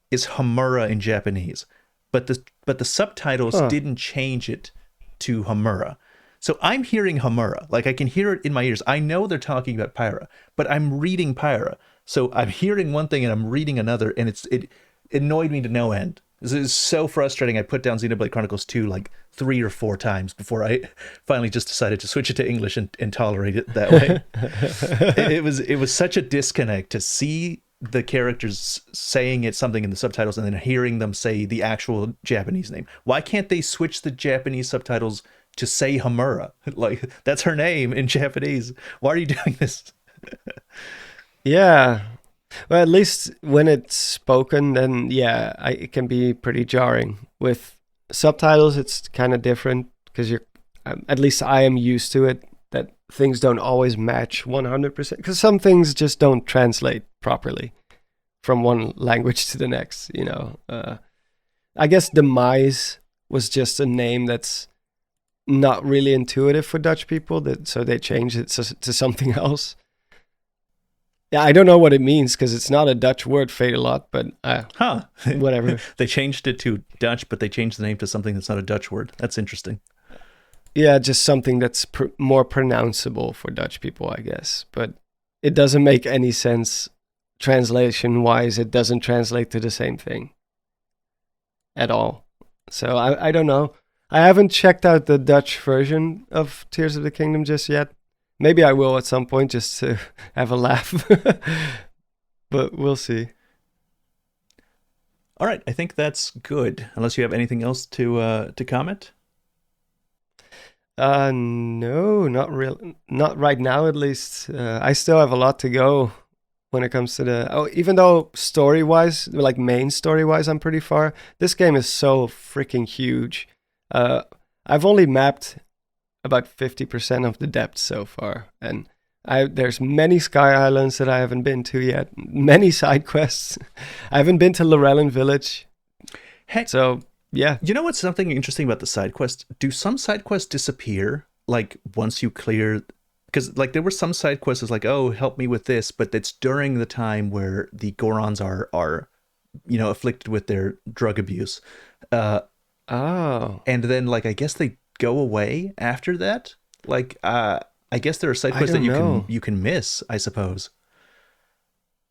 is Homura in Japanese, but the subtitles didn't change it to Homura. So I'm hearing Homura, like I can hear it in my ears. I know they're talking about Pyra, but I'm reading Pyra. So I'm hearing one thing and I'm reading another, and it annoyed me to no end. This is so frustrating. I put down Xenoblade Chronicles 2 like 3 or 4 times before I finally just decided to switch it to English and tolerate it that way. It was such a disconnect to see the characters saying something in the subtitles and then hearing them say the actual Japanese name. Why can't they switch the Japanese subtitles to say Homura? Like, that's her name in Japanese. Why are you doing this? Yeah. Well, at least when it's spoken, then yeah, it can be pretty jarring. With subtitles, it's kind of different because at least I am used to it. that things don't always match 100%, because some things just don't translate properly from one language to the next, you know. I guess demise was just a name that's not really intuitive for Dutch people, so they changed it to something else. Yeah, I don't know what it means because it's not a Dutch word, fate a lot, but whatever. They changed it to Dutch, but they changed the name to something that's not a Dutch word. That's interesting. Yeah, just something that's more pronounceable for Dutch people, I guess. But it doesn't make any sense translation-wise. It doesn't translate to the same thing at all. So I don't know. I haven't checked out the Dutch version of Tears of the Kingdom just yet. Maybe I will at some point just to have a laugh. But we'll see. All right, I think that's good. Unless you have anything else to comment? No, not real. Not right now, at least. I still have a lot to go when it comes to even though story-wise, like main story-wise, I'm pretty far. This game is so freaking huge. I've only mapped about 50% of the depth so far, and there's many Sky Islands that I haven't been to yet. Many side quests. I haven't been to Lorellan Village. Hey, so yeah. You know what's something interesting about the side quests? Do some side quests disappear like once you clear? Because like there were some side quests that's like, oh, help me with this, but it's during the time where the Gorons are afflicted with their drug abuse. And then like I guess they go away after that. Like I guess there are side quests that you can miss, I suppose.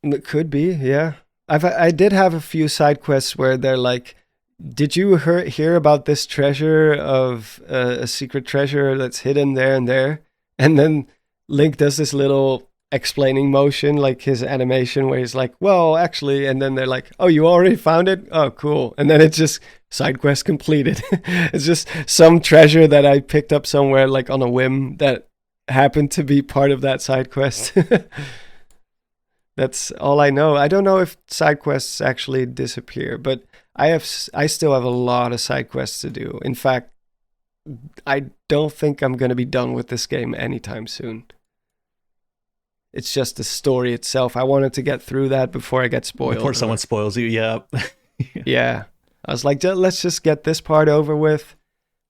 It could be, yeah. I did have a few side quests where they're like, did you hear about this treasure of a secret treasure that's hidden there and there? And then Link does this little explaining motion, like his animation, where he's like, well, actually, and then they're like, oh, you already found it? Oh, cool. And then it's just side quest completed. It's just some treasure that I picked up somewhere, like on a whim, that happened to be part of that side quest. That's all I know. I don't know if side quests actually disappear, but I still have a lot of side quests to do. In fact, I don't think I'm going to be done with this game anytime soon. It's just the story itself. I wanted to get through that before I get spoiled. Before someone spoils you, yeah. Yeah. I was like, let's just get this part over with.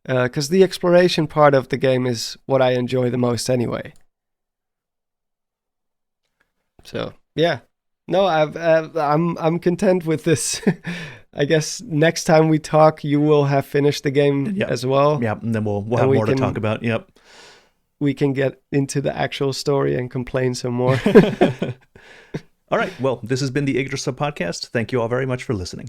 Because the exploration part of the game is what I enjoy the most anyway. So, yeah. No, I'm content with this. I guess next time we talk, you will have finished the game as well. Yeah, and then we'll have more to talk about. Yep. We can get into the actual story and complain some more. All right. Well, this has been the Yggdrasil podcast. Thank you all very much for listening.